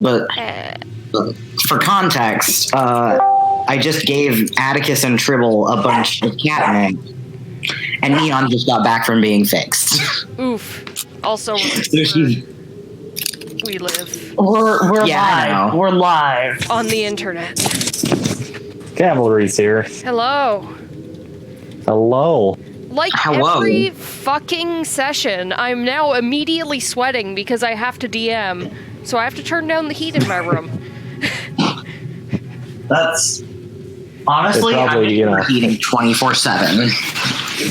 But for context, I just gave Atticus and Tribble a bunch of catnip, and Neon just got back from being fixed. Oof. Also, So she's we live We're Yeah, live. We're live. on the internet. Cavalry's here. Hello. Hello. Like Hello. every fucking session, I'm now immediately sweating because I have to DM, so I have to turn down the heat in my room. That's honestly, It's probably, I'm eating 24/7.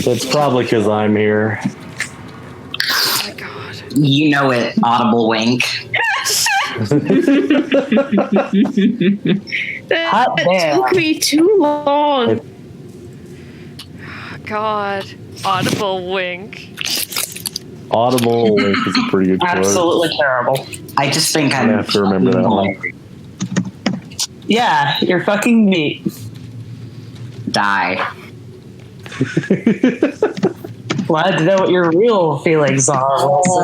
It's probably because I'm here. Oh my god. You know it. Audible wink. Hot damn. Took me too long. God. Audible wink. Audible Link is a pretty good word. Absolutely terrible. I just think I I'm have to remember that one. Yeah, you're fucking meat. Die. Glad to know what your real feelings are, Wilson.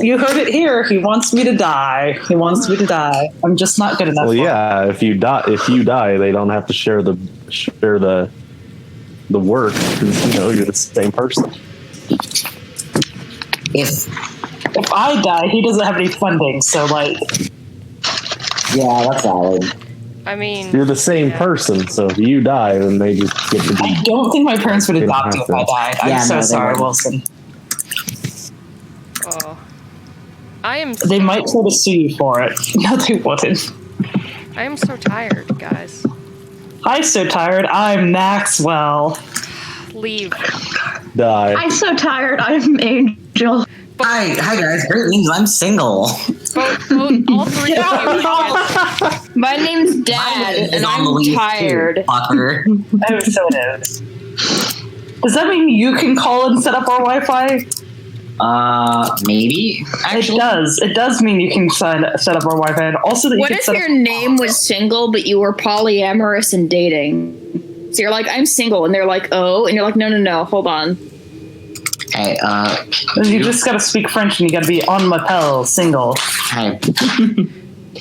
You heard it here. He wants me to die. He wants me to die. I'm just not good enough. Well, for yeah. If you die, they don't have to share the work. 'Cause, you're the same person. If If I die, he doesn't have any funding. So, yeah, that's valid. I mean, You're the same person, so if you die, then they just get to I be. don't think my parents would They don't adopt you have if I to. died. I'm Yeah, so no, they sorry, wouldn't. Wilson. oh. I am They might try to sue you for it. No, they wouldn't. I am so tired, guys. I'm so tired. I'm Maxwell. Leave. Die. I'm so tired. I'm Angel. Hi guys. Great news. I'm single. Both all three of you. My name's My Dad, name is and on I'm the leaf, too, tired. fucker. Oh, so it is. Does that mean you can call and set up our Wi-Fi? Maybe. Actually, It does. It does mean you can set up our Wi-Fi, and also that you What can if set your up. name was single, but you were polyamorous and dating? So you're like, I'm single, and they're like, oh, and you're like, no, hold on. Hey, You just gotta speak French, and you gotta be on my pel, single. hey. Do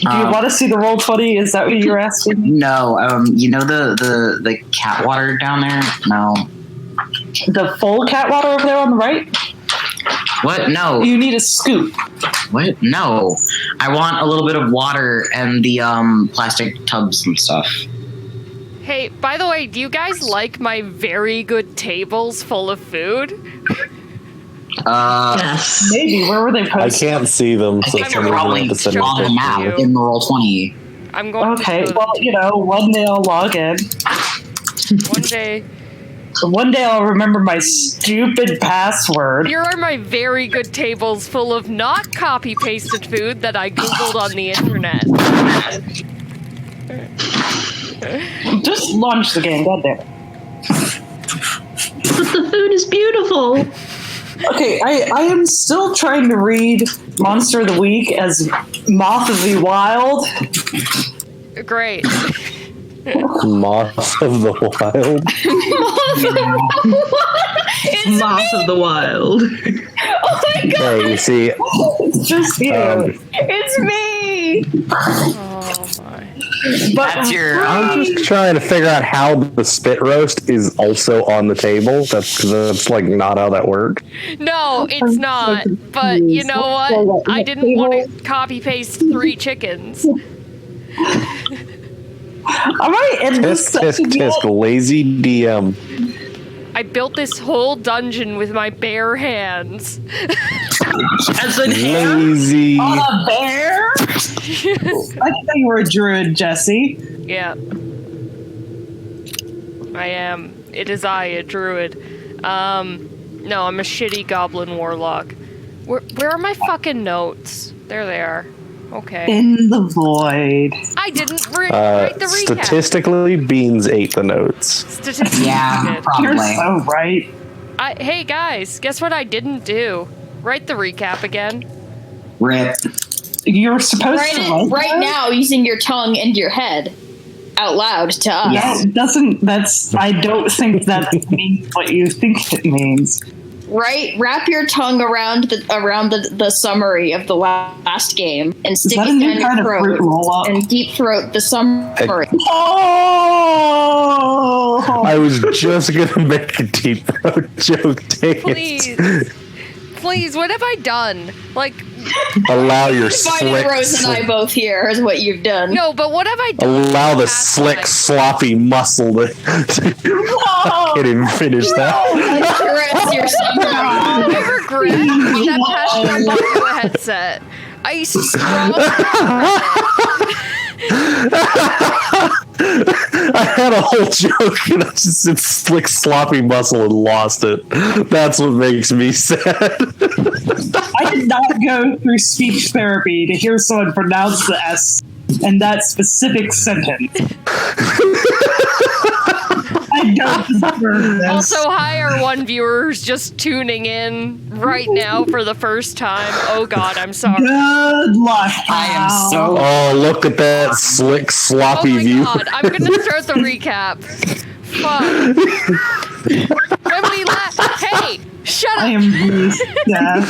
you want to see the Roll20? Is that what you're asking? No, you know the cat water down there? No. The full cat water over there on the right? What? No. You need a scoop. What? No. I want a little bit of water and the plastic tubs and stuff. Hey, by the way, do you guys like my very good tables full of food? Yes. Maybe. Where were they I posted? can't see them, I so think you're somebody's gonna probably have to send show on me the them map to you. in the Roll20. I'm going Okay, to show well, one day I'll log in. one day. One day I'll remember my stupid password. Here are my very good tables full of not copy-pasted food that I googled on the internet. Just launch the game, goddamn. But the food is beautiful. Okay, I am still trying to read Monster of the Week as Moth of the Wild. Great. Moth of the Wild. It's Moth of the Wild. Oh my god, Hey, you see, It's just you. it's me! Oh my. But That's your. I'm just trying to figure out how the spit roast is also on the table. That's like not how that works. No, it's not. But you know what? I didn't want to copy-paste 3 chickens. am I in this Tisk, tisk, section yet? tisk, lazy DM. I built this whole dungeon with my bare hands. As an hand Lazy. On a bear? I didn't know you were a druid, Jesse. Yeah. I am. It is I, a druid. No, I'm a shitty goblin warlock. Where are my fucking notes? There they are. Okay. In the void. I didn't write the recap. Statistically, Beans ate the notes. Statistically, Yeah, I did. You're probably. so right. Hey guys, guess what I didn't do? Write the recap again. Rip. You're supposed Write to it like right that? now using your tongue and your head out loud to us. Yeah. That doesn't. That's. I don't think that means what you think it means. wrap your tongue around the summary of the last game and stick that a it new down kind your of fruit throat roll-up? and deep throat the summary. Oh! I was just gonna make a deep throat joke. Dang it. Please, what have I done? Like, Allow your Finding slick. Rose and I both here is what you've done. no, but what have I done? Allow the past slick, time? sloppy muscle to can't even finish that. Caress your summary. I regret that passion I bought you a headset. I strongly I had a whole joke and I just said slick, sloppy muscle and lost it. That's what makes me sad. I did not go through speech therapy to hear someone pronounce the S in that specific sentence. I don't deserve this. Also, hi, our one viewer who's just tuning in right now for the first time. Oh God, I'm sorry. Good luck. I am pal. so. Oh, look at that slick, Oh sloppy my view. God, I'm gonna start the recap. Fuck. When we hey, shut I up. am pleased. Yeah.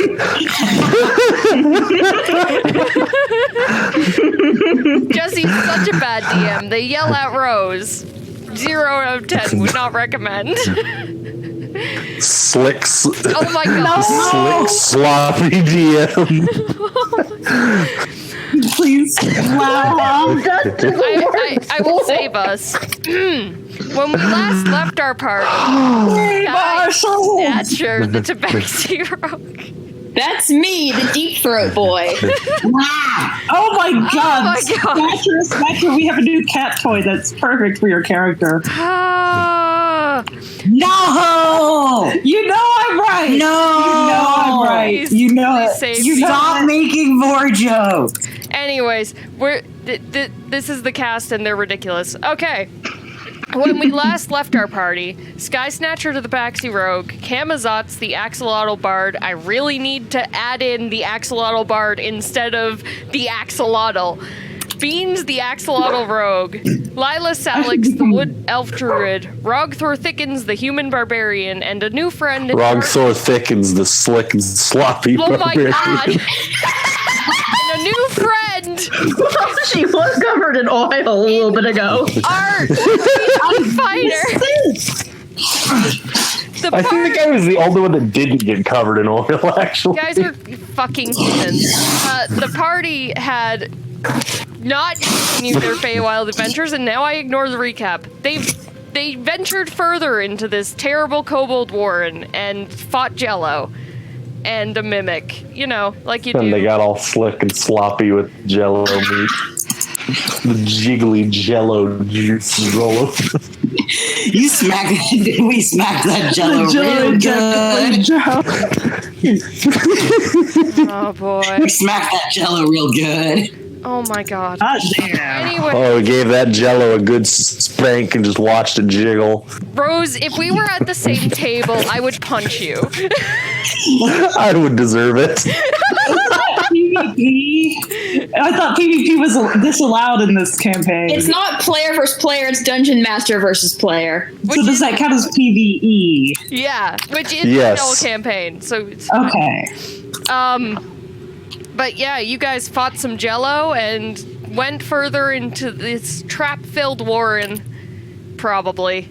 Jesse's such a bad DM. They yell at Rose. 0 out of 10 would not recommend. Slick, Oh my God. slick, sloppy DM. Please. Wow. I will save us. When we last left our party, Marshall. Thatcher, the Tabaxi Rogue. That's me, the deep throat boy. Oh my god. my God. Smacker, we have a new cat toy that's perfect for your character. Ah, No! You know I'm right. No! You know I'm right. Please- You know please it. save You me. know Stop making more jokes. anyways, this is the cast and they're ridiculous. Okay. When we last left our party, Sky Snatcher to the Tabaxi Rogue, Camazotz the Axolotl Bard. I really need to add in the Axolotl Bard instead of the Axolotl. Beans the Axolotl Rogue, Lila Salix the Wood Elf Druid, Roggthor Thickens the Human Barbarian, and a new friend. Roggthor thickens the slick and sloppy Oh my barbarian. God! And a new friend. She was covered in oil a little bit ago. Art Fighter. The I think I was the only one that didn't get covered in oil, actually. guys are fucking heathens. The party had not continued their Feywild adventures, and now I ignore the recap. They ventured further into this terrible kobold warren and fought Jello and a mimic. You know, like you And they do. got all slick and sloppy with jello meat. The jiggly jello juice roll. We smacked that jello real good. Oh boy. We smacked that jello real good. Oh my God. God damn. Anyway, Oh, we gave that jello a good spank and just watched it jiggle. Rose, if we were at the same table, I would punch you. I would deserve it. PvP? I thought PvP was disallowed in this campaign. It's not player versus player, it's dungeon master versus player. So does that count as PvE? Yeah, which is Yes. the whole campaign. So, it's, Okay. but yeah, you guys fought some Jello and went further into this trap-filled warren, probably.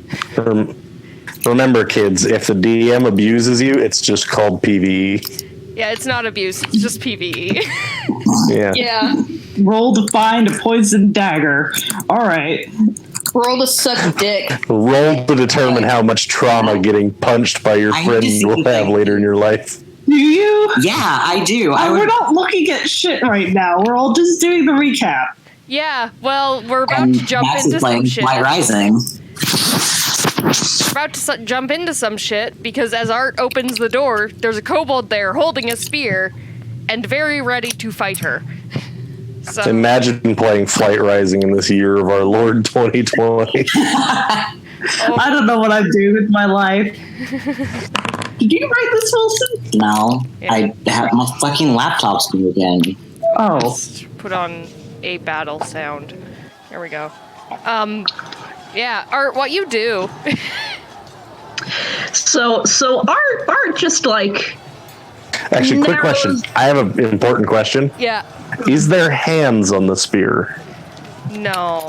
Remember, kids, if the DM abuses you, it's just called PvE. Yeah, it's not abuse, it's just PvE. Yeah. Yeah. Roll to find a poison dagger. All right. Roll to suck dick. Roll to determine how much trauma getting punched by your I friend need to you will see have something. later in your life. Do you? Yeah, I do. We're not looking at shit right now. We're all just doing the recap. Yeah, well, we're about And to jump Max into is some playing shit. White Rising. We're about to jump into some shit because as Art opens the door, there's a kobold there holding a spear and very ready to fight her. So, Imagine playing Flight Rising in this year of our Lord 2020. I don't know what I'm doing with my life. Did you write this, Wilson? No, Yeah. I have my fucking laptop's new again. Oh. let's put on a battle sound. There we go. Yeah, Art, what you do? So Art just like. Actually, quick narrows- question. I have an important question. Yeah. Is there hands on the spear? No.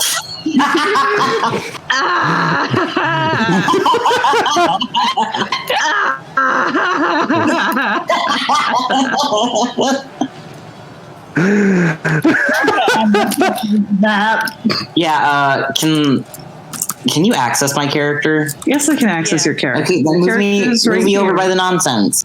That. Yeah, can you access my character? Yes, I can access your character. Okay, then move me over by the nonsense.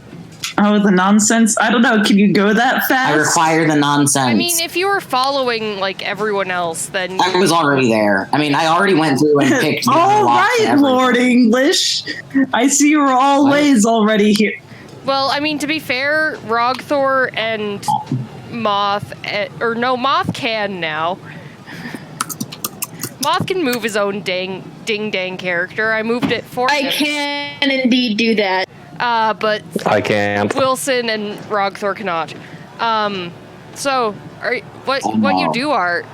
Oh, the nonsense. I don't know. Can you go that fast? I require the nonsense. I mean, if you were following like everyone else, then I was already there. I mean, I already went through and picked. All right, Lord English. I see you're always already here. well, I mean, to be fair, Roggthor and Moth, Moth can now. Moth can move his own ding-dang character. I moved it for I him. can indeed do that. But I can't. Wilson and Roggthor cannot. So, what you do, Art?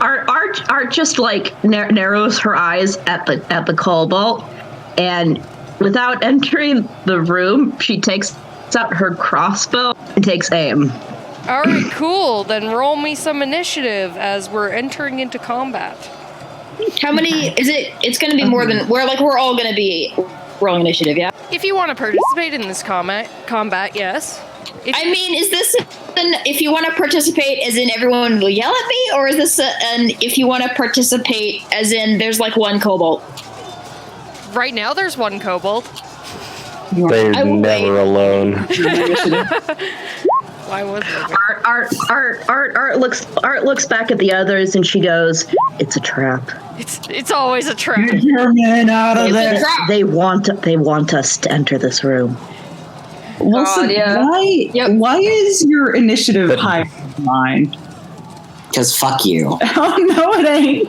Art just like narrows her eyes at the kobold, and without entering the room, she takes out her crossbow and takes aim. All right, cool. Then roll me some initiative as we're entering into combat. How many is it? It's going to be more than we're all going to be rolling initiative. Yeah. If you want to participate in this combat, yes. I mean, is this if you want to participate, as in everyone will yell at me, or is this if you want to participate, as in there's like one kobold? Right now, there's one kobold. They're I will never wait. alone. Why was it? Art looks back at the others and she goes, "It's a trap. It's always a trap. Get your men out of there. They want us to enter this room." Wilson, why is your initiative higher than mine? Because fuck you. Oh no, it ain't.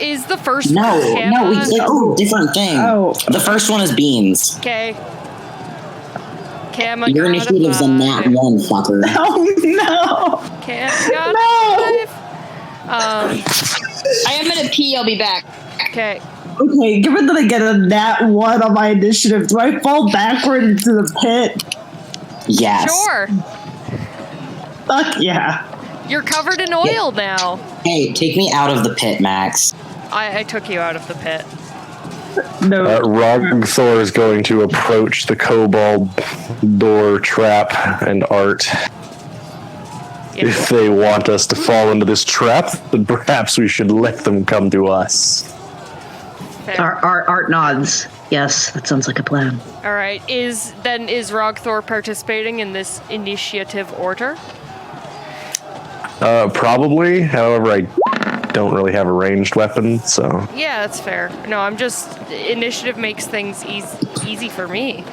Is the first No, one Kama? different thing. Oh. The first one is beans. Okay. Kama Your got a initiative's in that 5. one, fucker. Oh no. Kama got No. a 5. I am going to pee. I'll be back. Okay. Okay, given that I get a nat 1 on my initiative, do I fall backward into the pit? Yes. Sure. Fuck yeah. You're covered in oil now. Hey, take me out of the pit, Max. I took you out of the pit. No. Roggthor is going to approach the kobold door trap and Art. If they want us to fall into this trap, then perhaps we should let them come to us. Fair. Art nods. Yes, that sounds like a plan. All right. Is Roggthor participating in this initiative order? Probably. However, I don't really have a ranged weapon, so. Yeah, that's fair. No, I'm just initiative makes things easy for me.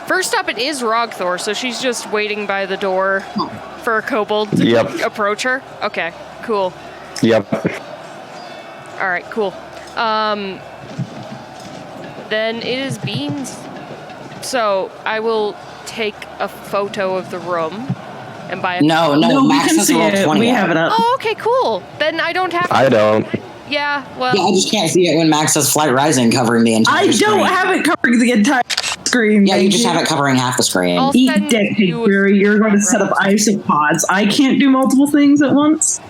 First up, it is Roggthor, so she's just waiting by the door for a kobold to approach her. Okay, cool. Yep. All right, cool. Then it is Beans. So I will take a photo of the room and buy a. No, we Max can has see rolled it. 20. We have it up. Oh, okay, cool. Then I don't have to. I don't. Yeah, well. Yeah, I just can't see it when Max has Flight Rising covering the entire I screen. don't have it covering the entire screen. Yeah, you baby. just have it covering half the screen. I'll Eat send dick, you a Fury. You're going to set up isopods. I can't do multiple things at once.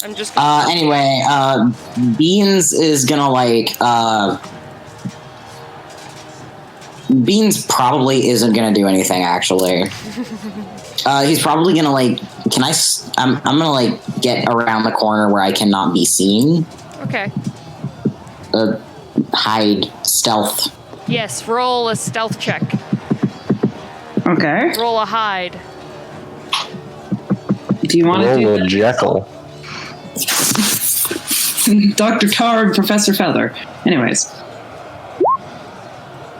I'm just. Anyway, Beans is gonna Beans probably isn't gonna do anything, actually. He's probably gonna I'm gonna get around the corner where I cannot be seen. Okay. Hide, stealth. Yes, roll a stealth check. Okay. Roll a hide. Do you want to Roll do a Jekyll. Dr. Tar and Professor Feather? Anyways.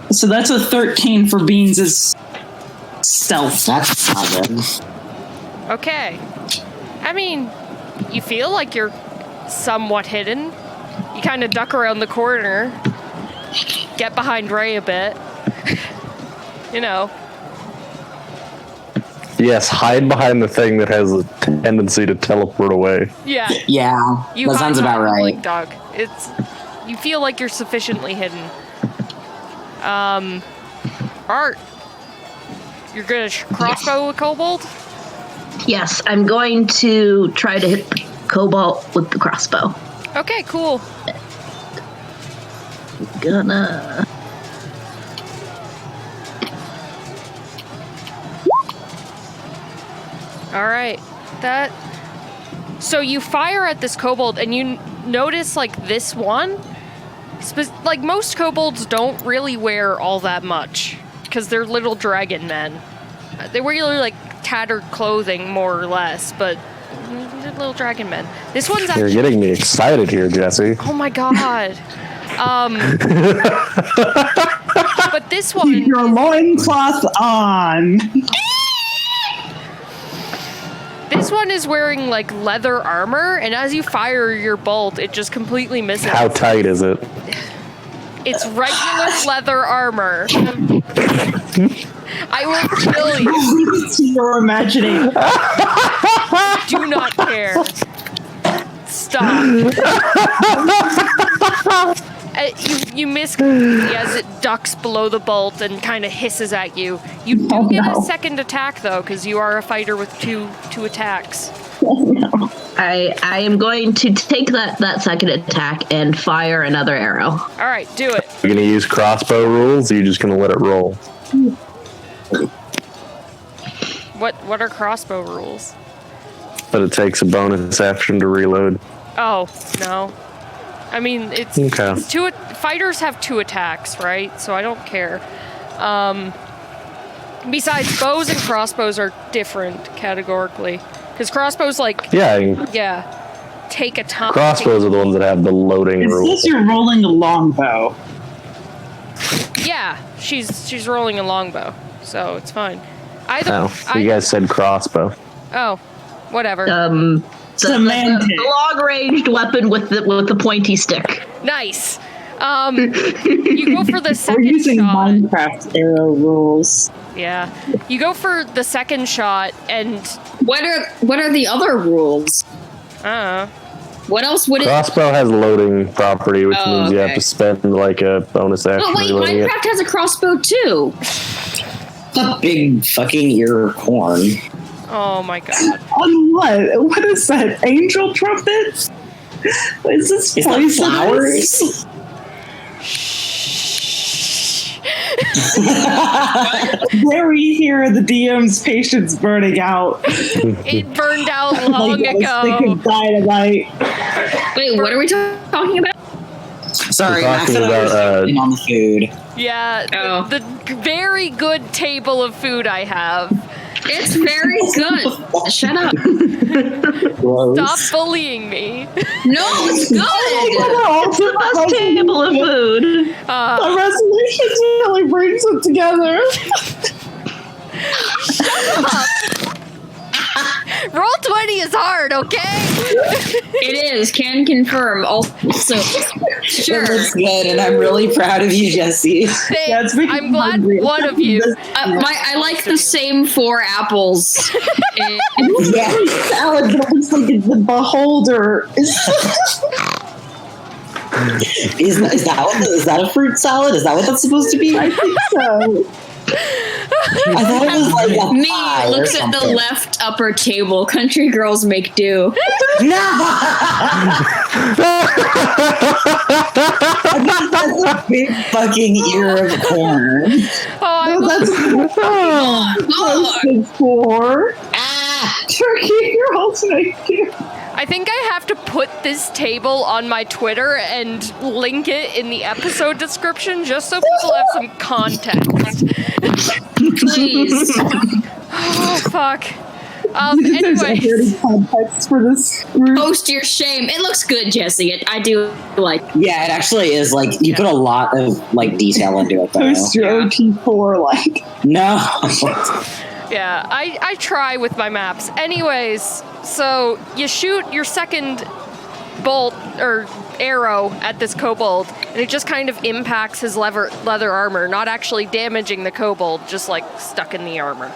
So that's a 13 for Beans' stealth. That's not good. Okay. I mean, you feel like you're somewhat hidden. You kind of duck around the corner, get behind Ray a bit. You know. Yes, hide behind the thing that has a tendency to teleport away. Yeah. Yeah, You that sounds hide about behind right. Blink Dog. It's You feel like you're sufficiently hidden. Art, you're gonna crossbow a kobold? Yes, I'm going to try to hit the kobold with the crossbow. Okay, cool. Gonna. All right, that. So you fire at this kobold, and you notice like this one. Like most kobolds don't really wear all that much because they're little dragon men. They wear like tattered clothing more or less, but they're little dragon men. This one's actually. You're getting me excited here, Jesse. Oh my god. But this one. Keep your loincloth on. This one is wearing like leather armor, and as you fire your bolt, it just completely misses. How tight is it? It's regular leather armor. I will kill you. It's your imagination. Do not care. Stop. You miss as it ducks below the bolt and kind of hisses at you. You do get a second attack though, because you are a fighter with two attacks. I am going to take that second attack and fire another arrow. All right, do it. You're gonna use crossbow rules, or you're just gonna let it roll? What are crossbow rules? But it takes a bonus action to reload. Oh no. I mean, it's Okay. Fighters have 2 attacks, right? So I don't care. Besides, bows and crossbows are different categorically, because crossbows Yeah, take a ton. crossbows are the ones that have the loading It rules. says you're rolling a longbow. Yeah, she's rolling a longbow, so it's fine. You guys said crossbow. Oh, whatever. The Semantics. long-ranged weapon with the pointy stick. Nice. You go for the We're second using shot. Minecraft arrow rules. Yeah, you go for the second shot, and What are the other rules? What else would it? Crossbow has loading property, which Oh, means you have okay. to spend like a bonus action Oh wait, reloading it. Minecraft has a crossbow too. A big fucking ear of corn. oh my god. On what? What is that? Angel trumpets? Is this Is that poisonous? flowers? There we hear the DM's patience burning out. It burned out long Like a stick ago. of dynamite. Wait, what are we talking about? Sorry, We're Max talking and I were about, sitting on the food. Yeah, Oh. the very good table of food I have. It's very good. Shut up. Stop bullying me. No, it's good. The best table of food. The resolutions really brings it together. Roll 20 is hard, okay? It is. Can confirm. Also, sure. It looks good, and I'm really proud of you, Jesse. That's making I'm me glad hungry. one of you. I like the same 4 apples. And- Yeah. Salad that looks like it's the beholder. Is that a fruit salad? Is that what that's supposed to be? I think so. I thought it was like a Me pie or looks at the something. left upper table. Country girls make do. No! That's a big fucking ear of corn. Oh, That's posted for Ah! Turkey Girls Make Do. I think I have to put this table on my Twitter and link it in the episode description just so people have some context. Please. Oh, fuck. There's a Anyway, dirty context for this group. Post your shame. It looks good, Jesse. I do like. Yeah, it actually is like you put a lot of like detail into it though. Post your OT4 like. No. yeah, I try with my maps. Anyways, so you shoot your second bolt or arrow at this kobold, and it just kind of impacts his leather armor, not actually damaging the kobold, just like stuck in the armor.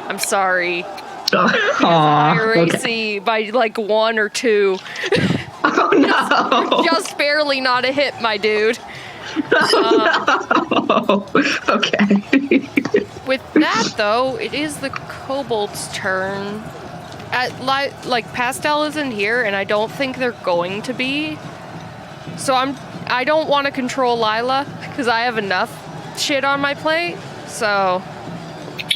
I'm sorry. Aw, okay. Racy by like 1 or 2. Oh no! Just barely not a hit, my dude. Oh, no. Okay. With that, though, it is the kobold's turn. Pastel isn't here, and I don't think they're going to be. So I don't want to control Lila, because I have enough shit on my plate, so...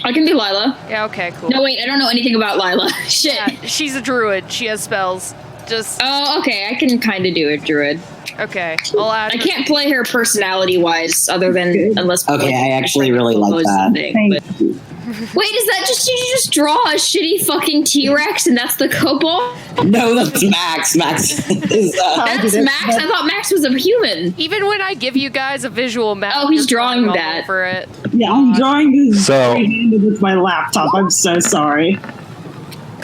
I can do Lila. Yeah, okay, cool. No, wait, I don't know anything about Lila. Shit. Yeah, she's a druid. She has spells. Just... Oh, okay, I can kind of do it, druid. Okay, I'll add... I can't play her personality-wise, other than... unless... Okay, I actually really like that. Thank you. Wait, is that just... Did you just draw a shitty fucking T-Rex and that's the kobold? No, that's Max. Max is. That's Max? I thought Max was a human. Even when I give you guys a visual map... Oh, he's you're drawing all that. over it. Yeah, I'm drawing this So- three-handed with my laptop. I'm so sorry.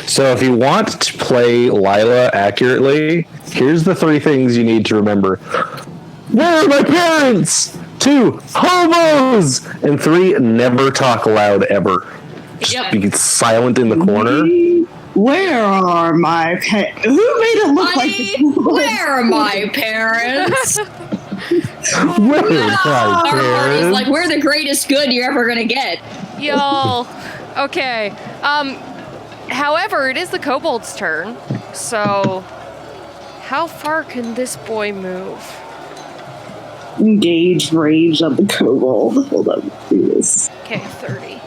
So if you want to play Lila accurately, here's the 3 things you need to remember. Where are my parents? 2, hobos! And 3, never talk loud ever. Just Yep. be silent in the corner. Where are my Who made it look Honey, like... where are my parents? Where are my Our party's parents? like, we're the greatest good you're ever gonna get. Y'all. Okay. However, it is the kobold's turn. So, how far can this boy move? Engage rage on the kobold. Hold on, let's do this. Okay, 30.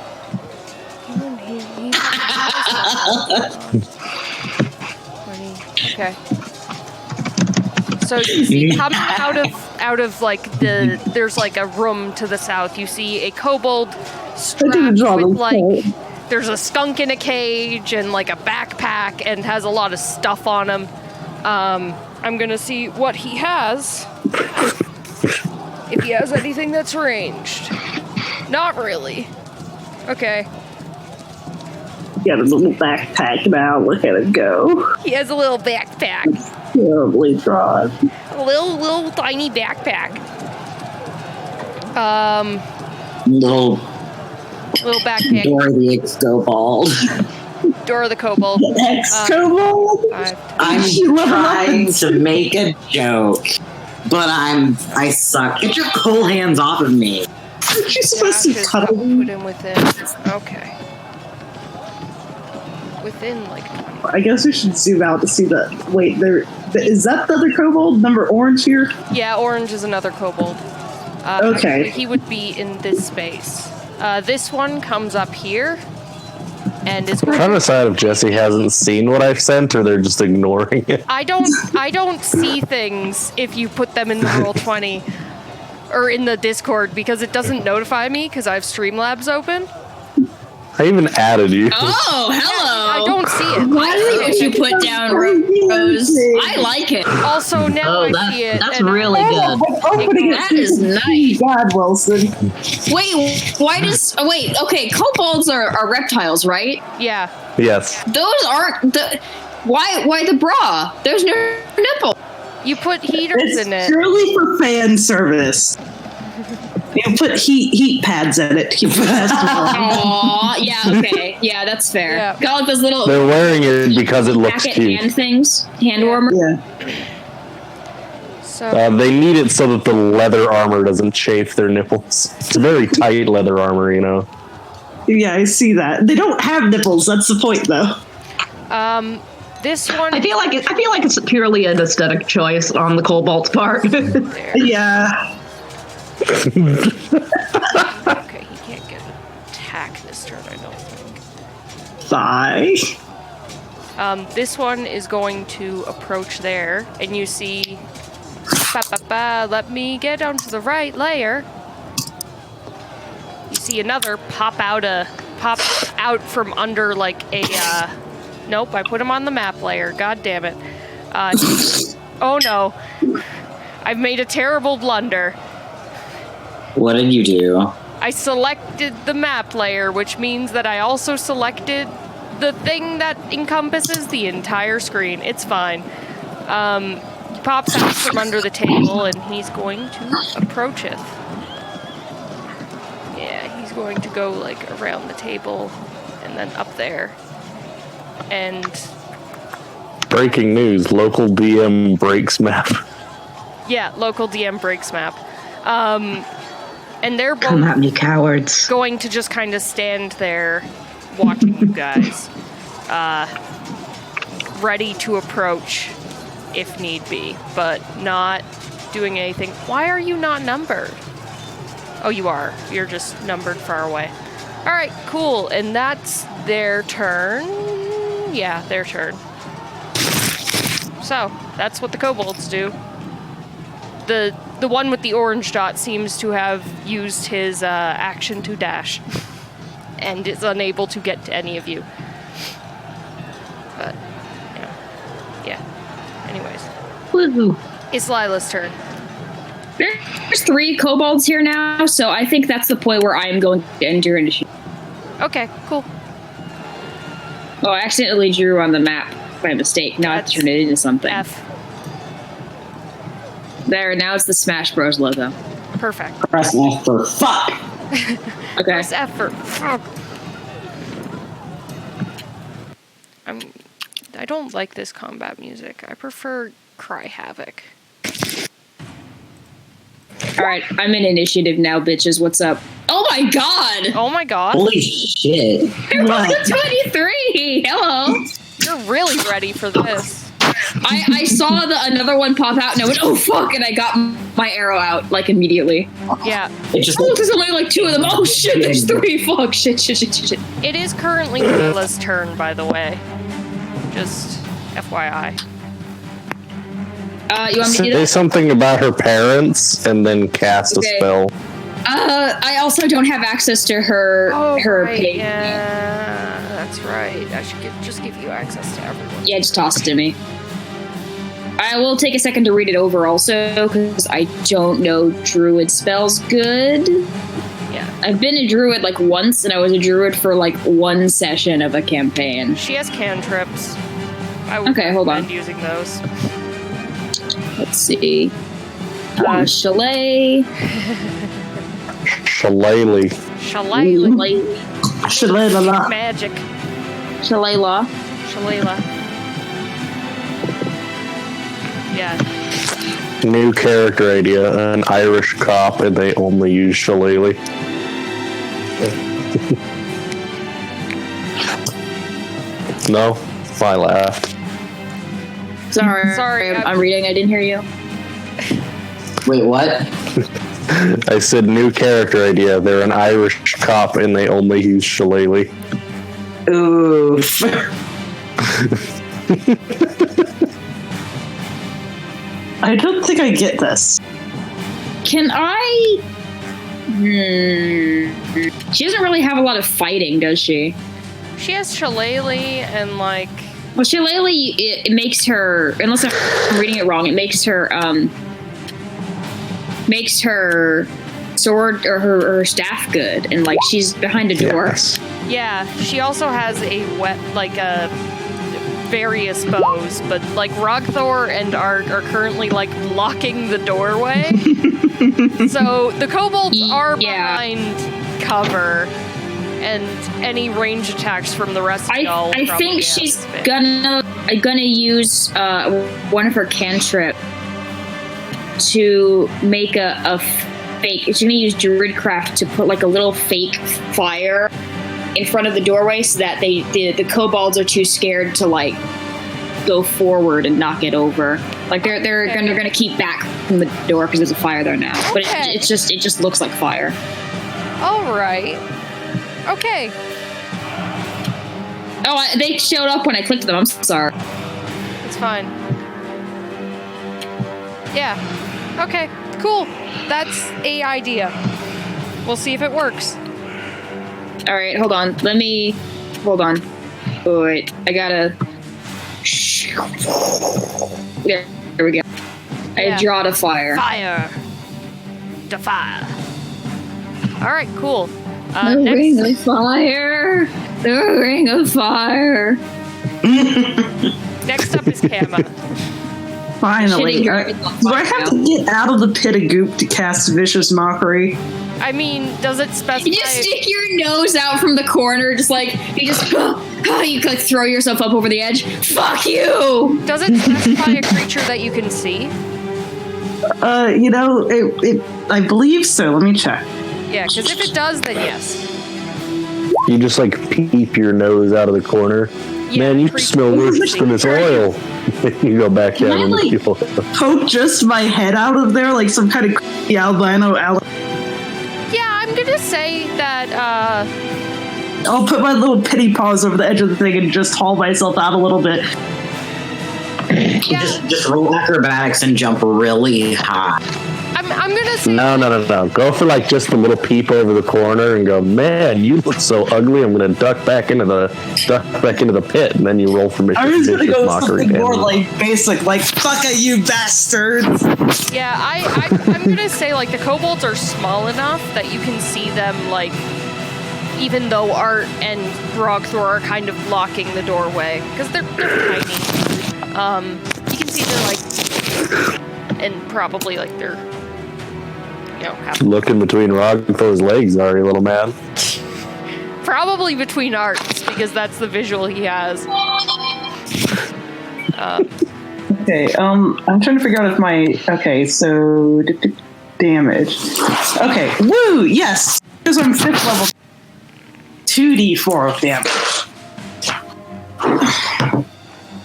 Okay. So you see, coming out of like there's like a room to the south. You see a kobold strapped draw with them like cold. there's a skunk in a cage and like a backpack and has a lot of stuff on him. I'm gonna see what he has. If he has anything that's ranged. Not really. Okay. Got a little backpack now. Look at it go. He has a little backpack. Terribly drawn. A little tiny backpack. Little Little backpack. Dora the Kobold. Dora the kobold. Ex-kobold? I'm You level up trying and- to make a joke, but I suck. Get your cold hands off of me. Aren't you supposed to Dash is cuddle put me? him within. Okay. Within like 20. I guess we should zoom out to see the... Wait, is that the other kobold? Number orange here? Yeah, orange is another kobold. Okay. Actually, he would be in this space. This one comes up here and is. I'm trying to decide if Jesse hasn't seen what I've sent or they're just ignoring it. I don't see things if you put them in the Roll20 or in the Discord because it doesn't notify me because I have Streamlabs open. I even added you. Oh, hello. I don't see it. I see what you put down, Rose. I like it. Also, now Oh, I see it. that's and- really good. Opening That is nice. God, Wilson. Wait, why does... Oh, wait, okay, kobolds are reptiles, right? Yeah. Yes. Those aren't the... Why the bra? There's no nipple. You put heaters It's in it. purely for fan service. You put heat pads in it. You put Aw, yeah, okay. Yeah, that's fair. Yeah. Got like those little They're wearing it because it looks packet cute. hand things. Hand warmer. Yeah. So They need it so that the leather armor doesn't chafe their nipples. It's very tight leather armor, you know. Yeah, I see that. They don't have nipples. That's the point, though. this one. I feel like it's purely an aesthetic choice on the kobold's part. There. Yeah. Okay, he can't get an attack this turn, I don't think. Thigh. This one is going to approach there, and you see. Let me get onto the right layer. You see another pop out from under like a. Nope, I put him on the map layer. God damn it. Oh no, I've made a terrible blunder. What did you do? I selected the map layer, which means that I also selected the thing that encompasses the entire screen. It's fine. He pops out from under the table, and he's going to approach it. Yeah, he's going to go, like, around the table, and then up there. And Breaking news, local DM breaks map. Yeah, local DM breaks map. And they're both Come at me, cowards. going to just kind of stand there watching you guys. Ready to approach if need be, but not doing anything. Why are you not numbered? Oh, you are. You're just numbered far away. All right, cool. And that's their turn. Yeah, their turn. So, that's what the kobolds do. The one with the orange dot seems to have used his action to dash and is unable to get to any of you. But, yeah. Anyways. Woohoo. It's Lila's turn. There's 3 kobolds here now, so I think that's the point where I am going to end your initiative. Okay, cool. Oh, I accidentally drew on the map by mistake. Now I have to turn it into something. F. There, now it's the Smash Bros logo. Perfect. Press F for fuck. Okay. Press F for fuck. I don't like this combat music. I prefer Cry Havoc. Alright, I'm in initiative now, bitches. What's up? Oh my god! Oh my god. Holy shit. You're 23! Hello! You're really ready for this. I saw another one pop out and I went, oh fuck, and I got my arrow out, like, immediately. Yeah. It just Oh, there's only like 2 of them. Oh shit, there's 3. Fuck, shit. It is currently Lila's turn, by the way. Just FYI. You want me to do Say that? something about her parents and then cast Okay. a spell. I also don't have access to her right. page. Yeah, that's right. I should just give you access to everyone. Yeah, just toss it to me. I will take a second to read it over also, because I don't know druid spells good. Yeah. I've been a druid like once, and I was a druid for like 1 session of a campaign. She has cantrips. I would Okay, hold on. recommend using those. Let's see. Chalet. Shillelagh. Shillelagh. Shillelagh. Magic. Shillelagh. Shillelagh. Yeah. New character idea, an Irish cop, and they only use shillelagh. No? I laughed. Sorry, I'm reading. I didn't hear you. Wait, what? I said new character idea, they're an Irish cop, and they only use shillelagh. Oof. I don't think I get this. Can I? She doesn't really have a lot of fighting, does she? She has shillelagh and like. Well, shillelagh, it makes her, unless I'm reading it wrong, it makes her sword or her staff good, and like she's behind a door. Yes. Yeah, she also has a various bows, but like Roggthor and Art are currently like blocking the doorway. So the kobolds are behind cover, and any range attacks from the rest of y'all. I think she's gonna use one of her cantrip to make a fake. She's gonna use Druidcraft to put like a little fake fire in front of the doorway, so that the kobolds are too scared to like go forward and knock it over. Like they're gonna keep back from the door because there's a fire there now. But it just looks like fire. All right. Okay. Oh, they showed up when I clicked them. I'm sorry. It's fine. Yeah. Okay. Cool. That's a idea. We'll see if it works. All right, hold on. Hold on. Oh, wait, I gotta. There we go. I draw to fire. Fire. To fire. All right. Cool. The ring of fire. The ring of fire. Next up is Kama. Finally. Shitty Do I have to get out of the pit of goop to cast Vicious Mockery? I mean, does it specify? You just stick your nose out from the corner, just like you just you like throw yourself up over the edge. Fuck you! Does it specify a creature that you can see? I believe so. Let me check. Yeah, because if it does, then yes. You just like peep your nose out of the corner. Yeah, Man, you creature smell worse than this oil. You go back down in the fuel. Poke just my head out of there like some kind of creepy albino. Yeah, I'm gonna say that. I'll put my little pity paws over the edge of the thing and just haul myself out a little bit. Yeah, Just roll acrobatics and jump really high. I'm gonna say. No. Go for like just a little peep over the corner and go, man, you look so ugly. I'm gonna duck back into the pit, and then you roll for I was gonna vicious go mockery something more damage. like basic, like "fuck you bastards." Yeah, I'm gonna say like the kobolds are small enough that you can see them like, even though Art and Roggthor are kind of blocking the doorway because they're tiny. You can see they're like, and probably like they're, Looking between Roggthor's legs, are you, little man? probably between Arts because that's the visual he has. Okay, I'm trying to figure out if so damage. Okay, woo, yes, because I'm 5th level. 2d4 of damage.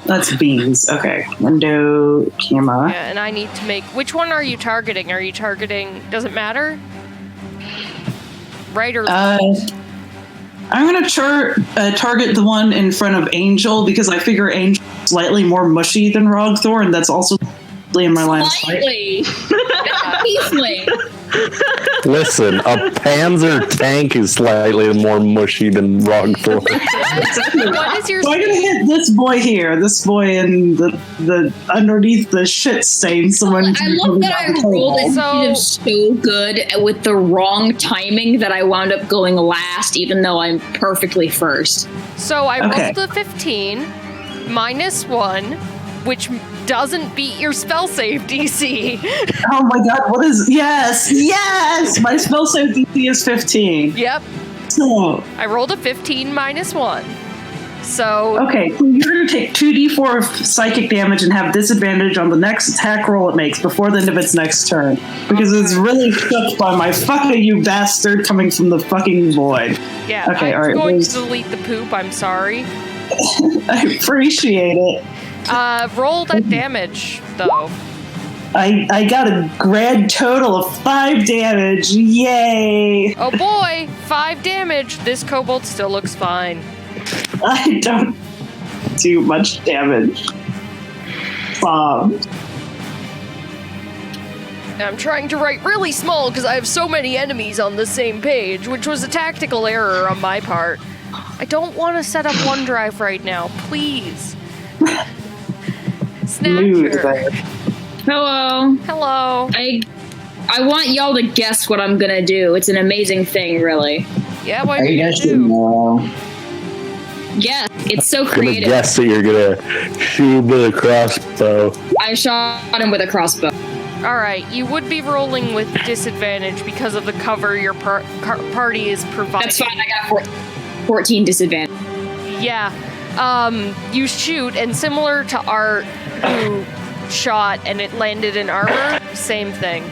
That's beans. Okay, window, camera. Yeah, and I need to make. Which one are you targeting? Are you targeting? Does it matter? Right or left? I'm gonna target the one in front of Angel because I figure Angel is slightly more mushy than Roggthor, and that's also in my line of sight. Slightly. Tiefling. Listen, a Panzer tank is slightly more mushy than Roggthor. What is your? So I'm gonna hit this boy here, this boy in the underneath the shit stain. Someone. I love that I rolled it so good with the wrong timing that I wound up going last, even though I'm perfectly first. So I rolled a 15 -1, which doesn't beat your spell save DC. Oh my god! What is? Yes! My spell save DC is 15. Yep. So I rolled a 15 -1. So okay, so you're gonna take 2d4 of psychic damage and have disadvantage on the next attack roll it makes before the end of its next turn because it's really shook by my "fucking you bastard" coming from the fucking void. yeah, Okay, I'm all right, going to delete the poop. I'm sorry. I appreciate it. Roll that damage though. I got a grand total of 5 damage. Yay! Oh boy, 5 damage. This kobold still looks fine. I don't do much damage. I'm trying to write really small because I have so many enemies on the same page, which was a tactical error on my part. I don't want to set up OneDrive right now, please. Snatcher. Hello. Hello. I want y'all to guess what I'm gonna do. It's an amazing thing, really. Yeah, what Are are you you guys gonna doing do? well? Yeah, it's so I'm gonna creative. guess that you're gonna shoot with a crossbow. I shot him with a crossbow. Alright, you would be rolling with disadvantage because of the cover your party is providing. That's fine. I got 14 disadvantage. Yeah. You shoot, and similar to Art, who shot and it landed in armor, same thing.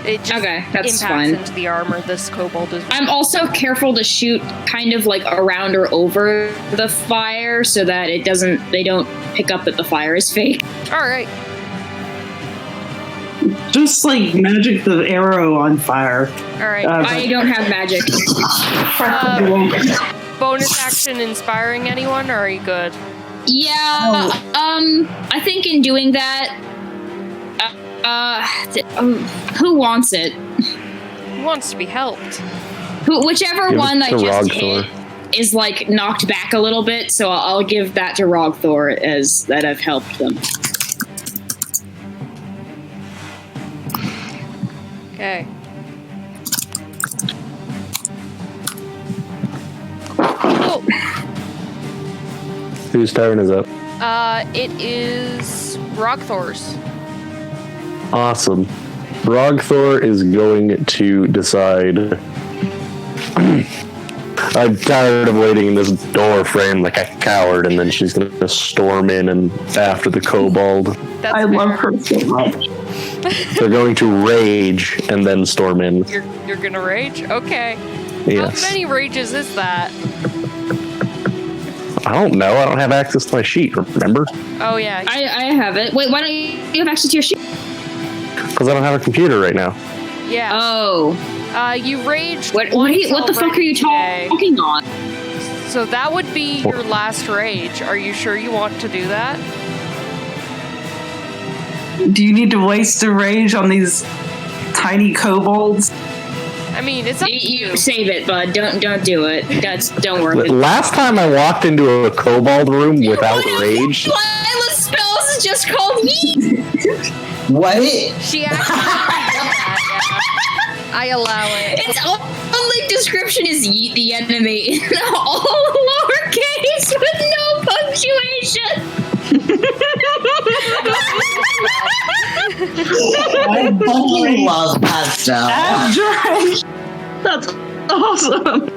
It just Okay, that's impacts fine. into the armor this kobold is. I'm also careful to shoot kind of like around or over the fire so that they don't pick up that the fire is fake. Alright. Just like magic the arrow on fire. Alright. I don't have magic. Bonus action inspiring anyone, or are you good? Yeah, I think in doing that, who wants it? Who wants to be helped? Whichever Give it one I to just Roggthor. hit is like knocked back a little bit, so I'll give that to Roggthor as that I've helped them. Okay. Oh. Whose turn is it? It is Roggthor's. Awesome. Roggthor is going to decide. I'm tired of waiting in this door frame like a coward, and then she's going to storm in and after the kobold. That's I fair. love her so much. They're going to rage and then storm in. You're gonna rage? Okay. Yes. How many rages is that? I don't know. I don't have access to my sheet, remember? Oh yeah. I have it. Wait, why don't you have access to your sheet? Because I don't have a computer right now. Yeah. Oh. You raged. What the fuck are you talking on? So that would be your last rage. Are you sure you want to do that? Do you need to waste a rage on these tiny kobolds? I mean, it's up to you. You save it, bud. Don't do it. Don't worry. Last time I walked into a kobold room without rage. Lila spells is just called me. What? She actually I allow it. Its only description is yeet the enemy. All lowercase with no punctuation. I fucking love pasta. That's awesome.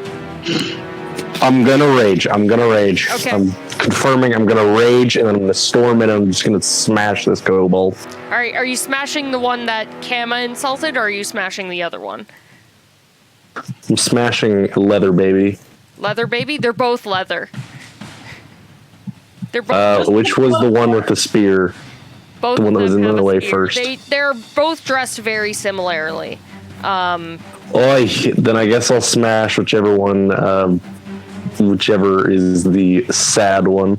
I'm gonna rage. Okay. I'm confirming I'm gonna rage, and then I'm gonna storm in, and I'm just gonna smash this kobold. Alright, are you smashing the one that Kama insulted, or are you smashing the other one? I'm smashing Leather Baby. Leather baby? They're both leather. They're both Which was the one with the spear? both the one that was of in them the have a way spear. first. They're both dressed very similarly. Oy, then I guess I'll smash whichever one, whichever is the sad one.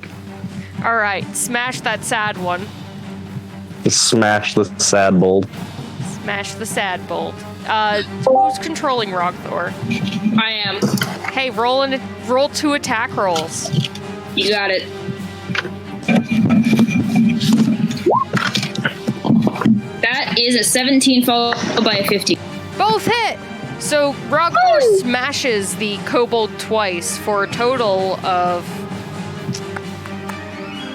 Alright, smash that sad one. Smash the sad bold. Smash the sad bolt. Who's controlling Roggthor? I am. Hey, roll 2 attack rolls. You got it. That is a 17 followed by a 15. Both hit! So Roggthor smashes the kobold twice for a total of...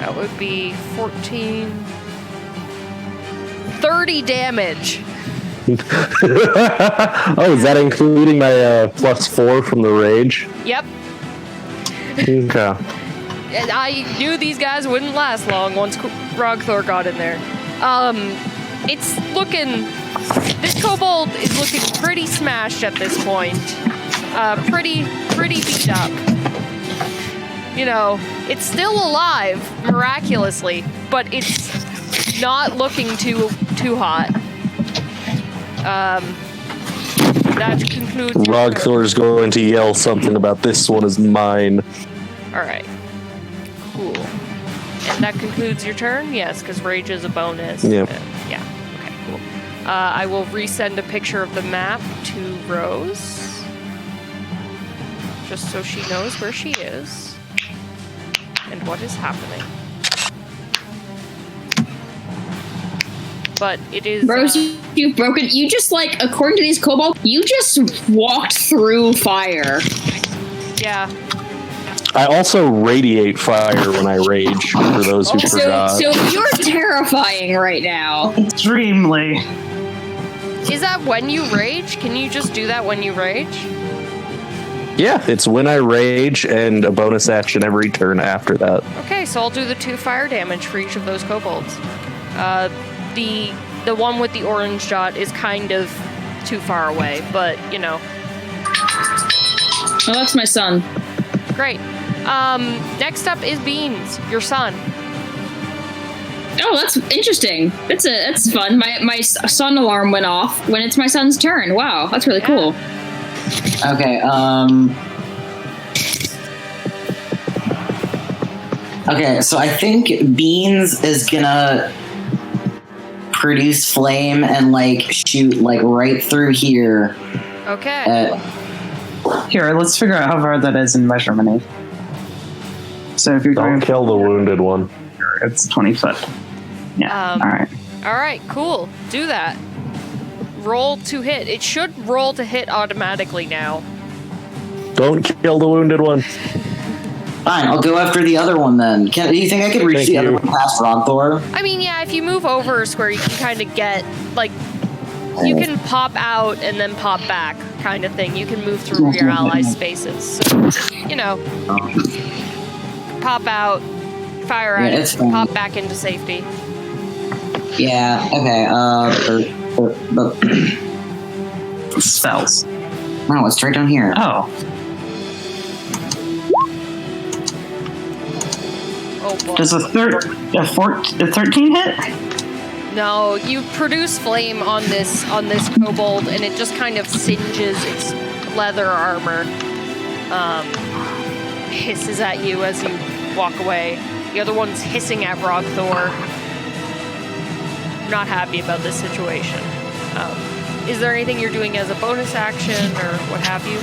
That would be 14... 30 damage. Oh, is that including my +4 from the rage? Yep. Okay. And I knew these guys wouldn't last long once Roggthor got in there. It's looking... This kobold is looking pretty smashed at this point. Pretty beat up. You know, it's still alive, miraculously, but it's not looking too hot. That concludes... Roggthor's going to yell something about this one is mine. Alright. Cool. And that concludes your turn? Yes, because rage is a bonus. Yep. Yeah. Okay, cool. I will resend a picture of the map to Rose. Just so she knows where she is. And what is happening. But it is... Rose, you've broken... You just, like, according to these kobolds, you just walked through fire. Yeah. I also radiate fire when I rage, for those who forgot. So you're terrifying right now. Extremely. Is that when you rage? Can you just do that when you rage? Yeah, it's when I rage and a bonus action every turn after that. Okay, so I'll do the 2 fire damage for each of those kobolds. The one with the orange dot is kind of too far away, but, you know. Oh, that's my son. Great. Next up is Beans, your son. Oh, that's interesting. That's fun. My son alarm went off when it's my son's turn. Wow, that's really cool. Okay, Okay, so I think Beans is gonna produce flame and, like, shoot, like, right through here. Okay. Here, let's figure out how far that is in measurement. So if you're Don't going, kill the wounded one. it's 20 foot. Yeah. All right. Alright, cool. Do that. Roll to hit. It should roll to hit automatically now. Don't kill the wounded one. Fine, I'll go after the other one then. Do you think I could reach Thank the other you. one past Roggthor? I mean, yeah, if you move over a square, you can kind of get, like, you can pop out and then pop back, kind of thing. You can move through your allies' spaces. So, you know, pop out, fire at it, pop back into safety. Yeah. Okay. Spells. No, it's right down here. Oh. Oh boy. Does a 13 hit? No, you produce flame on this kobold, and it just kind of singes its leather armor. Hisses at you as you walk away. The other one's hissing at Roggthor. Not happy about this situation. Is there anything you're doing as a bonus action or what have you?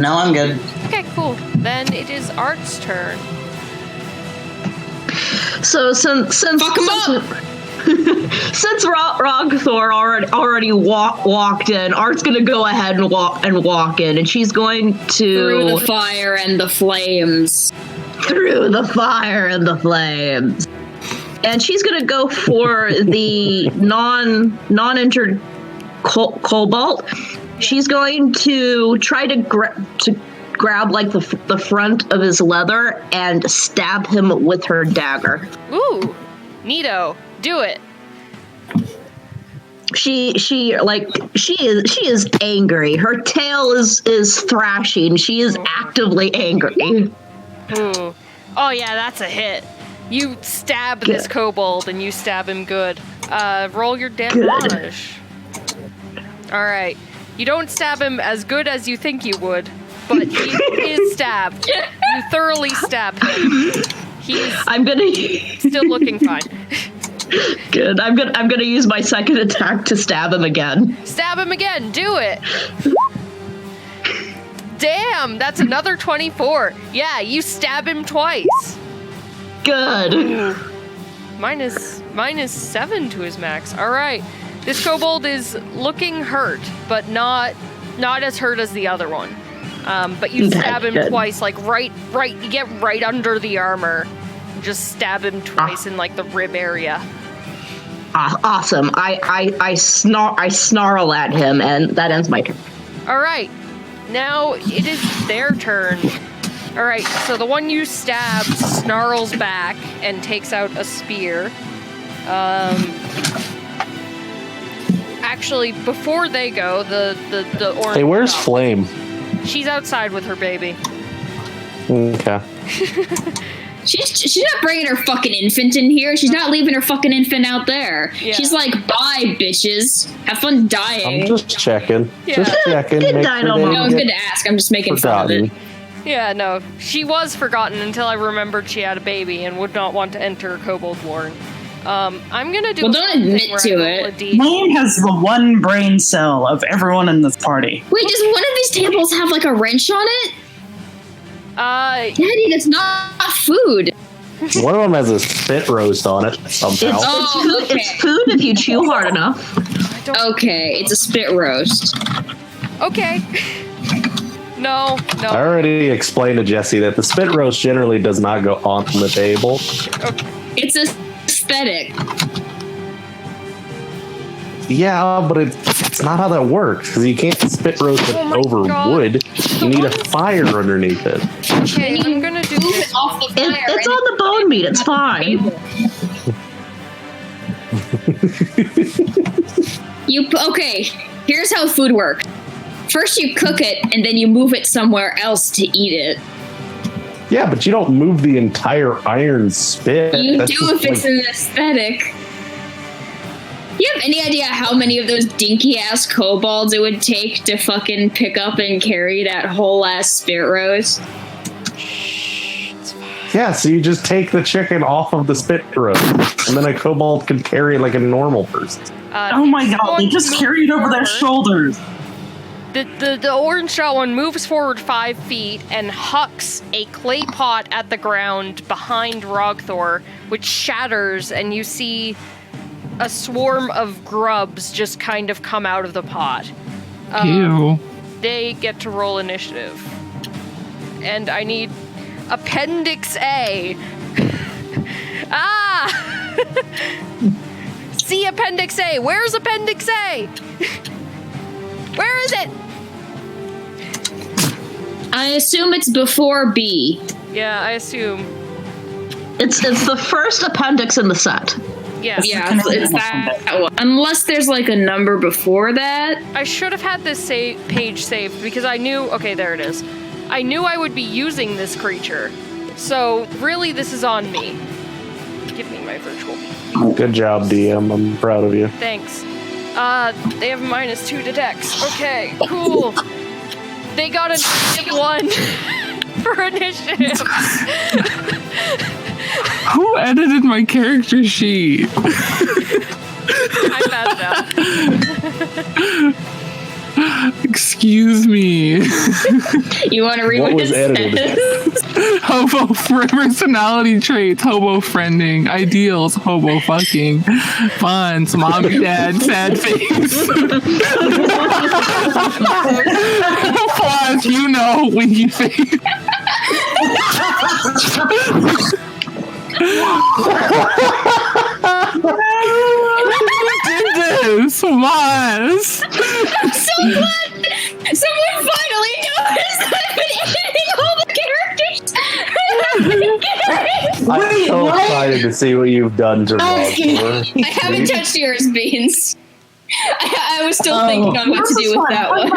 No, I'm good. Okay, cool. Then it is Art's turn. So since Fuck 'em up! since Roggthor already walked in, Art's gonna go ahead and walk in, and she's going to Through the fire and the flames. through the fire and the flames, and she's gonna go for the non-injured kobold. She's going to try to grab like the front of his leather and stab him with her dagger. Ooh, neato. Do it. She is angry. Her tail is thrashing. She is actively angry. Ooh. Oh yeah, that's a hit. You stab this kobold and you stab him good. Roll your damage. All right. You don't stab him as good as you think you would, but he is stabbed. You thoroughly stab him. He's still looking fine. Good. I'm gonna use my second attack to stab him again. Stab him again. Do it. Damn, that's another 24. Yeah, you stab him twice. Good. Ooh. Minus 7 to his max. All right. This kobold is looking hurt, but not as hurt as the other one. But you stab him twice, like right. You get right under the armor. Just stab him twice in like the rib area. Awesome. I snarl at him, and that ends my turn. All right. Now it is their turn. All right. So the one you stabbed snarls back and takes out a spear. Actually, before they go, the orange. Hey, where's Flame? She's outside with her baby. Okay. She's not bringing her fucking infant in here. She's not leaving her fucking infant out there. Yeah. She's like, bye, bitches. Have fun dying. I'm just checking. Yeah. Just checking. Good Make dino sure they mom. No, don't it's get good to ask. I'm just making fun of it. forgotten. Yeah, no. She was forgotten until I remembered she had a baby and would not want to enter Kobold Warren. I'm gonna do. Well, don't admit to it. Lane has the one brain cell of everyone in this party. Wait, does one of these tables have like a wrench on it? Daddy, that's not food. One of them has a spit roast on it somehow. It's food if you chew hard enough. Okay, it's a spit roast. Okay. No. I already explained to Jesse that the spit roast generally does not go on the table. It's aesthetic. Yeah, but it's not how that works, because you can't spit roast it over wood. You need a fire underneath it. Okay, I'm gonna do Move this. it off the fire. It's on the bone meat. It's fine. Okay, here's how food works. First you cook it, and then you move it somewhere else to eat it. Yeah, but you don't move the entire iron spit. You That's do just if it's an aesthetic. You have any idea how many of those dinky ass kobolds it would take to fucking pick up and carry that whole ass spit roast? Yeah, so you just take the chicken off of the spit roast, and then a kobold can carry it like a normal person. Oh my god, they just carry it over their shoulders. The orange shot one moves forward 5 feet and hucks a clay pot at the ground behind Roggthor, which shatters, and you see a swarm of grubs just kind of come out of the pot. Ew. They get to roll initiative. And I need Appendix A. see Appendix A. Where's Appendix A? Where is it? I assume it's before B. Yeah, I assume. It's the first appendix in the set. Yes. Yeah, it's that one. Unless there's like a number before that. I should have had this page saved because I knew... Okay, there it is. I knew I would be using this creature. So, really, this is on me. Give me my virtual beacon. Good job, DM. I'm proud of you. Thanks. They have -2 to dex. Okay, cool. They got a -1 for initiative. Who edited my character sheet? I messed up. Excuse me. You want to read What what was it edited? says? Hobo personality traits, hobo friending, ideals, hobo fucking, funds, mommy, dad, sad face. Applause, you know, winky face. Did this, Maz. I'm so glad someone finally noticed that I've been editing all the characters. I'm so excited to see what you've done to Roggthor. I haven't touched yours, Beans. I was still thinking on what to do with that one.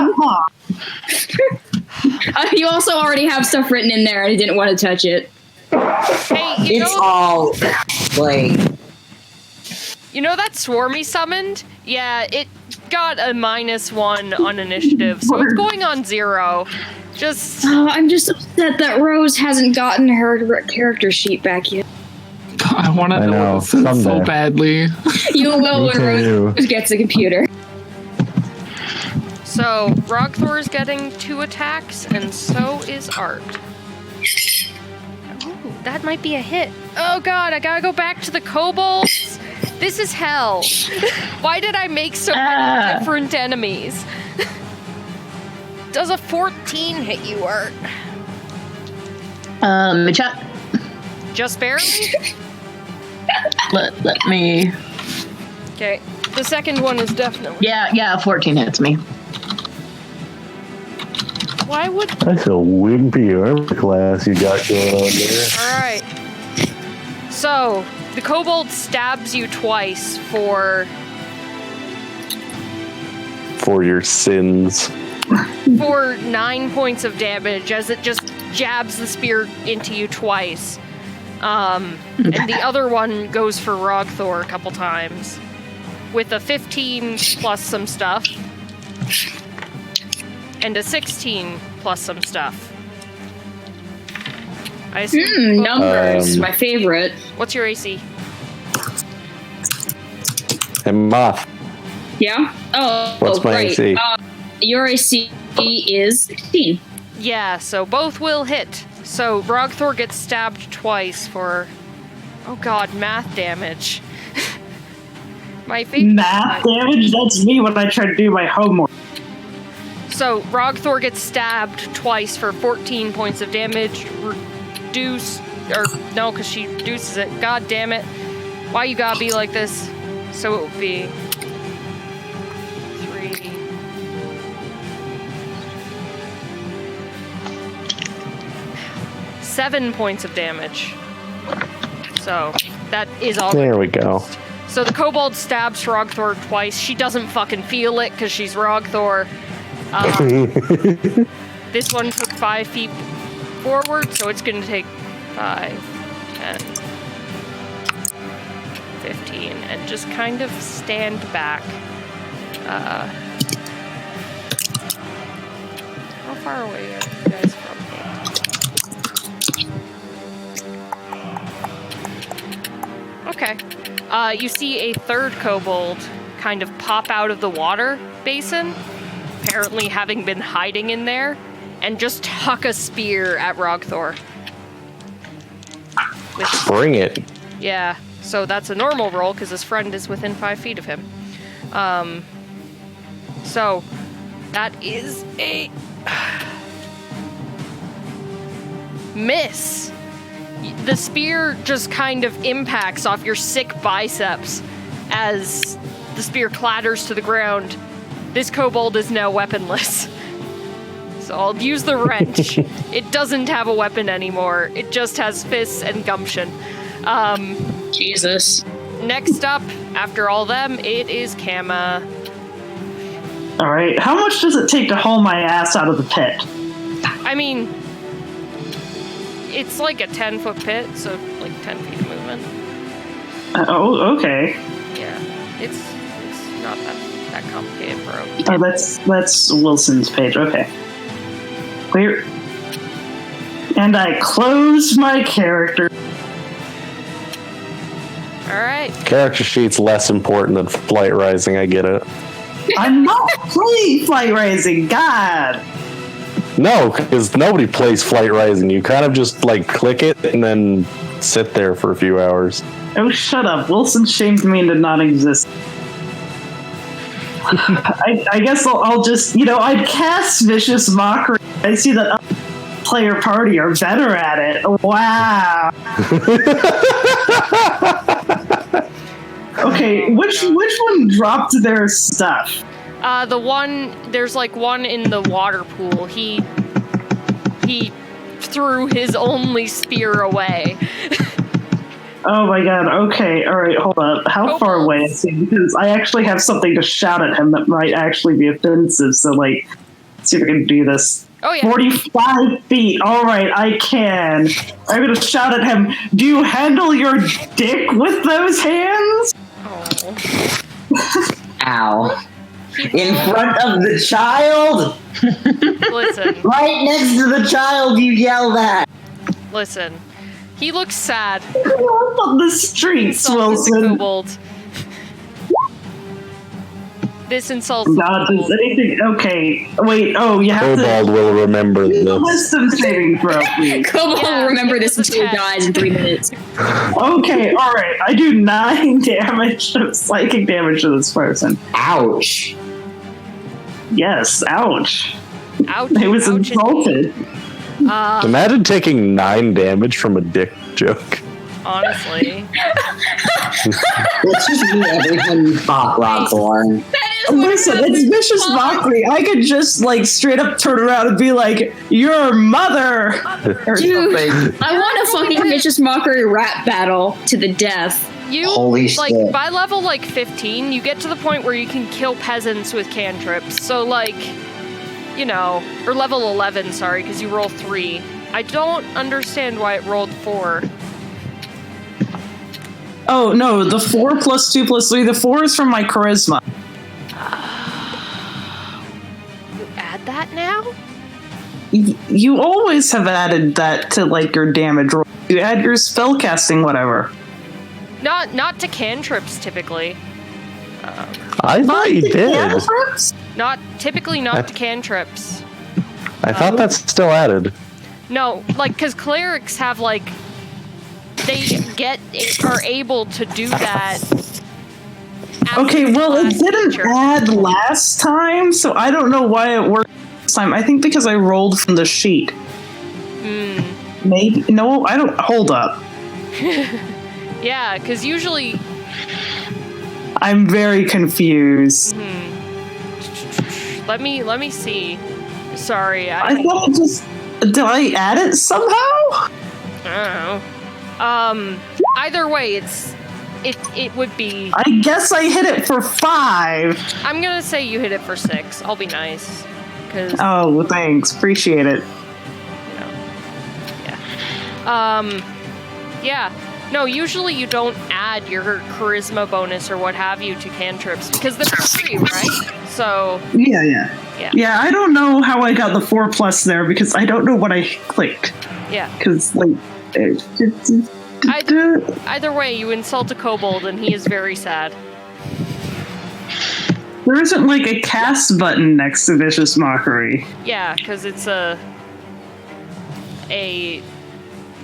You also already have stuff written in there, and I didn't want to touch it. Hey, you It's know... all like You know that swarm he summoned? Yeah, it got a -1 on initiative, so it's going on 0. Just... Oh, I'm just upset that Rose hasn't gotten her character sheet back yet. I want to know what it says so badly. You will when too. Rose gets a computer. So, Roggthor is getting 2 attacks, and so is Art. Ooh, that might be a hit. Oh god, I gotta go back to the kobolds. This is hell. Why did I make so many different enemies? Does a 14 hit you, Art? Chat. Just barely? Let me. Okay, the second one is definitely... Yeah, 14 hits me. Why would... That's a wimpy armor class you got going on there. Alright. So, the kobold stabs you twice for your sins. 9 points of damage as it just jabs the spear into you twice. And the other one goes for Roggthor a couple times. With a 15 plus some stuff. And a 16 plus some stuff. I assume Numbers, my favorite. What's your AC? And Moth. Yeah? Oh, What's my right. AC? Your AC is 16. Yeah, so both will hit. So Roggthor gets stabbed twice for... Oh god, math damage. My favorite... Math damage? That's me when I try to do my homework. So Roggthor gets stabbed twice for 14 points of damage. Reduce... Or, no, because she reduces it. God damn it. Why you gotta be like this? So it would be... 3... 7 points of damage. So, that is all. There we go. So the kobold stabs Roggthor twice. She doesn't fucking feel it because she's Roggthor. This one took 5 feet forward, so it's going to take 5, 10, 15, and just kind of stand back. How far away are you guys from me? Okay. You see a third kobold kind of pop out of the water basin, apparently having been hiding in there, and just huck a spear at Roggthor. Bring it. Yeah, so that's a normal roll because his friend is within 5 feet of him. So that is a miss. The spear just kind of impacts off your sick biceps as the spear clatters to the ground. This kobold is now weaponless. So I'll use the wrench. It doesn't have a weapon anymore. It just has fists and gumption. Jesus. Next up, after all them, it is Kama. All right. How much does it take to haul my ass out of the pit? I mean, it's like a 10-foot pit, so like 10 feet of movement. Oh, okay. Yeah, it's not that complicated, bro. Oh, that's Wilson's page. Okay. Clear. And I closed my character. All right. Character sheet's less important than Flight Rising, I get it. I'm not playing Flight Rising. God. No, because nobody plays Flight Rising. You kind of just like click it and then sit there for a few hours. Oh, shut up. Wilson shamed me into not exist. I guess I'll just, I'd cast Vicious Mockery. I see that other player party are better at it. Wow. Okay, which one dropped their stuff? There's like one in the water pool. He threw his only spear away. Oh my god, okay, alright, hold up. How far away is he? Because I actually have something to shout at him that might actually be offensive, so let's see if I can do this. Oh yeah. 45 feet, alright, I can. I'm gonna shout at him, do you handle your dick with those hands? Oh. Ow. In front of the child? Listen. Right next to the child you yell that. Listen. He looks sad. On the streets, Wilson. Wilson. This insults God, does anything... Okay, wait, you have Kobold will remember this. Wisdom saving throw, please. Kobold will remember this until he dies in 3 minutes. Okay, alright. I do 9 damage of psychic damage to this person. Ouch. Yes, ouch. Ouch. It was ouch insulted. Imagine taking 9 damage from a dick joke. Honestly. It's just me every time you fuck Roggthor. Listen, it's vicious mockery. I could just straight up turn around and be like, "Your mother," or Dude, something. I want a fucking vicious mockery rap battle to the death. You Holy shit. by level 15, you get to the point where you can kill peasants with cantrips. So or level 11, sorry, because you roll 3. I don't understand why it rolled 4. Oh no, the 4 plus 2 plus 3. The 4 is from my charisma. You add that now? You always have added that to your damage roll. You add your spell casting, whatever. Not to cantrips typically. I thought you did. Not to cantrips. I thought that's still added. No, because clerics have they are able to do that. Okay, well, it didn't add last time, so I don't know why it worked this time. I think because I rolled from the sheet. Maybe. No, I don't. Hold up. Yeah, because usually... I'm very confused. Let me see. Sorry, I thought it just... Did I add it somehow? I don't know. Either way, it would be... I guess I hit it for 5. I'm gonna say you hit it for 6. I'll be nice. Cause, oh, thanks. Appreciate it. Yeah. No, usually you don't add your charisma bonus or what have you to cantrips because they're free, right? So... Yeah, I don't know how I got the 4 plus there because I don't know what I clicked. Yeah. Because, Either way, you insult a kobold and he is very sad. There isn't a cast button next to Vicious Mockery. Yeah, because it's a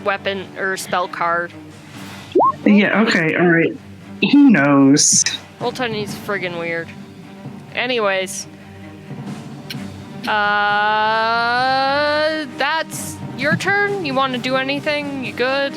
weapon or spell card. Yeah, okay, alright. Who knows? Roll20's friggin' weird. Anyways. That's your turn? You want to do anything? You good?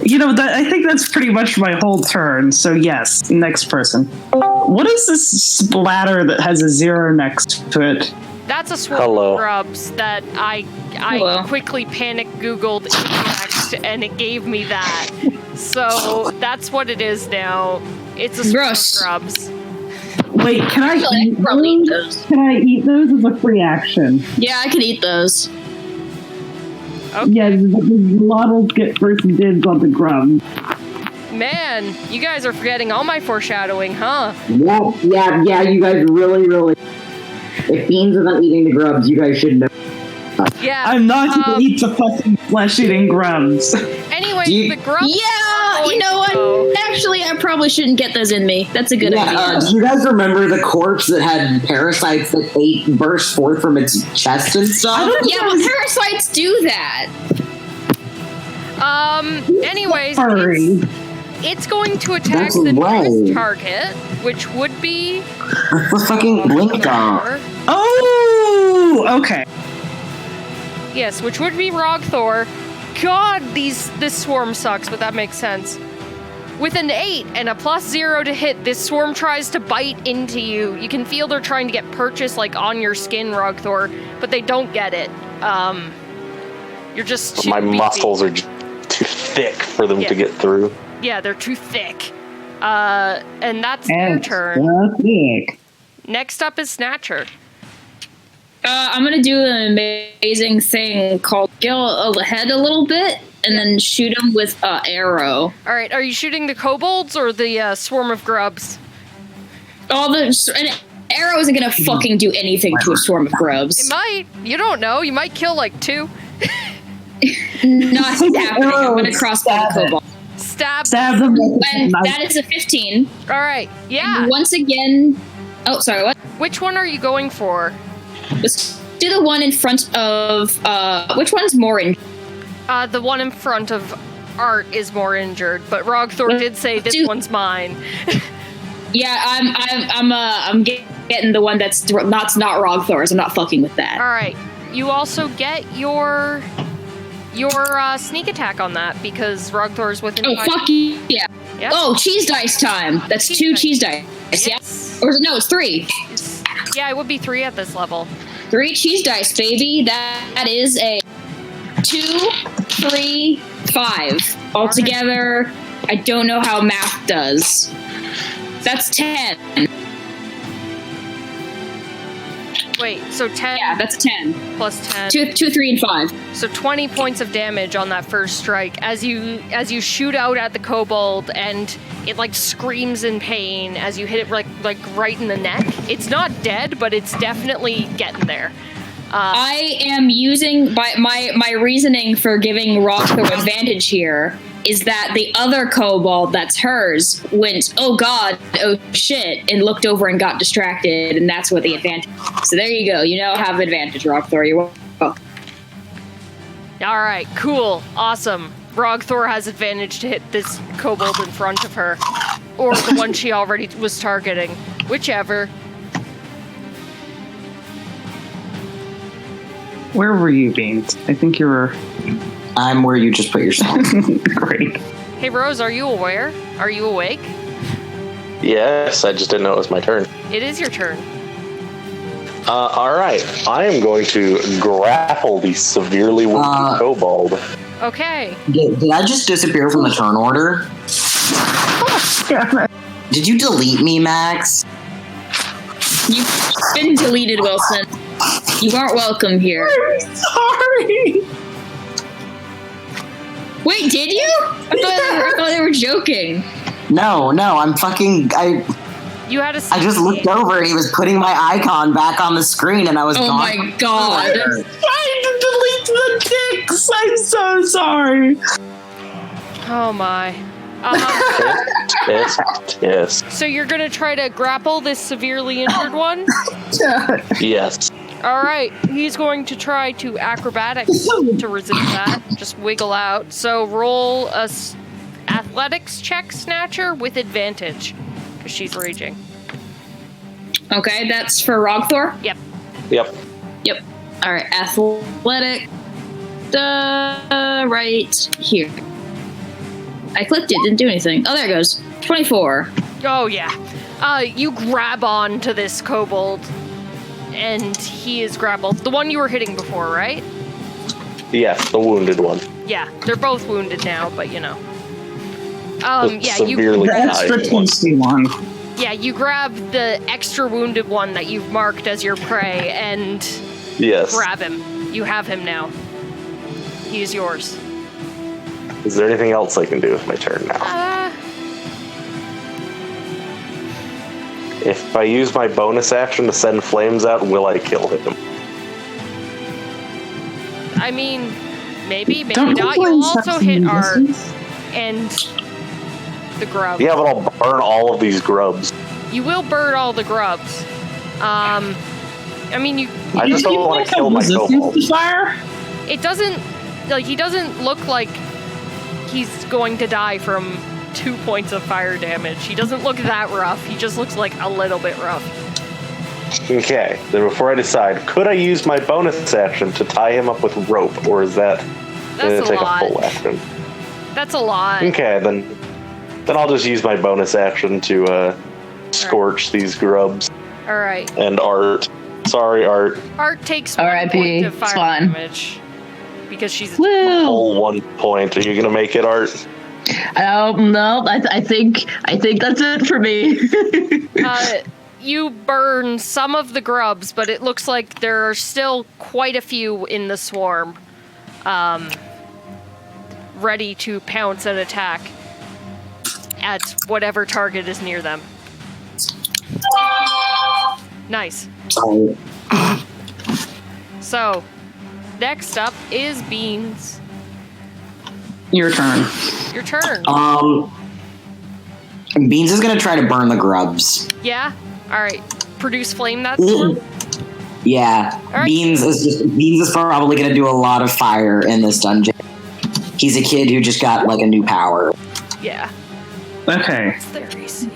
I think that's pretty much my whole turn. So yes, next person. What is this splatter that has a 0 next to it? That's a swarm Hello. of grubs that I Hello. quickly panic Googled insect and it gave me that. So that's what it is now. It's a swarm Gross. of grubs. Wait, can I eat probably eat those? those. Can I eat those as a free action? Yeah, I can eat those. Okay. Yeah, the models get first dibs on the grubs. Man, you guys are forgetting all my foreshadowing, huh? Yeah, you guys really. If Beans isn't eating the grubs, you guys should know. Yeah. I'm not gonna eat the fucking flesh-eating grubs. Anyway, You- the grubs. Yeah, you know Oh. what? Actually, I probably shouldn't get those in me. That's a good idea. Do you guys remember the corpse that had parasites that burst forth from its chest and stuff? Yeah, but parasites do that. Anyways, Sorry. it's going to attack That's the right. nearest target, which would be The fucking blink off. Roggthor. Oh, okay. Yes, which would be Roggthor. God, this swarm sucks, but that makes sense. With an 8 and a +0 to hit, this swarm tries to bite into you. You can feel they're trying to get purchased like on your skin, Roggthor, but they don't get it. You're just too My beefy. muscles are just too thick for them Yeah. to get through. Yeah, they're too thick. And that's their And turn. thick. Next up is Snatcher. I'm gonna do an amazing thing called go ahead a little bit and then shoot him with arrow. All right, are you shooting the kobolds or the swarm of grubs? An arrow isn't gonna fucking do anything to a swarm of It grubs. might. You don't know. You might kill like 2. Not happening. I'm gonna Arrows, crossbow the stab it. kobold. Stab. them. And that is a 15. All right. Yeah. Once again, oh sorry, what? Which one are you going for? Let's do the one in front of. Which one's more in? The one in front of Art is more injured, but Roggthor did say this do- one's mine. Yeah, I'm getting the one that's not Roggthor's. I'm not fucking with that. All right. You also get your sneak attack on that because Roggthor's within. Oh 5 fuck yeah! Yeah. Oh, cheese dice time. That's Cheese 2 dice. cheese dice. Yes. Yeah. Or no, it's 3. Yeah, it would be 3 at this level. 3 cheese dice, baby. That is a 2, 3, 5 altogether. I don't know how math does. That's 10. Wait, so 10 Yeah, that's 10. plus 10. 2, 3, and 5. So 20 points of damage on that first strike as you shoot out at the kobold and it like screams in pain as you hit it like right in the neck. It's not dead, but it's definitely getting there. I am using my reasoning for giving Roggthor advantage here is that the other kobold that's hers went, oh god, oh shit, and looked over and got distracted, and that's what the advantage. So there you go. You now have advantage, Roggthor. You're welcome. All right, cool, awesome. Roggthor has advantage to hit this kobold in front of her, or the one she already was targeting, whichever. Where were you, Beans? I think you were. I'm where you just put yourself. Great. Hey Rose, are you aware? Are you awake? Yes, I just didn't know it was my turn. It is your turn. All right, I am going to grapple the severely wounded kobold. Okay. Did I just disappear from the turn order? Did you delete me, Max? You've been deleted, Wilson. You aren't welcome here. Sorry. Wait, did you? I thought they were joking. No, I'm fucking. You had a. I just looked over and he was putting my icon back on the screen and I was Oh gone. my god. Trying to delete the dicks. I'm so sorry. Oh my. Yes. So you're gonna try to grapple this severely injured one? Yes. All right, he's going to try to acrobatics to resist that. Just wiggle out. So roll a athletics check, Snatcher, with advantage, because she's raging. Okay, that's for Roggthor? Yep. Yep. Yep. Alright, athletic. Right here. I clicked it, didn't do anything. Oh, there it goes. 24. Oh, yeah. You grab on to this kobold, and he is grappled. The one you were hitting before, right? Yes, the wounded one. Yeah, they're both wounded now, but you know. The Yeah, severely The extra dying one. tasty one. Yeah, you grab the extra wounded one that you've marked as your prey and Yes. grab him. You have him now. He is yours. Is there anything else I can do with my turn now? If I use my bonus action to send flames out, will I kill him? I mean, maybe Don't not. you You'll find also sex hit in Art distance? and the grub. Yeah, but I'll burn all of these grubs. You will burn all the grubs. I mean, I just don't want to kill my Resistance kobold. to fire? it doesn't, like, he doesn't look like he's going to die from 2 points of fire damage. He doesn't look that rough. He just looks like a little bit rough. Okay, then before I decide, could I use my bonus action to tie him up with rope, or is that going That's to a take lot. a full action? That's a lot. Okay, then I'll just use my bonus action to scorch these grubs All right. and Art. Sorry, Art. Art takes R.I.P., 1 point of it's fire fine. damage because she's Woo! Whole 1 point. Are you gonna make it, Art? No, I think that's it for me. You burn some of the grubs, but it looks like there are still quite a few in the swarm, ready to pounce and attack at whatever target is near them. Nice. So, next up is Beans. Your turn. Your turn. Beans is gonna try to burn the grubs. Yeah? Alright. Produce flame that swarm? Yeah, All right. Beans is probably gonna do a lot of fire in this dungeon. He's a kid who just got like a new power. Yeah. Okay. What's their AC?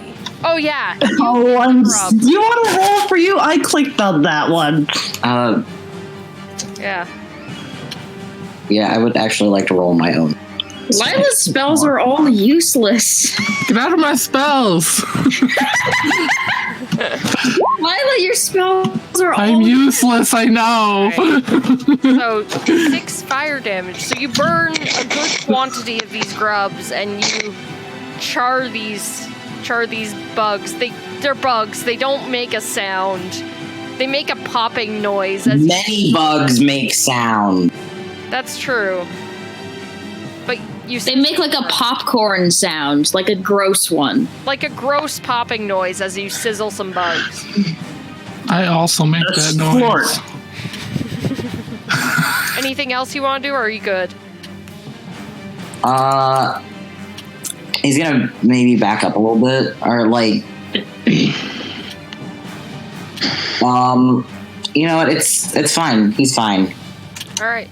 Oh, yeah. Oh, grub. do you want to roll for you? I clicked on that one. Yeah. Yeah, I would actually like to roll my own. Lila's spells are all useless. Get out of my spells. Lila, your spells are all I'm useless, I know. So 6 fire damage. So you burn a good quantity of these grubs, and you char these bugs. They're bugs. They don't make a sound. They make a popping noise. Many bugs make sound. That's true. But They make like a popcorn sound, like a gross one. like a gross popping noise as you sizzle some bugs. I also make that noise. Anything else you want to do, or are you good? He's gonna maybe back up a little bit, or like, you know what? It's fine. He's fine. All right.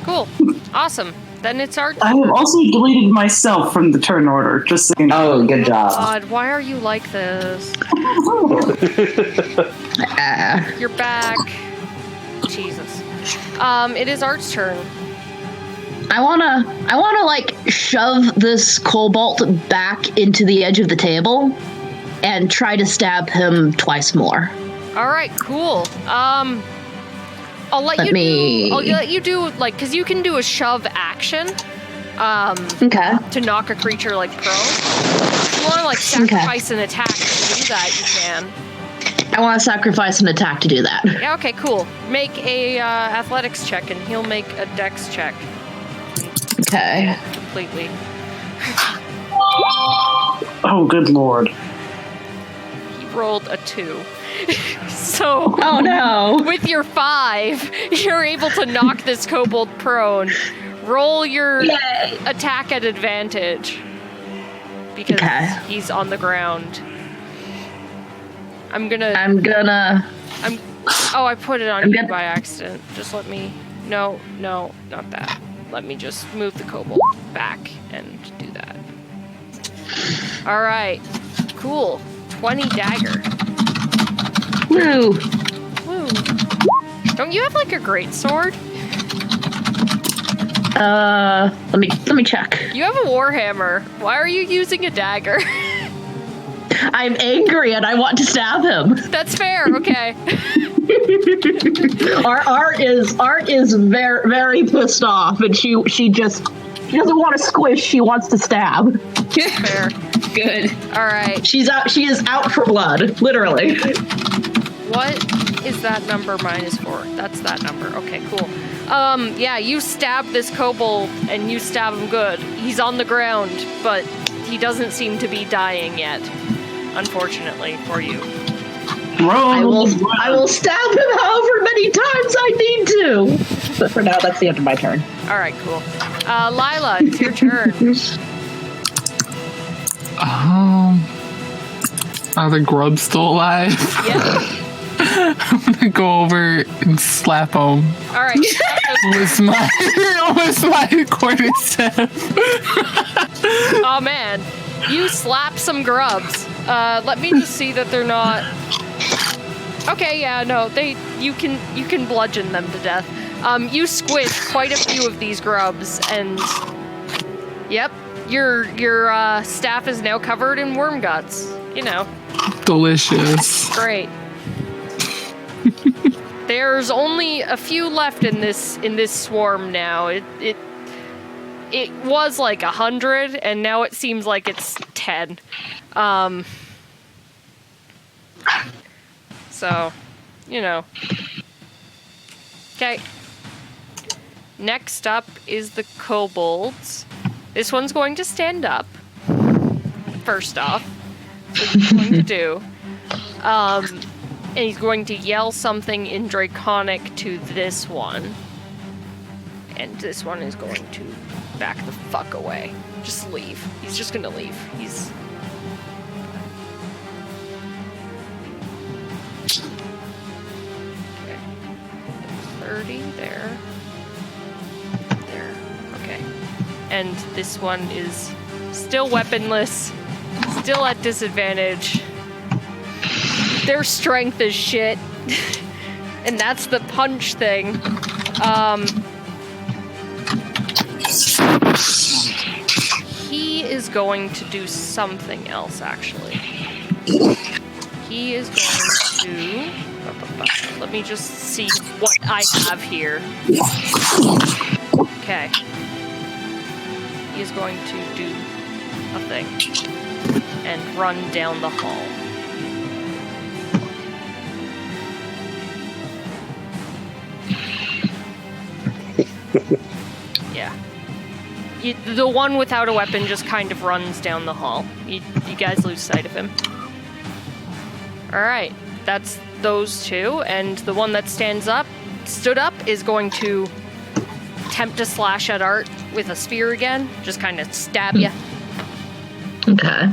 Cool. Awesome. Then it's our I have also deleted myself from the turn order. Just so you know. Oh, good job. God, why are you like this? You're back. Jesus. It is Art's turn. I wanna like shove this cobalt back into the edge of the table and try to stab him twice more. All right, cool. I'll let you do like, because you can do a shove action. Okay. To knock a creature like prone. If you want to like sacrifice an attack to do that, you can. I want to sacrifice an attack to do that. Yeah. Okay. Cool. Make a athletics check, and he'll make a dex check. Okay. Completely. Oh, good lord. He rolled a 2. So. Oh no. With your 5, you're able to knock this kobold prone. Roll your attack at advantage. Because he's on the ground. Oh, I put it on you by accident. Just let me... No, not that. Let me just move the kobold back and do that. Alright. Cool. 20 dagger. Woo. Woo. Don't you have like a great sword? Let me check. You have a warhammer. Why are you using a dagger? I'm angry and I want to stab him. That's fair. Okay. Art is very very pissed off, and she doesn't want to squish. She wants to stab. Fair. Good. All right. She is out for blood, literally. What is that number -4? That's that number. Okay, cool. Yeah, you stab this kobold and you stab him good. He's on the ground, but he doesn't seem to be dying yet. Unfortunately for you. I will stab him however many times I need to. But for now, that's the end of my turn. All right, cool. Lila, it's your turn. Are the grubs still alive? Yeah. I'm gonna go over and slap him. All right. with my cordyceps. Oh man, you slap some grubs. Let me just see that they're not. Okay, yeah, no, you can bludgeon them to death. You squish quite a few of these grubs, and yep, your staff is now covered in worm guts. You know, Delicious. great. There's only a few left in this swarm now. It was like 100, and now it seems like it's 10. So, you know. Okay. Next up is the kobolds. This one's going to stand up. First off. So he's going to do. And he's going to yell something in Draconic to this one. And this one is going to back the fuck away. Just leave. He's just gonna leave. He's... Okay. 30 there. There. Okay. And this one is still weaponless. Still at disadvantage. Their strength is shit. And that's the punch thing. He is going to do something else, actually. He is going to... Let me just see what I have here. Okay. He is going to do a thing. And run down the hall. Yeah. The one without a weapon just kind of runs down the hall. You guys lose sight of him. Alright, that's those two, and the one that stood up, is going to attempt to slash at Art with a spear again. Just kind of stab you. Okay.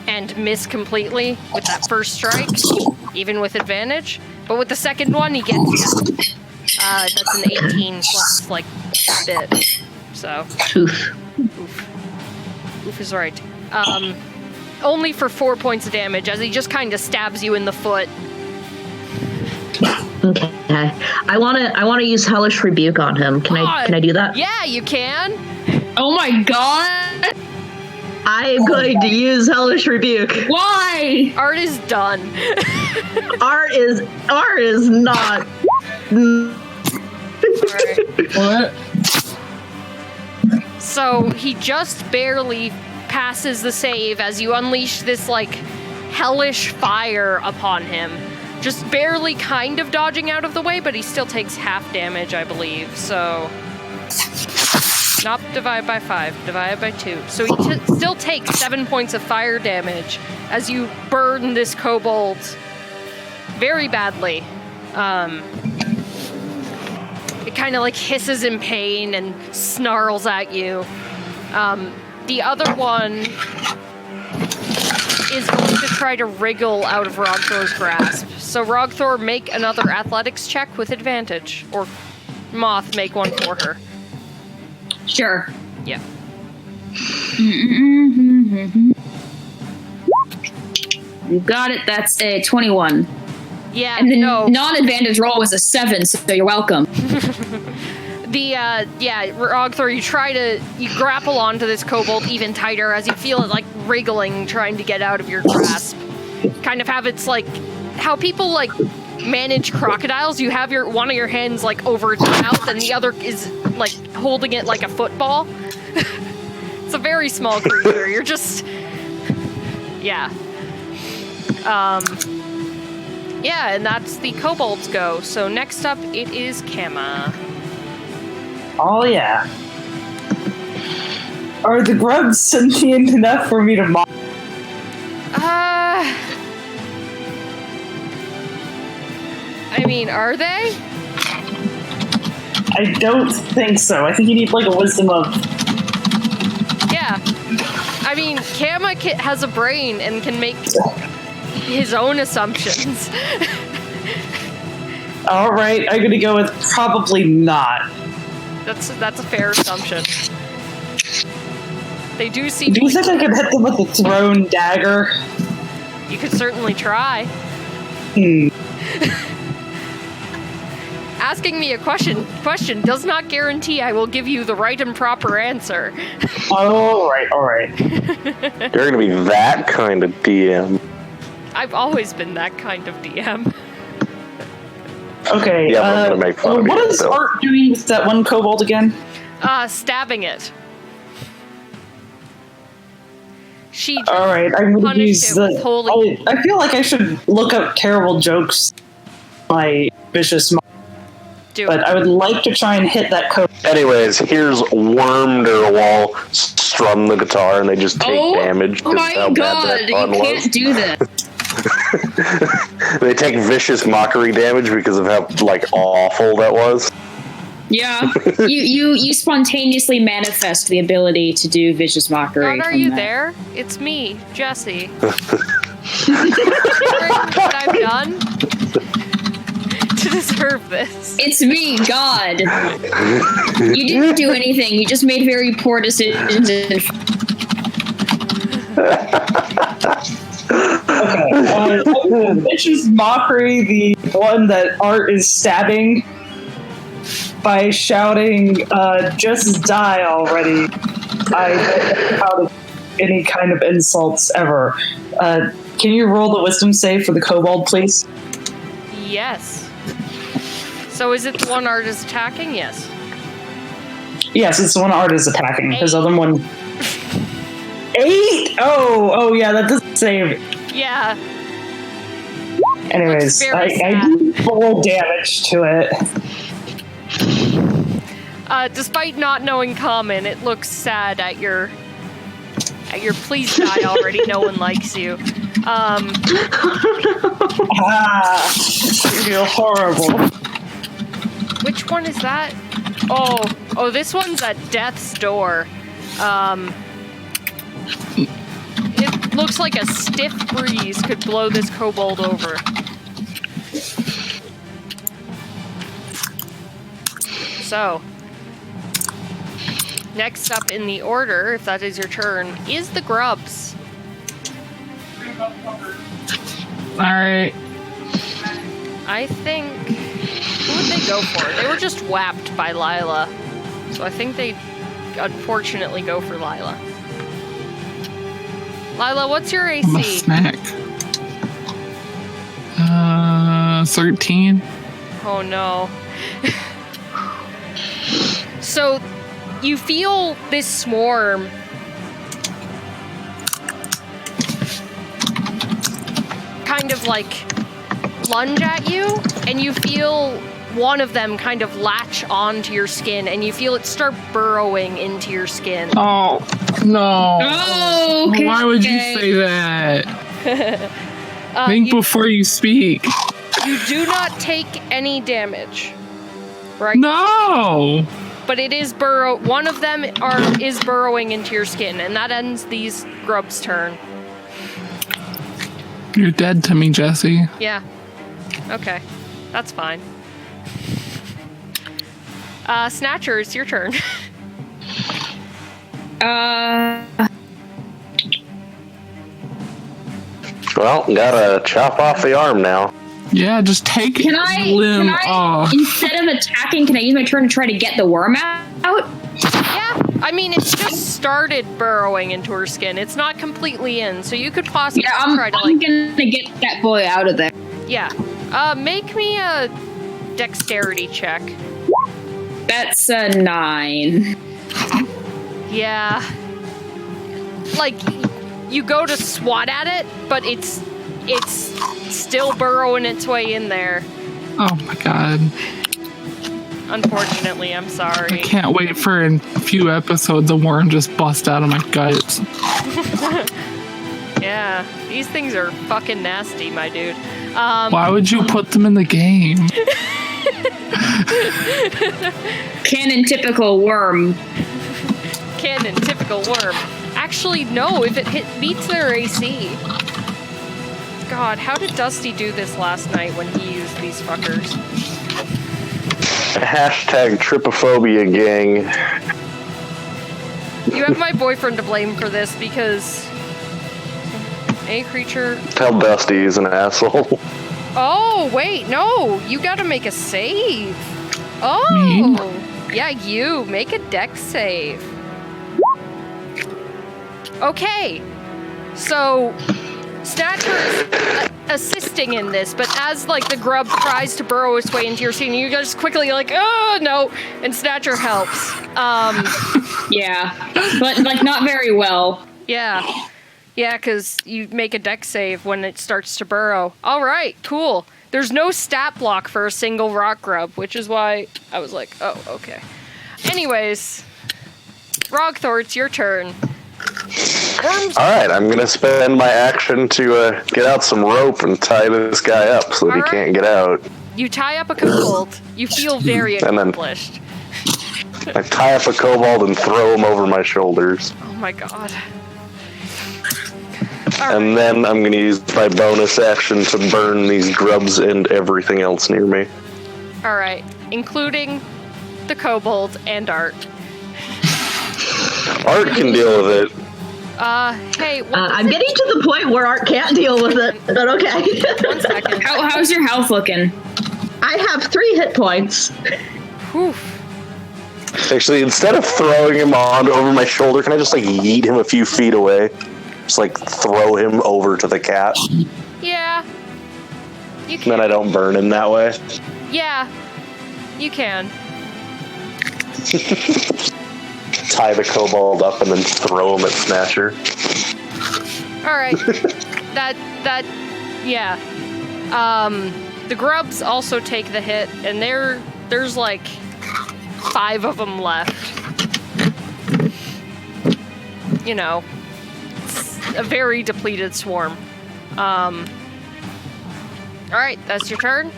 And miss completely with that first strike, even with advantage. But with the second one, he gets you. That's an 18 plus, like, a bit. So. Oof. Oof is right. Only for 4 points of damage, as he just kind of stabs you in the foot. Okay. I wanna use Hellish Rebuke on him. Can I do that? Yeah, you can. Oh my god! I am going to use Hellish Rebuke. Why? Art is done. Art is not. Right. What? So he just barely passes the save as you unleash this, like, hellish fire upon him. Just barely kind of dodging out of the way, but he still takes half damage, I believe. So, not divide by 5, divide by 2. So he still takes 7 points of fire damage as you burn this kobold very badly. It kind of like hisses in pain and snarls at you. The other one is going to try to wriggle out of Roggthor's grasp. So Roggthor, make another athletics check with advantage. Or Moth, make one for her. Sure. Yeah. You got it. That's a 21. Yeah, And the no. non-advantage roll was a 7, so you're welcome. Roggthor, you grapple onto this kobold even tighter as you feel it like wriggling, trying to get out of your grasp. Kind of have its like how people like manage crocodiles. You have one of your hands like over its mouth, and the other is like holding it like a football. It's a very small creature. You're just, yeah. Yeah, and that's the kobolds go. So next up, it is Kama. Oh, yeah. Are the grubs sentient enough for me to mock? I mean, are they? I don't think so. I think you need, like, a wisdom of... Yeah. I mean, Kama has a brain and can make his own assumptions. All right, I'm gonna go with probably not. That's a fair assumption. They do seem. Do you think I could hit them with a thrown dagger? You could certainly try. Asking me a question does not guarantee I will give you the right and proper answer. All right. You're gonna be that kind of DM. I've always been that kind of DM. Okay. Yeah, I'm gonna make fun of what you, is so. Art doing with that one kobold again? Stabbing it. She just All right, I'm gonna punished use it with holy. I feel like I should look up terrible jokes. My vicious. But I would like to try and hit that kobold. Anyways, here's Wormderwall strum the guitar and they just take damage. Oh my how bad god, that you pun can't was. do this. They take vicious mockery damage because of how like awful that was. Yeah, you spontaneously manifest the ability to do vicious mockery. God, are from you that. there? It's me, Jesse. What I've done to deserve this. It's me, God. You didn't do anything. You just made very poor decisions. Okay, vicious mockery, the one that Art is stabbing by shouting, just die already. I get out of any kind of insults ever. Can you roll the wisdom save for the kobold, please? Yes. So is it the one Art is attacking? Yes. Yes, it's the one Art is attacking. His other one... 8? Oh, yeah, that doesn't save. Yeah. Anyways, very I do full damage to it. Despite not knowing common, it looks sad at your please die already, no one likes you. I feel horrible. Which one is that? Oh, this one's at death's door. It looks like a stiff breeze could blow this kobold over. So, next up in the order, if that is your turn, is the grubs. Alright. I think... Who would they go for? They were just whapped by Lila. So I think they unfortunately go for Lila. Lila, what's your I'm a AC? snack. 13. Oh no. So you feel this swarm kind of like lunge at you, and you feel one of them kind of latch onto your skin, and you feel it start burrowing into your skin. Oh, no. Oh, okay. Why would you say that? Think before you speak. You do not take any damage, right? No! But it is one of them is burrowing into your skin, and that ends these grubs' turn. You're dead to me, Jesse. Yeah. Okay. That's fine. Snatcher, it's your turn. Well, gotta chop off the arm now. Yeah, just take Can the I, limb off. instead of attacking, can I use my turn to try to get the worm out? Yeah, I mean, it's just started burrowing into her skin. It's not completely in, so you could possibly try to, I'm gonna get that boy out of there. Yeah. Make me a dexterity check. That's a 9. Yeah. Like, you go to swat at it, but it's still burrowing its way in there. Oh my god. Unfortunately, I'm I sorry. can't wait for in a few episodes a worm just bust out of my guts. Yeah, these things are fucking nasty, my dude. Why would you put them in the game? Canon typical worm. Canon, typical worm. Actually, no, if it meets their AC. God, how did Dusty do this last night when he used these fuckers? Hashtag trypophobia gang. You have my boyfriend to blame for this because any creature... Tell Dusty he's an asshole. Oh, wait, no. You gotta make a save. Oh. Me? Yeah, you. Make a dex save. Okay. So, Snatcher is assisting in this, but as, like, the grub tries to burrow its way into your scene, you guys quickly like, oh, no, and Snatcher helps. Yeah, but, like, not very well. Yeah. Yeah, because you make a dex save when it starts to burrow. All right, cool. There's no stat block for a single rock grub, which is why I was like, oh, okay. Anyways, Roggthor, it's your turn. Worms. All right, I'm going to spend my action to get out some rope and tie this guy up so that he can't get out. You tie up a kobold. You feel very And then- accomplished. I tie up a kobold and throw him over my shoulders. Oh my god. And then I'm going to use my bonus action to burn these grubs and everything else near me. Alright, including the kobold and Art. Art can deal with it. Hey, I'm getting to the point where Art can't deal with it, but okay. 1 second. How's your health looking? I have 3 hit points. Whew. Actually, instead of throwing him on over my shoulder, can I just, like, yeet him a few feet away? Just, like, throw him over to the cat? Yeah. You And can. then I don't burn him that way. Yeah. You can. Tie the kobold up and then throw him at Snatcher. Alright. Yeah. The grubs also take the hit, and there's like 5 of them left. You know, it's a very depleted swarm. Alright, that's your turn.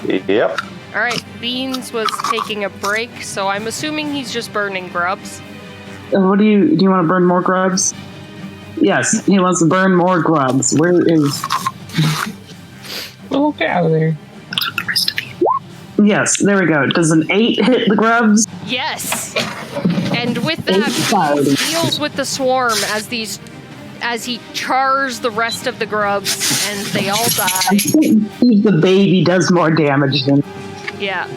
Yep. Alright, Beans was taking a break, so I'm assuming he's just burning grubs. What do you want to burn more grubs? Yes, he wants to burn more grubs. Where is... Oh, get out of there. Yes, there we go. Does an 8 hit the grubs? Yes! And with that, he deals with the swarm as he chars the rest of the grubs, and they all die. I think the baby does more damage than... Yeah.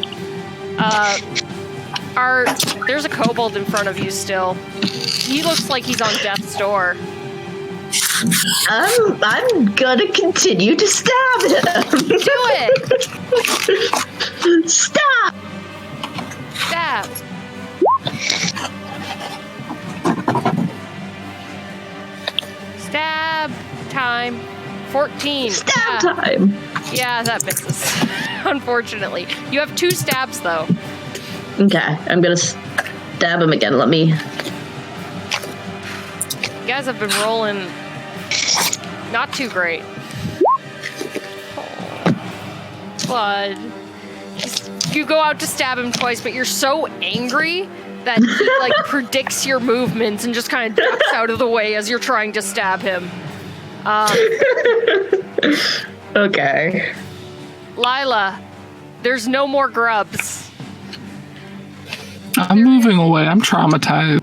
There's a kobold in front of you still. He looks like he's on death's door. I'm gonna continue to stab him. Do it! Stop! Stab! Stab time. 14. Stab time. Yeah, that misses. Unfortunately. You have 2 stabs, though. Okay, I'm gonna stab him again. Let me... You guys have been rolling not too great. Blood. You go out to stab him twice, but you're so angry that he, like, predicts your movements and just kind of ducks out of the way as you're trying to stab him. Okay. Lila, there's no more grubs. I'm moving away. I'm traumatized.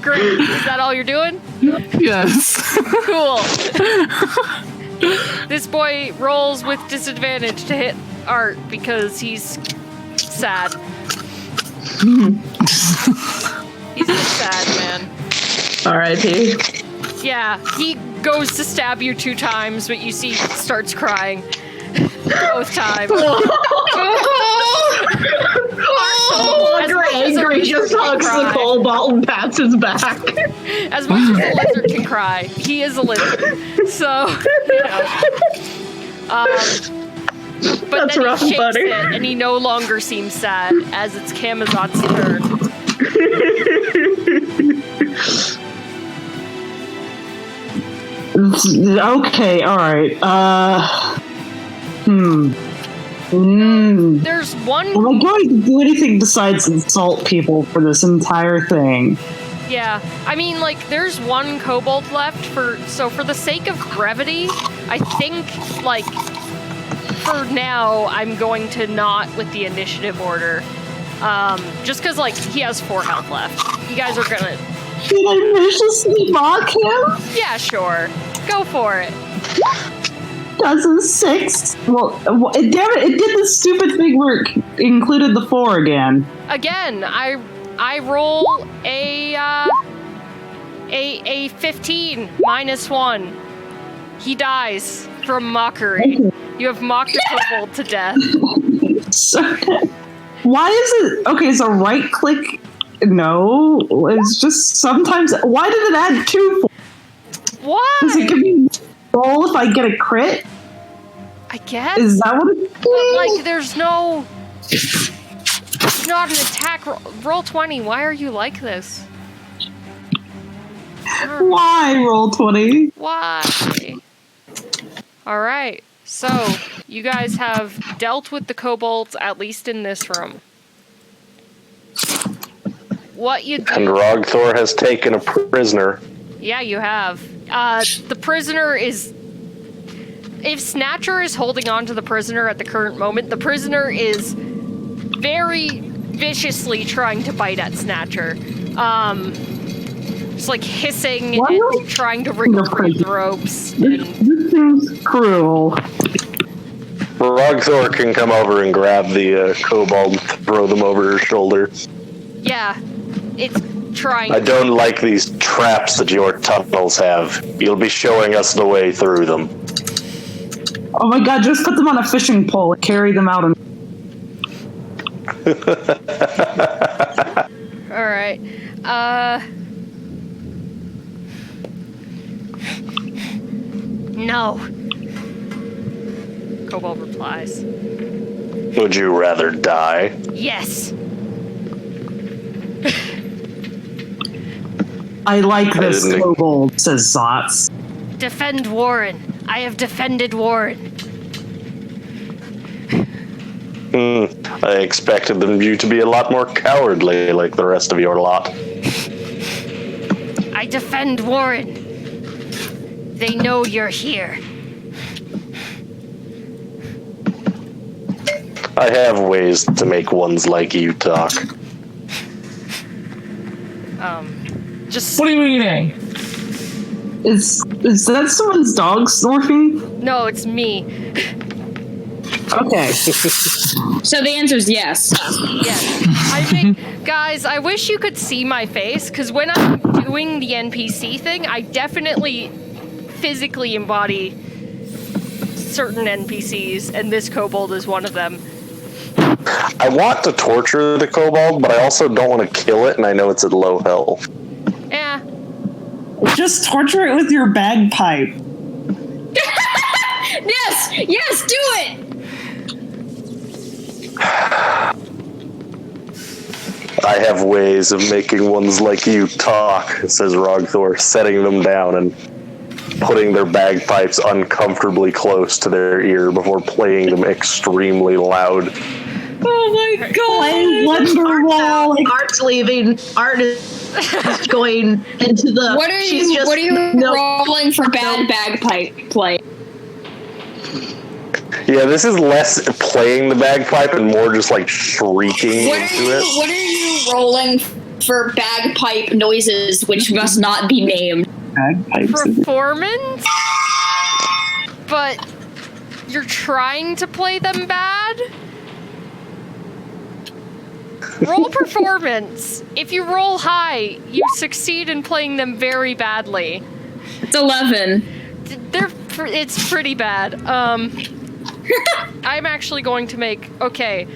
Great. Is that all you're doing? Yes. Cool. This boy rolls with disadvantage to hit Art because he's sad. He's a sad man. R.I.P. Yeah, he goes to stab you 2 times, but you see he starts crying. Both times. Angry just hugs the kobold and pats his back. As much as a lizard can cry, he is a lizard. So, you know. But That's then rough, he shakes buddy. it, and he no longer seems sad as it's Camazot's turn. Okay, alright. There's one. Am I going to do anything besides insult people for this entire thing? Yeah, I mean, like, there's one kobold left so for the sake of brevity, I think, like, for now, I'm going to not with the initiative order. Just because, like, he has 4 health left. You guys are gonna... Did I viciously mock him? Yeah, sure. Go for it. That's a 6. Well, damn it, it did the stupid thing where it included the 4 again. Again, I roll a 15 minus 1. He dies from mockery. Okay. You have mocked a kobold to death. So, why is it... Okay, so right click... No, it's just sometimes... Why did it add 2? Why? Does it give me roll if I get a crit? I guess. Is that what it's But, like, there's no... It's not an attack roll. Roll 20. Why are you like this? Why roll 20? Why? Alright. So, you guys have dealt with the kobolds, at least in this room. What you do... And Roggthor has taken a prisoner. Yeah, you have. The prisoner is... If Snatcher is holding on to the prisoner at the current moment, the prisoner is very viciously trying to bite at Snatcher. Just like hissing and trying to wriggle through the ropes. This seems cruel. Roggthor can come over and grab the kobold and throw them over her shoulder. Yeah, it's trying. I don't like these traps that your tunnels have. You'll be showing us the way through them. Oh my god, just put them on a fishing pole and carry them out. Alright. No. Kobold replies. Would you rather die? Yes. I like this kobold, says Zots. Defend Warren. I have defended Warren. I expected you to be a lot more cowardly like the rest of your lot. I defend Warren. They know you're here. I have ways to make ones like you talk. Just... What are you eating? Is that someone's dog snorting? No, it's me. Okay. So the answer is yes. Yes. I think, guys, I wish you could see my face, because when I'm doing the NPC thing, I definitely physically embody certain NPCs, and this kobold is one of them. I want to torture the kobold, but I also don't want to kill it, and I know it's at low health. Yeah. Just torture it with your bagpipe. Yes! Yes, do it! I have ways of making ones like you talk, says Roggthor, setting them down and putting their bagpipes uncomfortably close to their ear before playing them extremely loud. Oh my god! I wonder why. Art's leaving. Art is going into the... What are you rolling for bad bagpipe play? Yeah, this is less playing the bagpipe and more just like shrieking into it. What are you rolling for bagpipe noises, which must not be named? Bagpipes. Performance? But you're trying to play them bad? Roll performance. If you roll high, you succeed in playing them very badly. It's 11. It's pretty bad. I'm actually going to make, okay,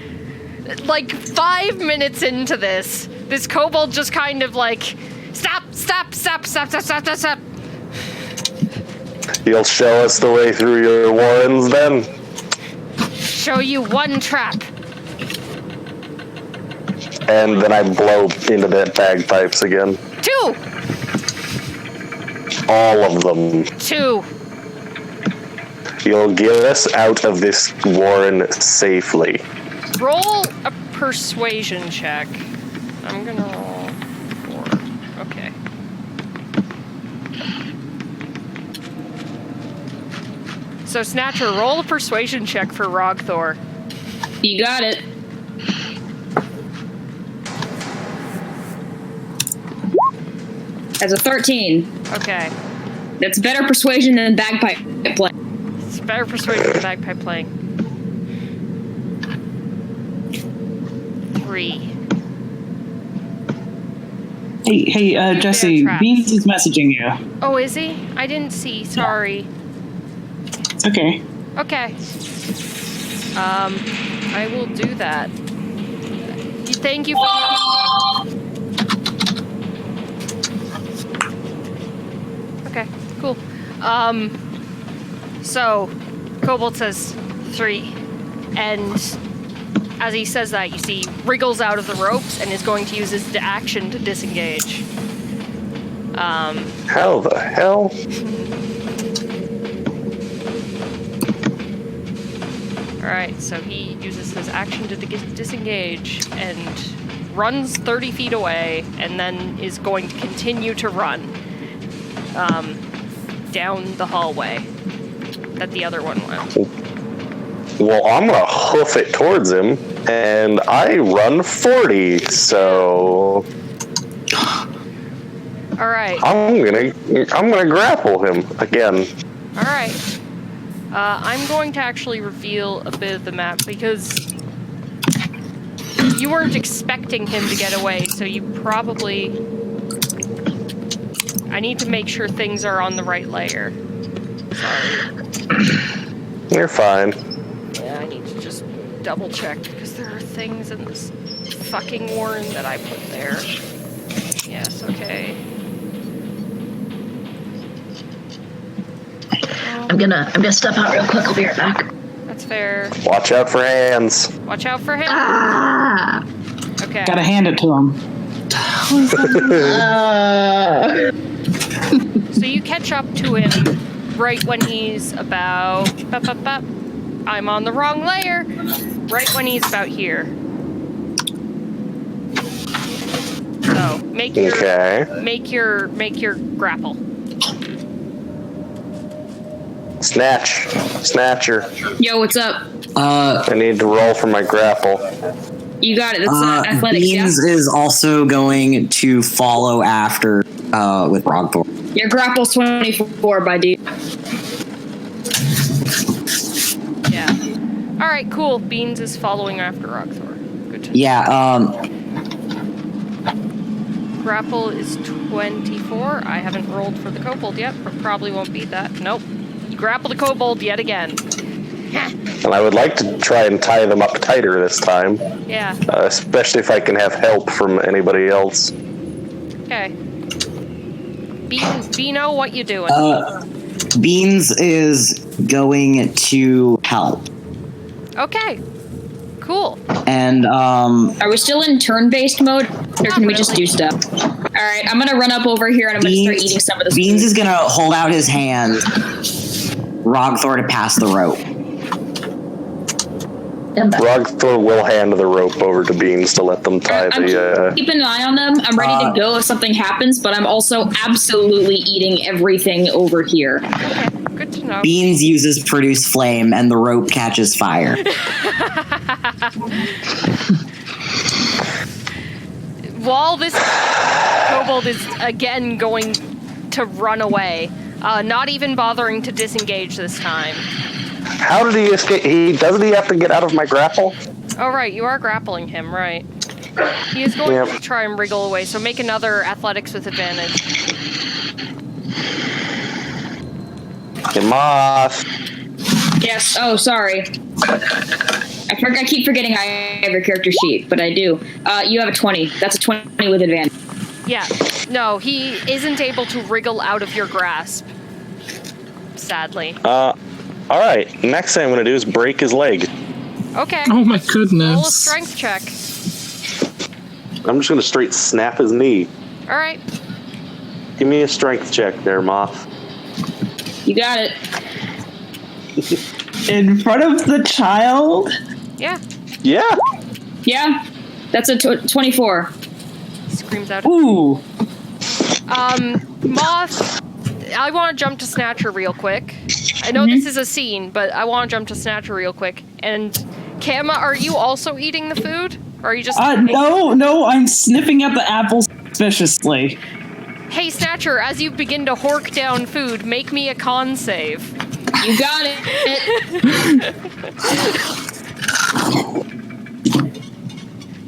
like 5 minutes into this kobold just kind of like, stop. You'll show us the way through your warrens then? Show you one trap. And then I blow into the bagpipes again. 2. All of them. 2. You'll get us out of this warren safely. Roll a persuasion check. I'm gonna roll 4. Okay. So Snatcher, roll a persuasion check for Roggthor. You got it. As a 13. Okay. That's better persuasion than bagpipe play. It's better persuasion than bagpipe playing. 3. Hey, Jesse, traps. Beans is messaging you. Oh, is he? I didn't see. Sorry. It's okay. Okay. I will do that. Thank you for Okay, cool. So Kobold says 3, and as he says that, you see wriggles out of the ropes and is going to use his action to disengage. How the hell? Alright, so he uses his action to disengage and runs 30 feet away, and then is going to continue to run down the hallway that the other one went. Well, I'm gonna hoof it towards him, and I run 40, so Alright. I'm gonna grapple him again. Alright. I'm going to actually reveal a bit of the map because you weren't expecting him to get away, so you probably... I need to make sure things are on the right layer. Sorry. You're fine. Yeah, I need to just double check because there are things in this fucking warren that I put there. Yes, okay. I'm gonna step out real quick. I'll be right back. That's fair. Watch out for hands. Watch out for him. Ah! Okay. Gotta hand it to him. So you catch up to him right when he's about... I'm on the wrong layer. Right when he's about here. So make your grapple. Snatcher. Yo, what's up? I need to roll for my grapple. You got it. That's athletics, Beans yeah? is also going to follow after with Roggthor. Your grapple's 24 by D. Yeah. All right, cool. Beans is following after Roggthor. Good to know. Yeah, Grapple is 24. I haven't rolled for the kobold yet, but probably won't beat that. Nope. You grapple the kobold yet again. And I would like to try and tie them up tighter this time. Yeah. Especially if I can have help from anybody else. Okay. Beano, what you doing? Beans is going to help. Okay. Cool. And, Are we still in turn-based mode, or can we just do stuff? All right, I'm gonna run up over here and I'm gonna start eating some of this. Beans food. is gonna hold out his hand, Roggthor to pass the rope. Roggthor will hand the rope over to Beans to let them tie I'm keeping an eye on them. I'm ready to go if something happens, but I'm also absolutely eating everything over here. Okay. Good to to know. Beans uses produce flame, and the rope catches fire. While this kobold is again going to run away, not even bothering to disengage this time. How did he escape? Doesn't he have to get out of my grapple? Oh, right, you are grappling him, right. He is going to try and wriggle away, so make another athletics with advantage. Hey, Moth. Yes. Oh, sorry. I keep forgetting I have your character sheet, but I do. You have a 20. That's a 20 with advantage. Yeah. No, he isn't able to wriggle out of your grasp. Sadly. Alright. Next thing I'm going to do is break his leg. Okay. Oh my Roll a goodness. strength check. I'm just going to straight snap his knee. Alright. Give me a strength check there, Moth. You got it. In front of the child? Yeah. Yeah. Yeah. That's a 24. Screams out. Ooh. Moth, I want to jump to Snatcher real quick. I know this is a scene, but I want to jump to Snatcher real quick. And Kama, are you also eating the food? Or are you just... No, I'm sniffing at the apples suspiciously. Hey, Snatcher, as you begin to hork down food, make me a con save. You got it.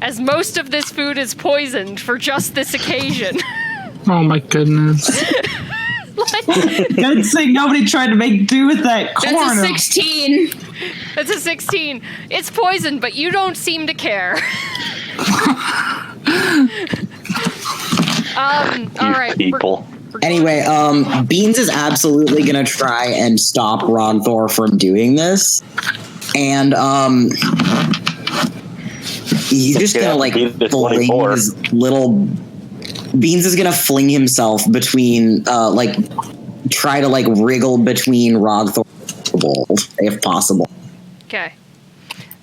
As most of this food is poisoned for just this occasion. Oh my goodness. Good thing nobody tried to make do with that corn. That's a 16. That's a 16. It's poisoned, but you don't seem to care. All right. People. Anyway, Beans is absolutely gonna try and stop Roggthor from doing this, and he's just gonna like fling his little. Beans is gonna fling himself between, try to like wriggle between Roggthor and Kobold, if possible. Okay.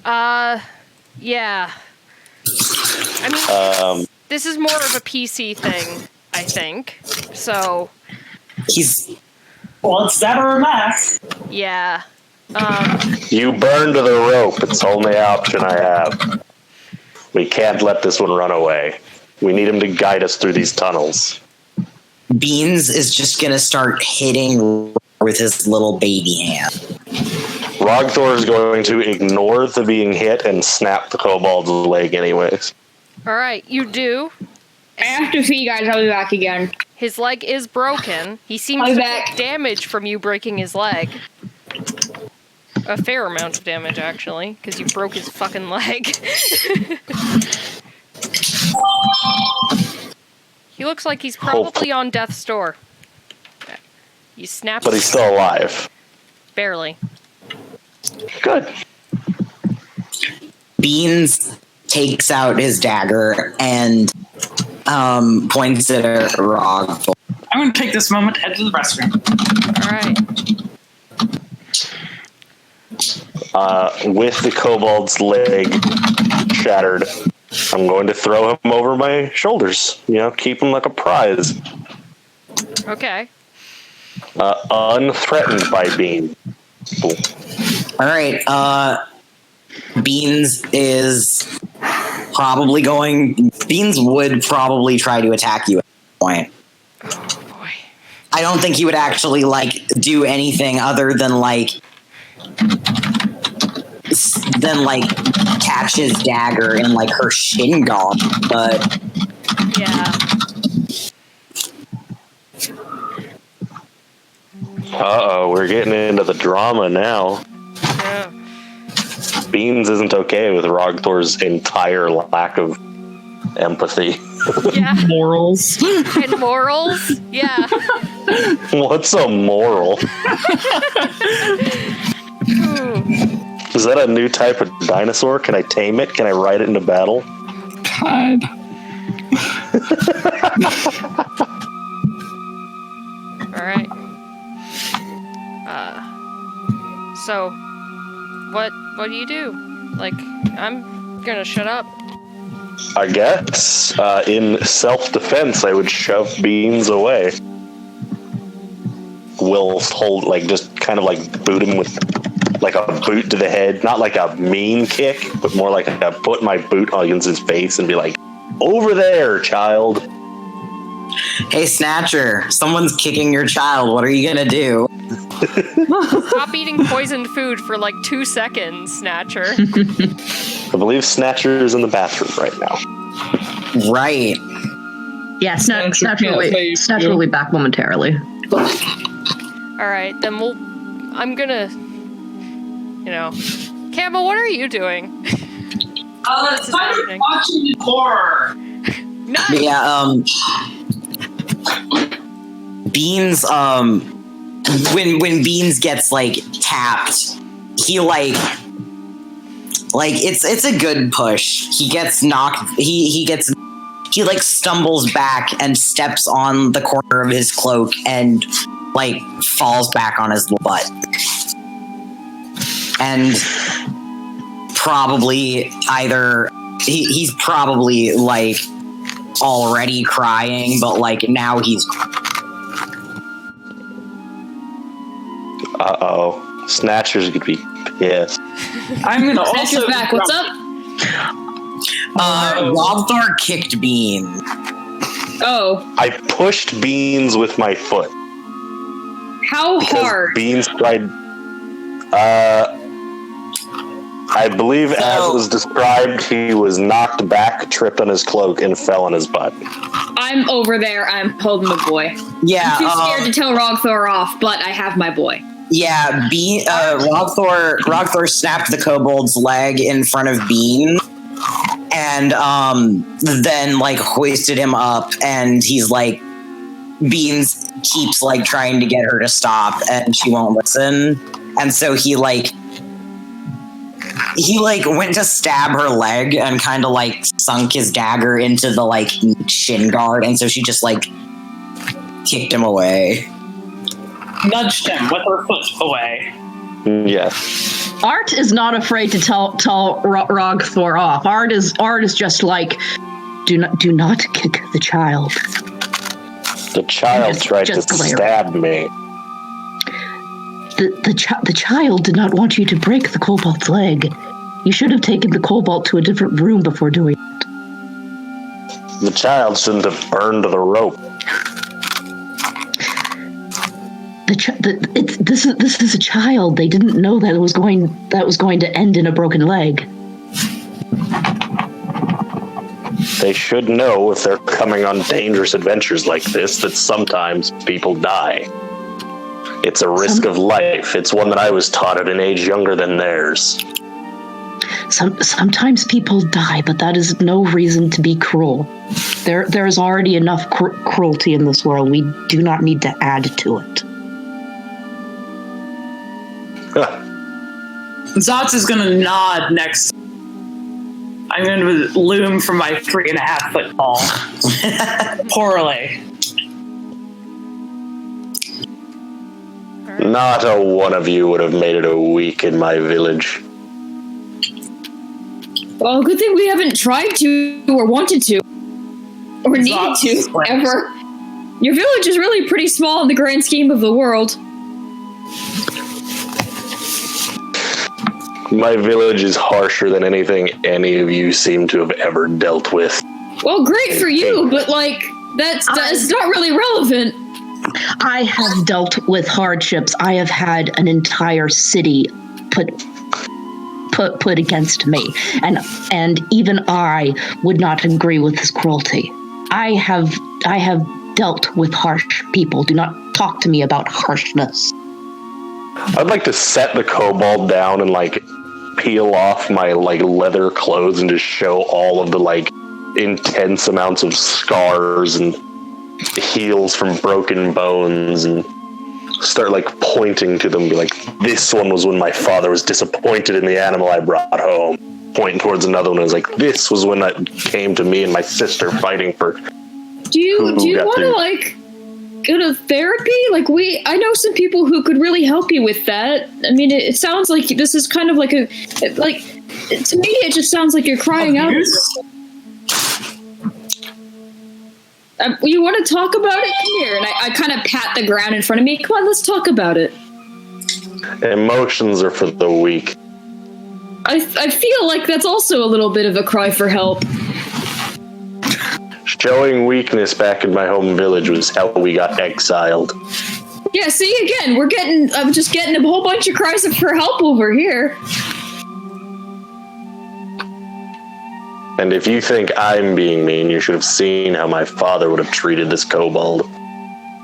Yeah. I mean, this is more of a PC thing, I think. So. Well, it's that or a math. Yeah. You burned the rope. It's the only option I have. We can't let this one run away. We need him to guide us through these tunnels. Beans is just gonna start hitting with his little baby hand. Roggthor is going to ignore the being hit and snap the kobold's leg anyways. All right, you do. After see you guys, I'll be back again. His leg is broken. He seems to get damage from you breaking his leg. A fair amount of damage, actually, because you broke his fucking leg. He looks like he's probably on death's door. You snapped. But he's still alive. Barely. Good. Beans takes out his dagger and points it at Roggthor. I'm going to take this moment to head to the restroom. All right. With the kobold's leg shattered, I'm going to throw him over my shoulders. Keep him like a prize. Okay. Unthreatened by Bean. Cool. All right. Beans is probably going. Beans would probably try to attack you at this point. Oh boy. I don't think he would actually do anything other than catch his dagger in her shin guard, but yeah. Uh-oh, we're getting into the drama now. Yeah. Beans isn't okay with Roggthor's entire lack of empathy. Yeah. Morals. And morals? Yeah. What's a moral? Ooh. Is that a new type of dinosaur? Can I tame it? Can I ride it into battle? God. All right. So, what do you do? I'm gonna shut up. I guess, in self-defense, I would shove Beans away. Will hold, just kind of like boot him with like a boot to the head, not like a mean kick, but more like I put my boot against his face and be like, "Over there, child." Hey, Snatcher, someone's kicking your child. What are you gonna do? Stop eating poisoned food for like 2 seconds, Snatcher. I believe Snatcher is in the bathroom right now. Right. Yeah, Snatcher will be back momentarily. Alright, then I'm gonna... Campbell, what are you doing? I'm watching horror. Nice. Yeah, Beans, when Beans gets, like, tapped, he, like it's a good push. He gets knocked, he like stumbles back and steps on the corner of his cloak and like falls back on his butt. And probably either he's probably like already crying, but like now he's Uh-oh. Snatcher's gonna be pissed. I'm gonna Snatcher's also back. What's up? Roggthor kicked Bean. Oh, I pushed Beans with my foot. how hard? Beans tried. I believe, as it was described, he was knocked back, tripped on his cloak, and fell on his butt. I'm over there. I'm holding the boy. Yeah, I'm too scared to tell Roggthor off, but I have my boy. yeah. Roggthor snapped the kobold's leg in front of Bean, and then like hoisted him up, and he's like, Beans keeps like trying to get her to stop, and she won't listen, and so he went to stab her leg and kind of like sunk his dagger into the like shin guard, and so she just like kicked him away. nudged him with her foot away. Yes. Art is not afraid to tell Roggthor off. Art is just like, do not kick the child. The child tried to stab me. The child did not want you to break the kobold's leg. You should have taken the kobold to a different room before doing it. The child shouldn't have burned the rope. This is a child. They didn't know that it was going to end in a broken leg. They should know, if they're coming on dangerous adventures like this, that sometimes people die. It's a risk of life. It's one that I was taught at an age younger than theirs. Sometimes people die, but that is no reason to be cruel. There is already enough cruelty in this world. We do not need to add to it. Zotz is gonna nod next. I'm gonna loom from my 3.5 foot tall. Poorly. Not a one of you would have made it a week in my village. Well, good thing we haven't tried to, or wanted to, or needed to, ever. Your village is really pretty small in the grand scheme of the world. My village is harsher than anything any of you seem to have ever dealt with. Well, great for you, but that's not really relevant. I have dealt with hardships. I have had an entire city put against me, and even I would not agree with this cruelty. I have dealt with harsh people. Do not talk to me about harshness. I'd like to set the kobold down and peel off my leather clothes and just show all of the intense amounts of scars and heals from broken bones, and start pointing to them, be like, this one was when my father was disappointed in the animal I brought home. Pointing towards another one, and was like, this was when that came to me and my sister fighting for. Do you want to go to therapy? I know some people who could really help you with that. I mean, it sounds like this is kind of to me, it just sounds like you're crying out. You want to talk about it? Come here. And I kind of pat the ground in front of me. Come on, let's talk about it. Emotions are for the weak. I feel like that's also a little bit of a cry for help. Showing weakness back in my home village was how we got exiled. Yeah, see, again, I'm just getting a whole bunch of cries for help over here. And if you think I'm being mean, you should have seen how my father would have treated this kobold.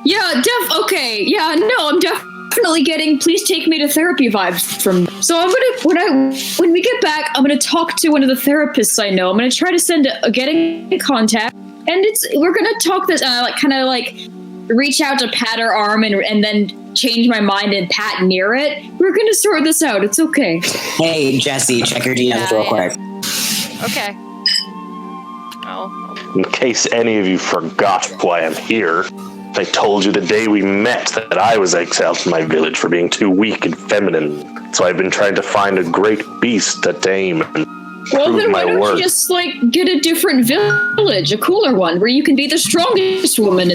Yeah, okay, yeah, no, I'm definitely getting please take me to therapy vibes from. So I'm gonna when we get back, I'm gonna talk to one of the therapists I know. I'm gonna try to get in contact, and we're gonna talk this reach out to pat her arm and then change my mind and pat near it. We're gonna sort this out. It's okay. Hey, Jesse, check your DMs real quick. Okay. Oh. In case any of you forgot why I'm here, I told you the day we met that I was exiled from my village for being too weak and feminine. So I've been trying to find a great beast to tame and prove then my why don't worth. you just get a different village, a cooler one, where you can be the strongest woman?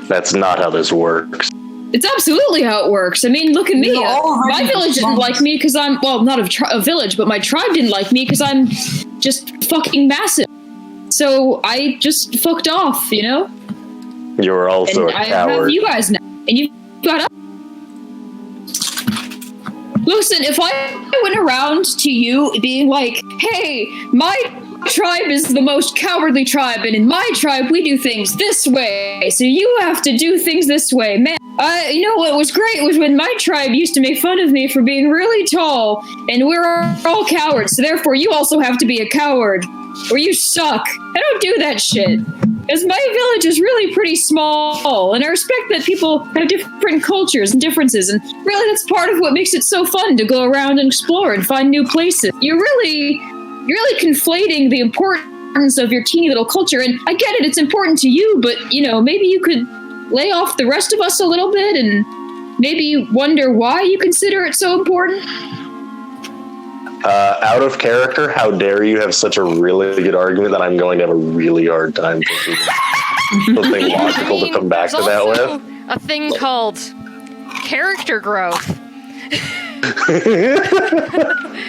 That's not how this works. It's absolutely how it works. I mean, look at me. My village didn't like me because I'm, not a village, but my tribe didn't like me because I'm just fucking massive. So I just fucked off, you know? You're also and a I coward. have you guys now. And you've got up. Listen, if I went around to you being like, hey, my tribe is the most cowardly tribe, and in my tribe we do things this way, so you have to do things this way, man. You know what was great was when my tribe used to make fun of me for being really tall, and we're all cowards, so therefore you also have to be a coward, or you suck. I don't do that shit. Because my village is really pretty small, and I respect that people have different cultures and differences, and really that's part of what makes it so fun to go around and explore and find new places. You're really conflating the importance of your teeny little culture, and I get it, it's important to you, but, maybe you could lay off the rest of us a little bit and maybe wonder why you consider it so important? Out of character, how dare you have such a really good argument that I'm going to have a really hard time thinking something logical to come back to that with. A thing called character growth.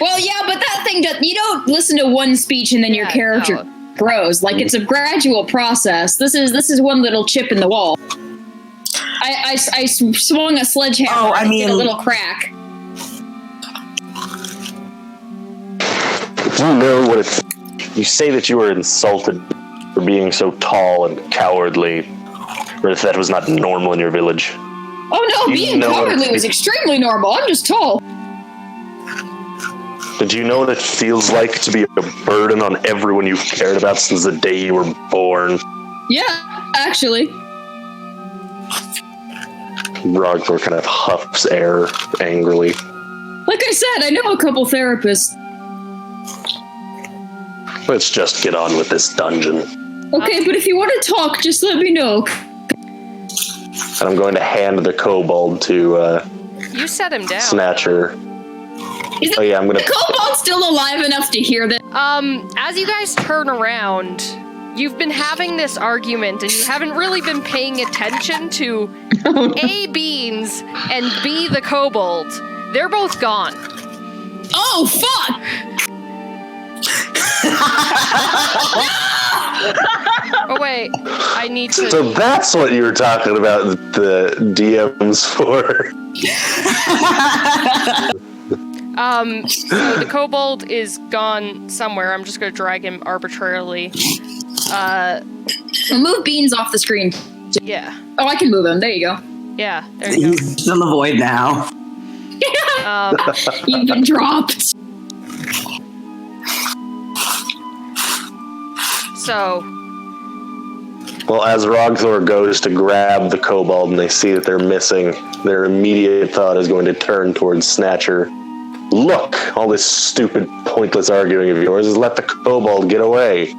Well, yeah, but that thing, you don't listen to one speech and then your character grows. Like, it's a gradual process. This is one little chip in the wall. I swung a sledgehammer and did a little crack. You know what it's... You say that you were insulted for being so tall and cowardly, or if that was not normal in your village. Oh no, being cowardly was extremely normal. I'm just tall. Did you know what it feels like to be a burden on everyone you've cared about since the day you were born? Yeah, actually. Roggthor kind of huffs air angrily. Like I said, I know a couple therapists. Let's just get on with this dungeon. Okay, but if you want to talk, just let me know. And I'm going to hand the kobold to You set him down. Snatcher. Is the kobold still alive enough to hear this? As you guys turn around, you've been having this argument and you haven't really been paying attention to A, Beans, and B, the kobold. They're both gone. Oh, fuck! Oh, wait. I need to... So that's what you were talking about the DMs for. So the kobold is gone somewhere. I'm just going to drag him arbitrarily. Move Beans off the screen. Yeah. Oh, I can move him. There you go. Yeah, there you go. He's in the void now. You've been dropped. So... Well, as Roggthor goes to grab the kobold and they see that they're missing, their immediate thought is going to turn towards Snatcher. Look, all this stupid, pointless arguing of yours is let the kobold get away.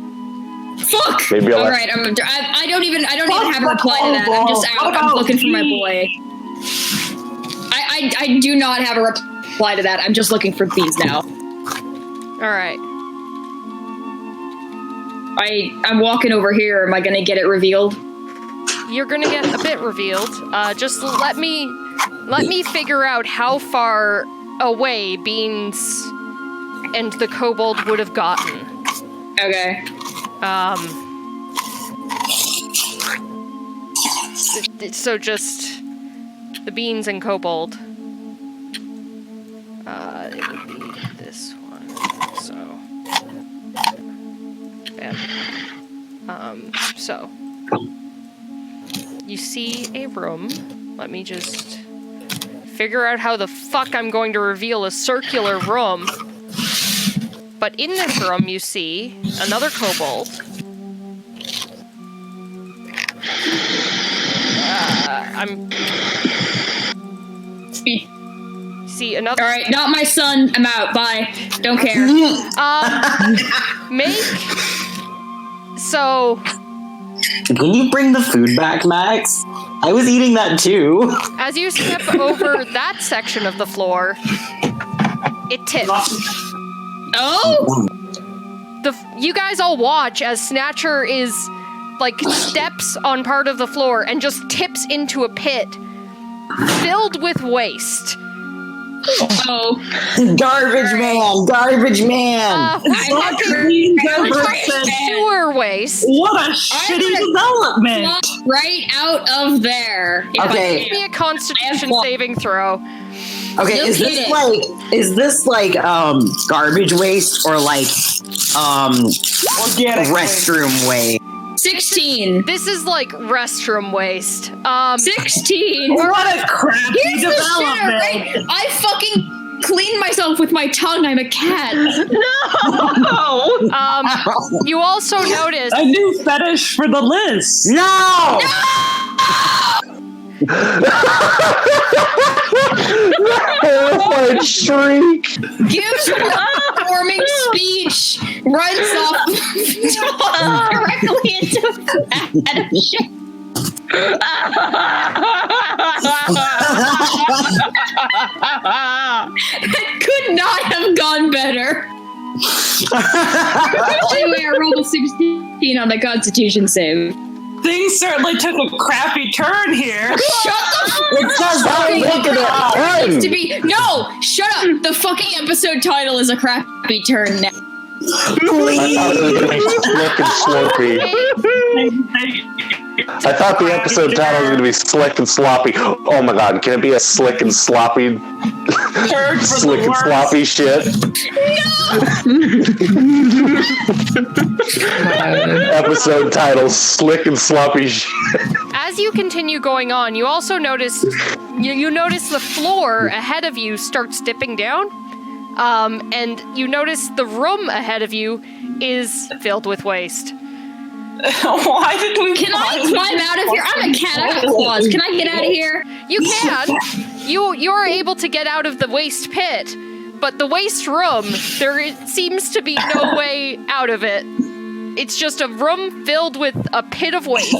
Fuck! Maybe all right, I don't even have a reply to that. I'm just out. I'm looking for my boy. I do not have a reply to that. I'm just looking for Beans now. All right. I'm walking over here. Am I going to get it revealed? You're going to get a bit revealed. Just let me Let me figure out how far away Beans and the kobold would have gotten. Okay. So just the Beans and kobold. It would be this one. So. Bam. So. You see a room. Let me just figure out how the fuck I'm going to reveal a circular room. But in this room, you see another kobold. See another. All right, not my son. I'm out. Bye. Don't care. So. Can you bring the food back, Max? I was eating that too. As you step over that section of the floor, it tips. Oh! You guys all watch as Snatcher is steps on part of the floor and just tips into a pit filled with waste. Oh. Garbage man! Sewer waste. What a shitty development! Right out of there. Okay. Give me a Constitution saving throw. Okay, No is this garbage waste or restroom waste? 16. This is restroom waste. 16. What a crappy Here's the development! shit, right? I fucking cleaned myself with my tongue. I'm a cat. No! You also notice A new fetish for the list. No! What shriek! Gives a performing speech, runs off directly into Adam shit. It could not have gone better. Anyway, I rolled a 16 on the Constitution save. Things certainly took a crappy turn here. Shut the It says to be no. Shut up. The fucking episode title is a crappy turn now. I thought it was going to be slick and sloppy. I thought the episode title was going to be slick and sloppy. Oh my god, can it be a slick and sloppy slick and sloppy shit? Episode title, slick and sloppy shit. as you continue going on, you also notice you notice the floor ahead of you starts dipping down. And you notice the room ahead of you is filled with waste. Why did we? Can I climb out of here? I'm a cat. I have claws. Can I get out of here? You can. You're able to get out of the waste pit, but the waste room, there seems to be no way out of it. It's just a room filled with a pit of waste.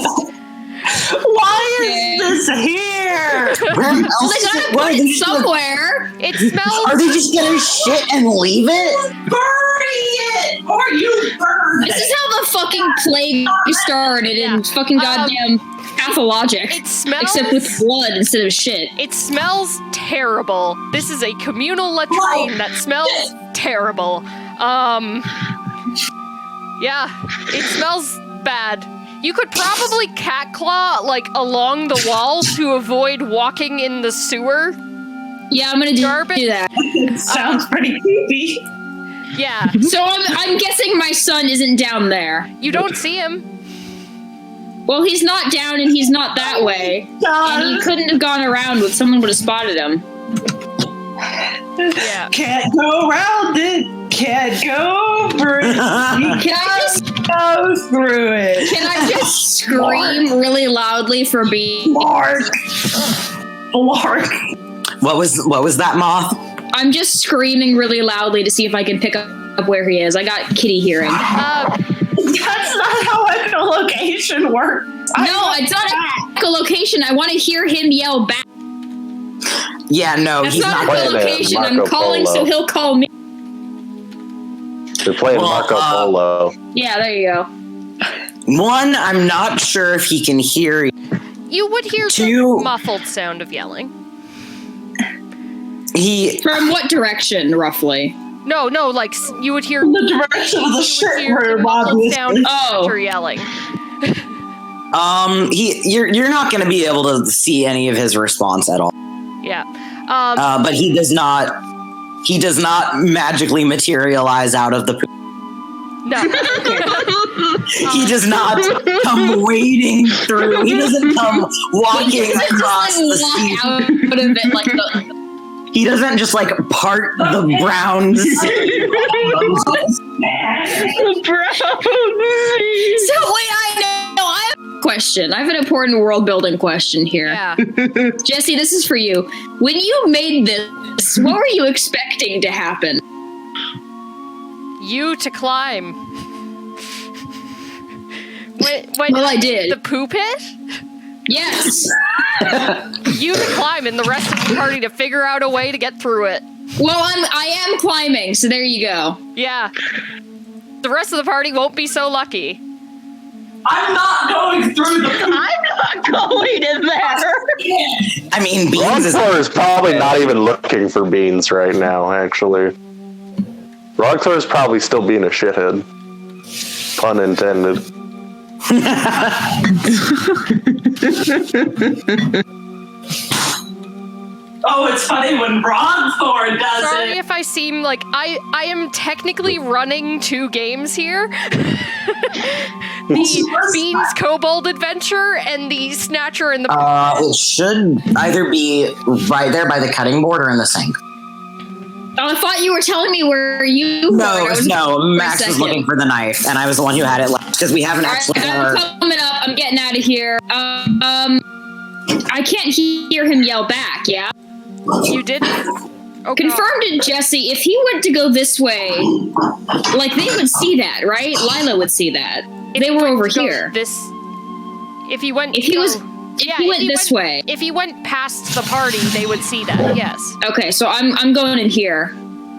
Why is this here? Where They else? gotta put it somewhere. It smells. Are they just gonna shit and leave it? Bury it, or you burn This is how the fucking plague started in fucking goddamn pathologic. It smells. Except with blood instead of shit. It smells terrible. This is a communal latrine that smells terrible. Yeah, it smells bad. You could probably cat claw along the wall to avoid walking in the sewer. Yeah, I'm gonna do that. Sounds pretty creepy. Yeah. So I'm guessing my son isn't down there. You don't see him. Well, he's not down and he's not that way. And he couldn't have gone around with someone would have spotted him. Yeah. Can't go around it. Can't go over it. You can't go through it. Can I just scream really loudly for being Mark. What was that, Moth? I'm just screaming really loudly to see if I can pick up where he is. I got kitty hearing. That's not how echolocation works. No, it's not echolocation. I want to hear him yell back. Yeah, no, That's he's not not. echolocation. I'm Marco calling Polo. so he'll call me. They're playing Marco Polo. Yeah, there you go. One, I'm not sure if he can hear you. You would hear Two. the muffled sound of yelling. From what direction, roughly? No, like you would hear The direction of the shit room, obviously. sound after yelling. You're not going to be able to see any of his response at all. Yeah. But he does not magically materialize out of the poop. No. He does not come wading through. He doesn't come walking across the sea. Out of it like He doesn't just like part the brown sea. So wait, I have a question. I have an important world building question here. Yeah. Jesse, this is for you. When you made this, what were you expecting to happen? You to climb. Well, I did. The poo pit? Yes. You to climb and the rest of the party to figure out a way to get through it. Well, I am climbing, so there you go. Yeah. The rest of the party won't be so lucky. I'm not going through the poop. I'm not going in there. I mean, Beans Roggthor is probably not even looking for Beans right now, actually. Roggthor is probably still being a shithead. Pun intended. Oh, it's funny when Roggthor does Sorry it. if I seem like I am technically running 2 games here. The Beans Kobold adventure and the Snatcher and the it should either be right there by the cutting board or in the sink. Oh, I thought you were telling me where you were. No, Max was looking for the knife, and I was the one who had it left, because we haven't actually I'm coming up. I'm getting out of here. I can't hear him yell back, yeah? You didn't? Okay. Confirmed it, Jesse. If he went to go this way, like, they would see that, right? Lila would see that. They were over here. If he went this way. If he went past the party, they would see that, yes. Okay, so I'm going in here.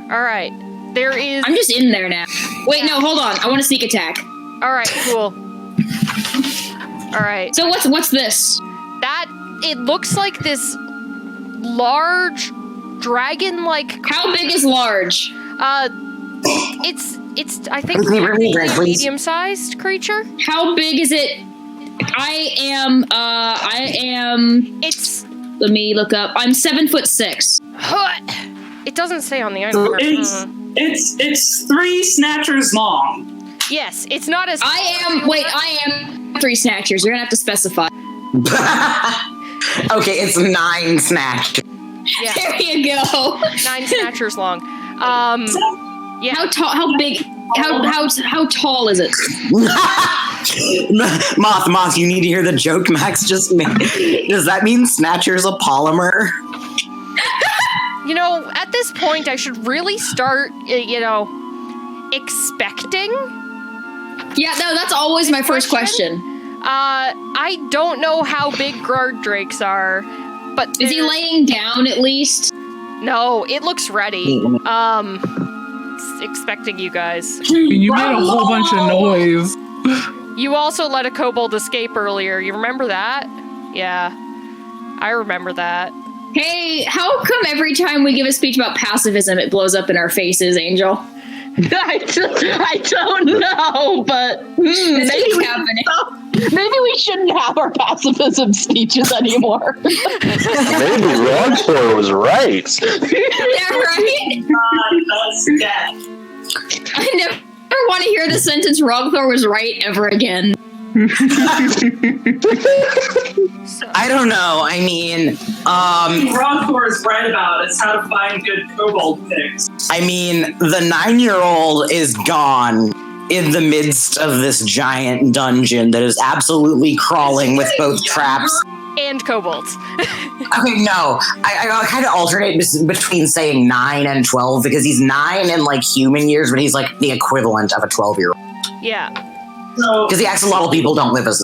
Alright. There is... I'm just in there now. Wait, no, hold on. I want to sneak attack. Alright, cool. Alright. So what's this? It looks like this large dragon-like... How big is large? It's I think it's a medium-sized creature. How big is it? I am. It's. Let me look up. I'm 7'6". It doesn't say on the item. It's 3 snatchers long. Yes, it's not as. I am 3 snatchers. You're gonna have to specify. Okay, it's 9 snatch. Yeah. There you go. 9 snatchers long. Yeah. How tall? How big? How tall is it? Moth, you need to hear the joke Max just made. Does that mean Snatcher's a polymer? You know, at this point, I should really start, expecting. Yeah, no, that's always my first question. I don't know how big guard drakes are, but is he laying down at least? No, it looks ready. Expecting you guys. You made a whole bunch of noise. You also let a kobold escape earlier. You remember that? Yeah, I remember that. Hey, how come every time we give a speech about pacifism, it blows up in our faces, Angel? I don't know, but maybe we shouldn't have our pacifism speeches anymore. Maybe Roggthor was right. Yeah, right? I never want to hear the sentence Roggthor was right ever again. I don't know. I mean, Roggthor is right about it's how to find good kobold things. I mean, the 9-year-old is gone in the midst of this giant dungeon that is absolutely crawling with both traps and kobolds. Okay, no. I kind of alternate between saying 9 and 12 because he's 9 in like human years, but he's like the equivalent of a 12-year-old. Yeah. Because the axolotl people don't live as.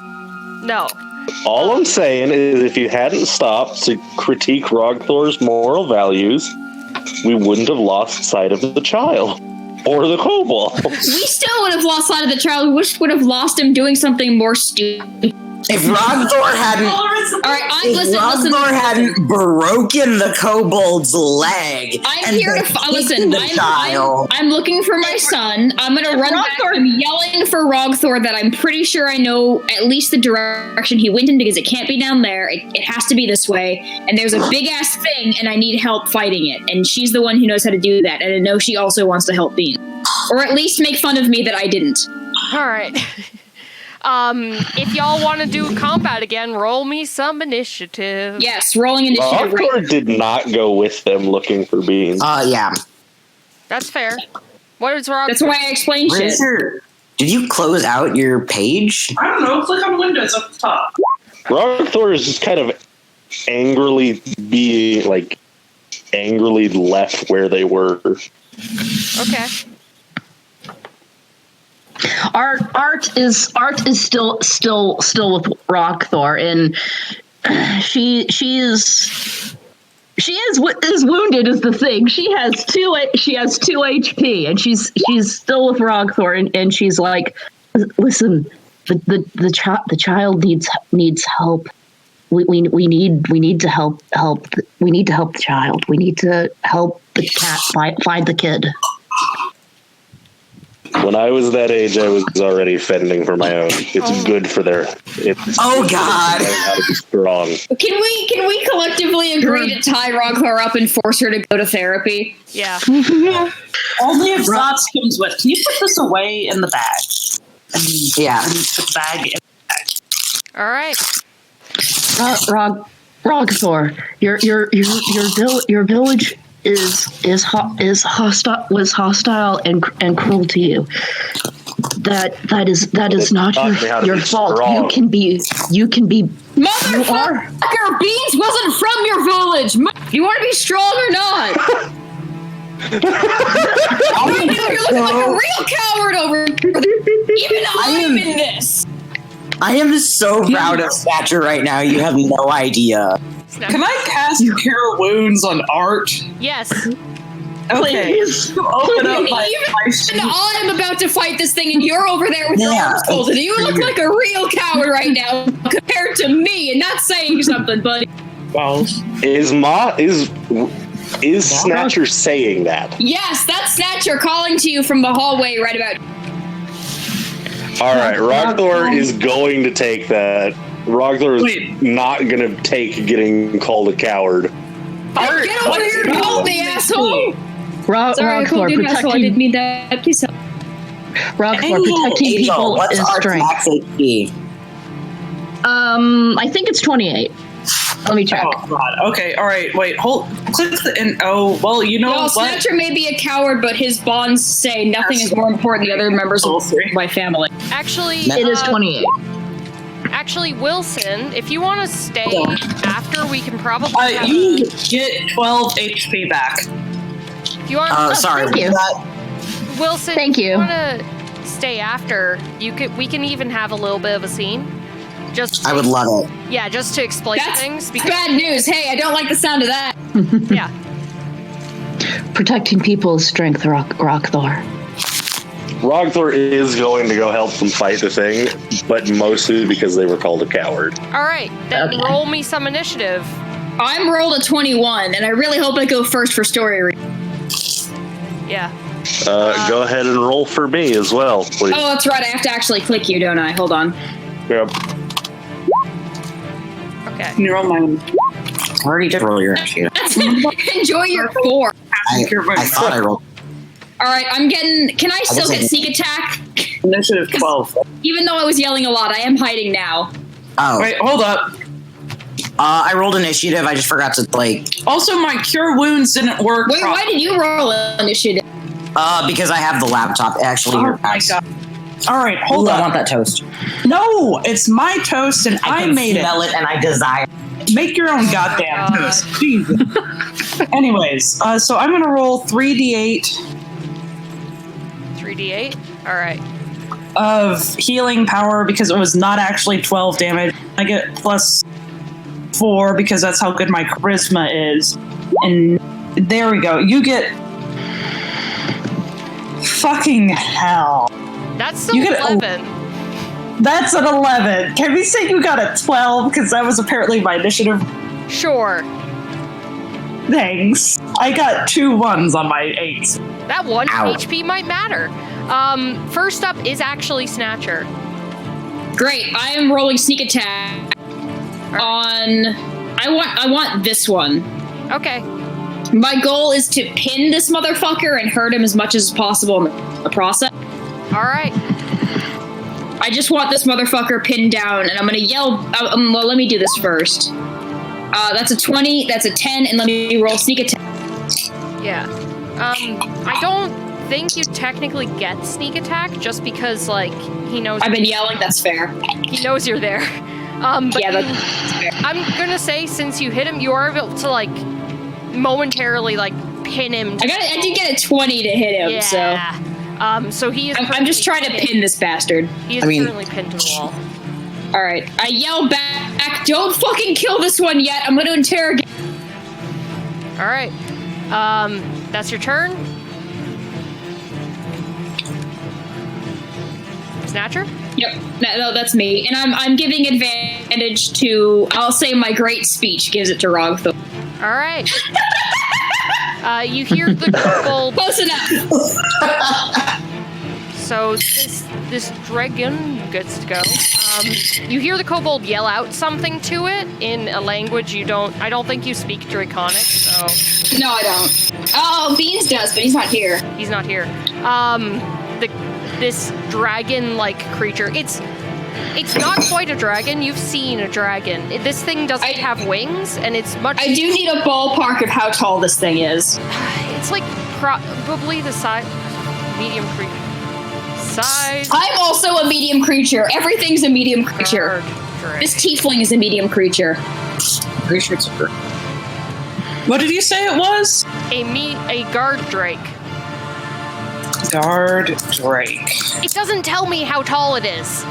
No. All I'm saying is if you hadn't stopped to critique Roggthor's moral values, we wouldn't have lost sight of the child. Or the kobold. We still would have lost sight of the child. We would have lost him doing something more stupid. If Roggthor hadn't, Roggthor hadn't broken the kobold's leg, I'm here to listen. I'm looking for my son. I'm gonna run back. I'm yelling for Roggthor that I'm pretty sure I know at least the direction he went in because it can't be down there. It has to be this way. And there's a big ass thing, and I need help fighting it. And she's the one who knows how to do that. And I know she also wants to help Bean, or at least make fun of me that I didn't. All right. If y'all want to do combat again, roll me some initiative. Yes, rolling initiative. Roggthor did not go with them looking for beans. Yeah. That's fair. What is wrong? That's why I explained shit. Did you close out your page? I don't know. Click on Windows up the top. Roggthor is just kind of angrily left where they were. Okay. Art is still with Roggthor, and she is wounded is the thing. She has two HP, and she's still with Roggthor, and she's like, listen, the child needs help. We need to help. We need to help the child. We need to help the cat find the kid. When I was that age, I was already fending for my own. It's good for their. Oh God! How to be strong. Can we collectively agree to tie Roggthor up and force her to go to therapy? Yeah. Only if Zots comes with. Can you put this away in the bag? Yeah. Put the bag in the bag. All right. Roggthor, your village was hostile and cruel to you. That is not your fault. Strong. You can be. Motherfucker, Beans wasn't from your village. You want to be strong or not? Right now you're looking like a real coward over. Even I'm in this. I am so proud of Thatcher right now. You have no idea. Can I cast Cure Wounds on Art? Yes. Okay. Open up my Even I'm about to fight this thing, and you're over there with your arms folded. You look like a real coward right now compared to me, and that's saying something, buddy. Well, Is Snatcher saying that? Yes, that's Snatcher calling to you from the hallway right about. All right, Roggthor is going to take that. Roggthor is not going to take getting called a coward. Get over here and help me, asshole! Sorry, I called you an asshole. I didn't mean that. Please help. Roggthor, protecting people What's is our strength. max HP? I think it's 28. Let me check. oh God. Okay. All right. Wait. Hold. Click the. And well, you know No, what? Snatcher may be a coward, but his bonds say nothing is more important than the other members of my family. Actually, It is 28. Actually, Wilson, if you want to stay after, we can probably. You get 12 HP back. If you want, Sorry. Thank you. Wilson. Thank you. If you want to stay after, we can even have a little bit of a scene. I would love it. Yeah, just to explain That's things. bad news. Hey, I don't like the sound of that. Yeah. Protecting people is strength, Roggthor. Roggthor is going to go help them fight the thing, but mostly because they were called a coward. All right, then roll me some initiative. I'm rolled a 21, and I really hope I go first for story. Yeah. Go ahead and roll for me as well, please. Oh, that's right. I have to actually click you, don't I? Hold on. Yep. Okay. Can you roll mine? I already did roll your initiative. Enjoy your 4. I thought I rolled. All right, I'm getting. Can I still get sneak attack? Initiative 12. Even though I was yelling a lot, I am hiding now. Oh. Wait, hold up. I rolled initiative. I just forgot to Also, my Cure Wounds didn't work. Wait, why did you roll initiative? Because I have the laptop. Actually, Oh my God. All right, hold I up. want that toast. No, it's my toast, and I made it. Smell it, and I desire. Make your own goddamn toast. Jesus. Anyways, so I'm gonna roll 3d8 3d8. All right. of healing power because it was not actually 12 damage. I get plus 4 because that's how good my charisma is. And there we go. You get fucking hell. That's still You get 11. That's an 11. Can we say you got a 12? Because that was apparently my initiative. Sure. Thanks. I got 2 1s on my 8s. That 1 Ow. HP might matter. First up is actually Snatcher. Great. I am rolling sneak attack on. I want this one. Okay. My goal is to pin this motherfucker and hurt him as much as possible in the process. All right. I just want this motherfucker pinned down, and I'm gonna yell. Well, let me do this first. That's a 20. That's a 10, and let me roll sneak attack. Yeah. I don't think you technically get sneak attack just because, like, he knows. I've been yelling. That's fair. He knows you're there. But Yeah, that's fair. I'm gonna say since you hit him, you are able to like momentarily like pin him. I did get a 20 to hit him. Yeah. So he is. I'm just trying to pin this bastard. He is currently pinned to the wall. All right. I yell back. Don't fucking kill this one yet. I'm going to interrogate. All right. That's your turn. Snatcher? Yep. No, that's me. And I'm giving advantage to, I'll say my great speech gives it to Roggthor. All right. You hear the kobold. Close enough. So this dragon gets to go. You hear the kobold yell out something to it in a language I don't think you speak Draconic, so. No, I don't. Oh, Beans does, but he's not here. He's not here. This dragon-like creature. It's not quite a dragon. You've seen a dragon. This thing doesn't have wings, and it's much. I do need a ballpark of how tall this thing is. It's like probably the size, medium creature. Size. I'm also a medium creature. Everything's a medium creature. This tiefling is a medium creature. Pretty sure it's a bird. What did you say it was? A guard drake. Guard Drake. It doesn't tell me how tall it is.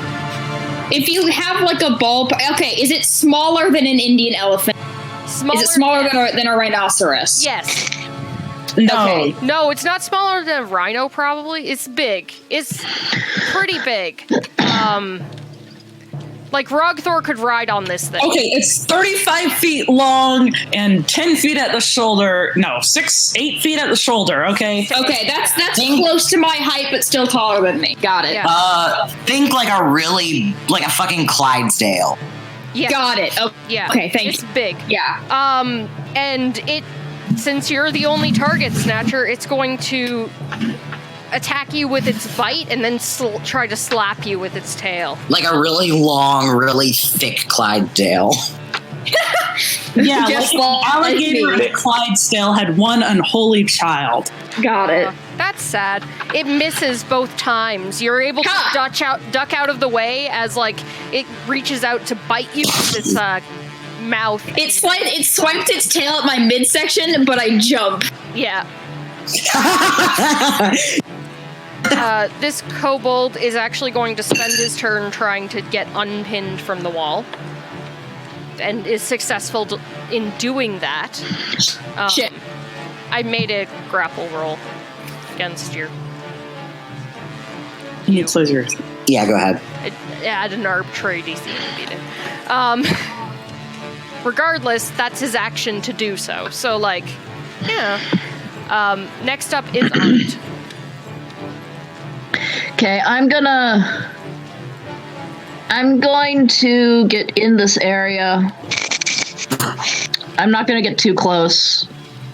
If you have like a ball, okay, is it smaller than an Indian elephant? Is it smaller than a rhinoceros? Yes. No. Okay. No, it's not smaller than a rhino, probably. It's big. It's pretty big. Like, Roggthor could ride on this thing. Okay, it's 35 feet long and 10 feet at the shoulder. No, 8 feet at the shoulder, okay? Okay, that's close to my height, but still taller than me. Got it. Yeah. Think like a fucking Clydesdale. Yeah. Got it. Oh, Yeah. Okay, thank It's you. big. Yeah. And since you're the only target, Snatcher, it's going to attack you with its bite and then try to slap you with its tail. Like a really long, really thick Clydesdale. Yeah, Just like an alligator me. at Clydesdale had one unholy child. Got it. That's sad. It misses both times. You're able to duck out of the way as like it reaches out to bite you with its mouth. It swiped its tail at my midsection, but I jump. Yeah. This kobold is actually going to spend his turn trying to get unpinned from the wall, and is successful in doing that. Shit. I made a grapple roll against your. It's yours. Yeah, go ahead. Add an arbitrary DC to beat it. Regardless, that's his action to do so. So, like, yeah. Next up is Art. Okay, I'm going to get in this area. I'm not going to get too close.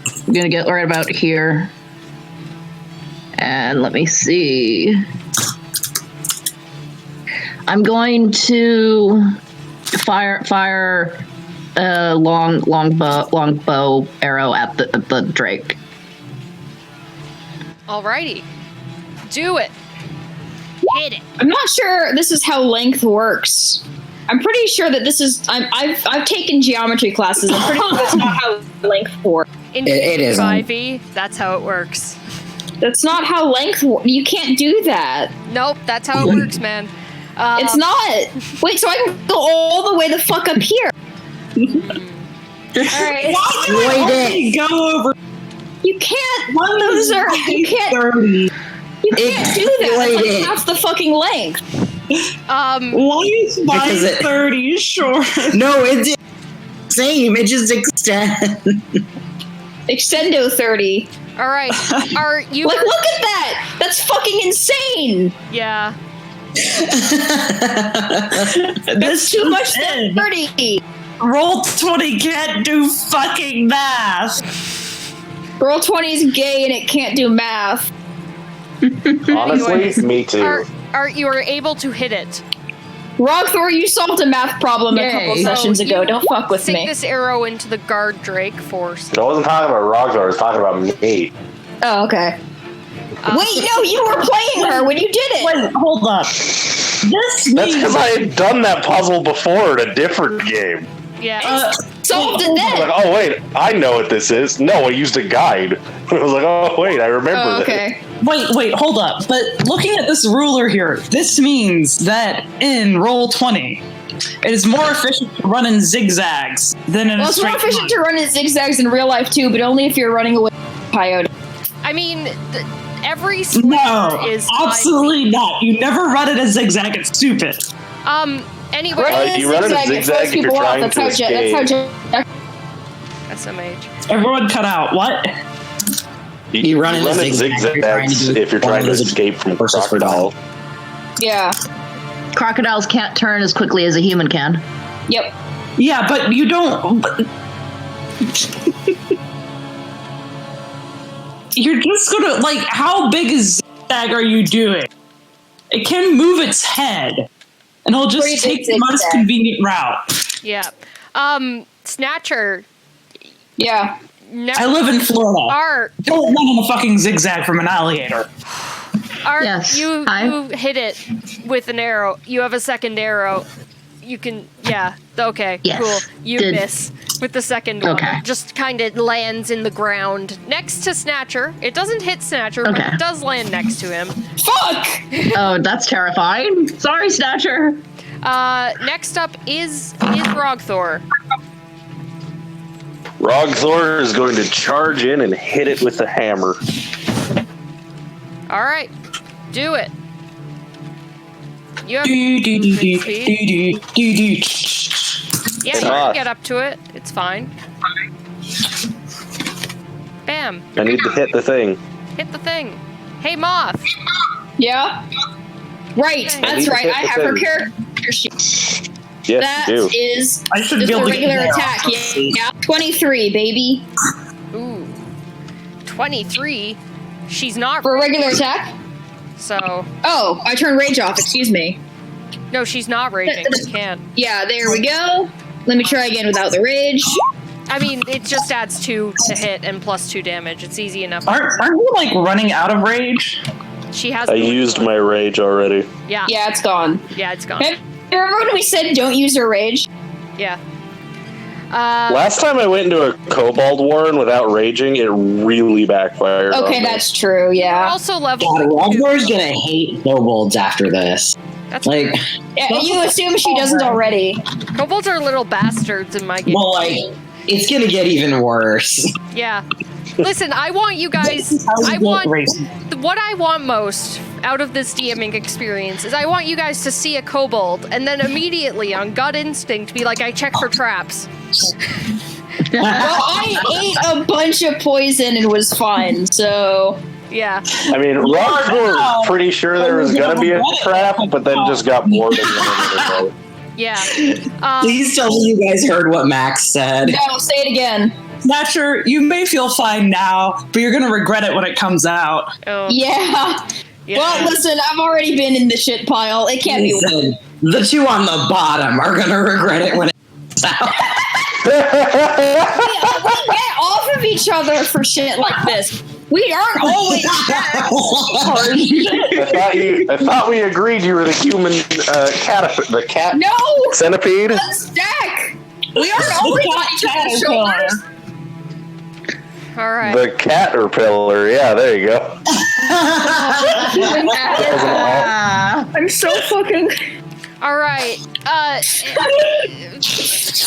I'm going to get right about here. And let me see. I'm going to fire a long bow arrow at the drake. Alrighty. Do it. Hit it. I'm not sure this is how length works. I'm pretty sure that this is. I've taken geometry classes. I'm pretty sure that's not how length works. In It isn't. 5e, that's how it works. That's not how length works. You can't do that. Nope, that's how it works, man. It's not. Wait, so I can go all the way the fuck up here. Alright. Wait, Go over. You can't. Those are. You can't. 30. You can't do that. That's like Wait. half the fucking length. Why is mine 30 short? No, it's same. It just extends. Extendo 30. All right. Are you? Like, look at that! That's fucking insane! Yeah. That's too much than 30! Roll 20 can't do fucking math. Roll 20 is gay and it can't do math. Honestly, me too. You are able to hit it. Roggthor, you solved a math problem a couple sessions ago. Don't fuck with Sink me. this arrow into the guard Drake force. I wasn't talking about Roggthor, I was talking about me. Oh, okay. Wait, no, you were playing her when you did it. Wait, hold up. This That's because I had done that puzzle before in a different game. Yeah. Solved it I was then. like, oh wait, I know what this is. No, I used a guide. I was like, oh wait, I remember Oh, this. okay. Wait, hold up. But looking at this ruler here, this means that in roll 20, it is more efficient to run in zigzags than in Well, a it's more straight efficient to run in zigzags in real life too, but only if you're running away from coyote. I mean, every sliver No, is absolutely not. You never run it as zigzag. It's stupid. Anyway, You run in a It zigzag throws if you're people off. trying That's to how escape. SMH. Everyone cut out. What? You run in a zigzag if you're trying to escape from crocodile. Yeah. Crocodiles can't turn as quickly as a human can. Yep. Yeah, but you don't. You're just gonna like. How big a zigzag are you doing? It can move its head, and it'll just Pretty take big the most zigzag. convenient route. Yeah. Snatcher. Yeah. I live in Florida. Art. Don't run in a fucking zigzag from an alligator. Art, Yes, you hi. hit it with an arrow. You have a second arrow. You can, yeah, okay, Yes, cool. You did- miss with the second one. Okay. Just kind of lands in the ground next to Snatcher. It doesn't hit Snatcher, but Okay. it does land next to him. Fuck! Oh, that's terrifying. Sorry, Snatcher. Next up is Roggthor. Roggthor is going to charge in and hit it with the hammer. All right, do it. You have Do, do, do, do, movement speed. do, do, do. Yeah, you can get up to it. It's fine. Bam. I need to hit the thing. Hit the thing. Hey, Moth. Yeah? Right, I that's need to right. hit I the have her thing. character sheet. Yes, That you do. is I should just be a able to get regular there. attack. Yeah. 23, baby. Ooh. 23. She's not For a regular attack? so. Oh, I turned rage off. Excuse me. No, she's not raging. You can't. Yeah, there we go. Let me try again without the rage. I mean, it just adds 2 to hit and plus 2 damage. It's easy enough. Aren't you like running out of rage? She has. I used my rage already. Yeah. Yeah, it's gone. Yeah, it's gone. Hey, you remember when we said don't use her rage? Yeah. Last time I went into a kobold warren without raging, it really backfired. Okay, on me. that's true, We're yeah. also level. God, 2. Roggthor's gonna hate kobolds after this. That's Like, Yeah, you assume she doesn't already. kobolds are little bastards in my game. well, like, it's gonna get even worse. Yeah. Listen, I want you guys. I want what I want most out of this DMing experience is I want you guys to see a kobold and then immediately on gut instinct be like, I check for traps. Well, I ate a bunch of poison and was fine, so... Yeah. I mean, Roggthor was pretty sure there was going to be a trap, but then just got bored and went into Yeah. Please tell me you guys heard what Max said. No, say it again. Snatcher, you may feel fine now, but you're gonna regret it when it comes out. Oh, Yeah. yeah. Well, listen, I've already been in the shit pile. It can't He be... said, the two on the bottom are gonna regret it when it comes out. We get off of each other for shit like this. We aren't always I thought we agreed you were the human the cat No! centipede. Let's stack! We aren't always on each other's shoulders. All right. The caterpillar. Yeah, there you go. I'm so fucking... All right.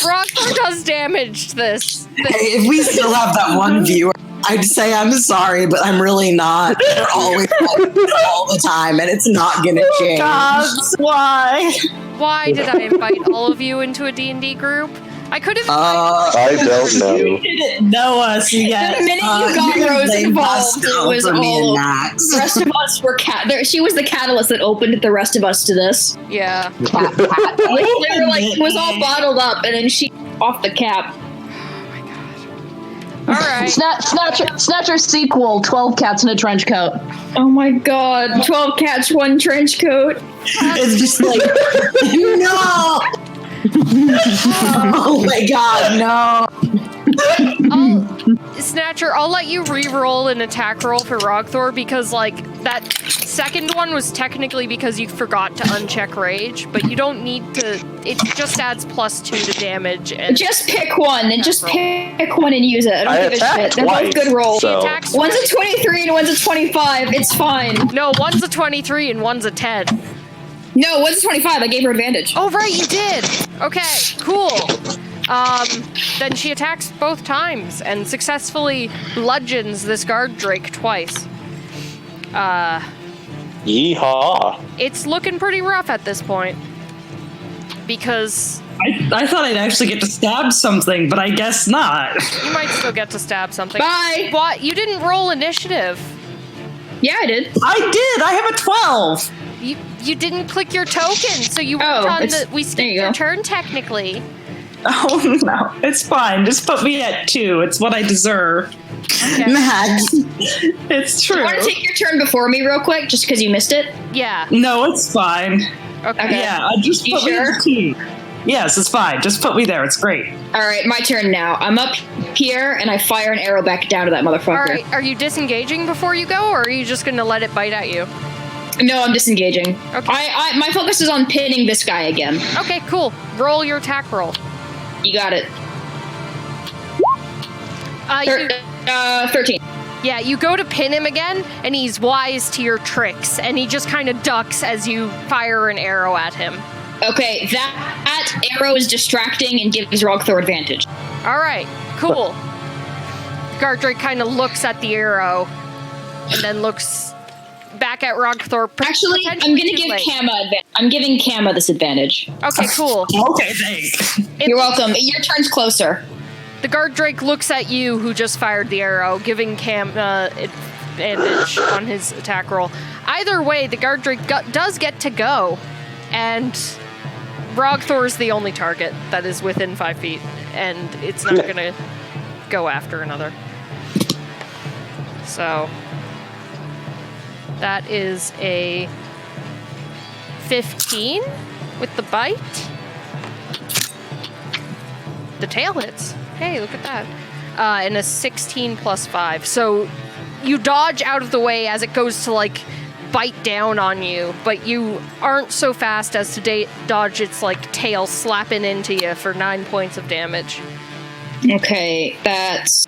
Roggthor does damage to this. Hey, if we still have that one viewer I'd say I'm sorry, but I'm really not. They're always all the time, and it's not gonna change. Gods, why? Why did I invite all of you into a D&D group? I could have. I don't know. You didn't know us yet. The minute you got Rose involved, it was for me and all. Max. The rest of us were she was the catalyst that opened the rest of us to this. Yeah. They were like, it was all bottled up, and then she off the cap. All right. Snatcher sequel, 12 cats in a trench coat. Oh my god, 12 cats, 1 trench coat. It's just like, no! Oh my god, no! Snatcher, I'll let you re-roll an attack roll for Roggthor because, like, that second one was technically because you forgot to uncheck rage, but you don't need to. It just adds +2 to damage. And just pick one, and just pick one and use it. I don't give a attacked shit. They're both good rolls. So. One's a 23 and one's a 25. It's fine. No, one's a 23 and one's a 10. No, one's a 25. I gave her advantage. Oh, right, you did. Okay, cool. Then she attacks both times and successfully bludgeons this guard drake twice. Yeehaw. It's looking pretty rough at this point. Because I thought I'd actually get to stab something, but I guess not. you might still get to stab something. Bye. What? You didn't roll initiative. Yeah, I did. I did. I have a 12. You didn't click your token, so you weren't on the. We skipped your turn technically. Oh no, it's fine. Just put me at 2. It's what I deserve. Okay. Max. It's true. You want to take your turn before me real quick, just because you missed it? Yeah. No, it's fine. Okay. Yeah, just You put me sure? at 2. Yes, it's fine. Just put me there. It's great. All right, my turn now. I'm up here, and I fire an arrow back down to that motherfucker. All right. Are you disengaging before you go, or are you just gonna let it bite at you? No, I'm disengaging. Okay. My focus is on pinning this guy again. Okay. Cool. Roll your attack roll. You got it. 13. Yeah, you go to pin him again, and he's wise to your tricks, and he just kind of ducks as you fire an arrow at him. Okay, that arrow is distracting and gives Roggthor advantage. All right, cool. Gardrake kind of looks at the arrow, and then looks back at Roggthor. Actually, I'm gonna give Kama. I'm giving Kama this advantage. Okay, cool. Okay, thanks. You're welcome. Your turn's closer. The Gardrake looks at you, who just fired the arrow, giving Cam advantage on his attack roll. Either way, the Gardrake does get to go, and Roggthor is the only target that is within 5 feet, and it's not going to go after another. So that is a 15 with the bite. The tail hits. Hey, look at that. And a 16 plus 5. So you dodge out of the way as it goes to, like, bite down on you, but you aren't so fast as to dodge its, like, tail slapping into you for 9 points of damage. Okay, that's...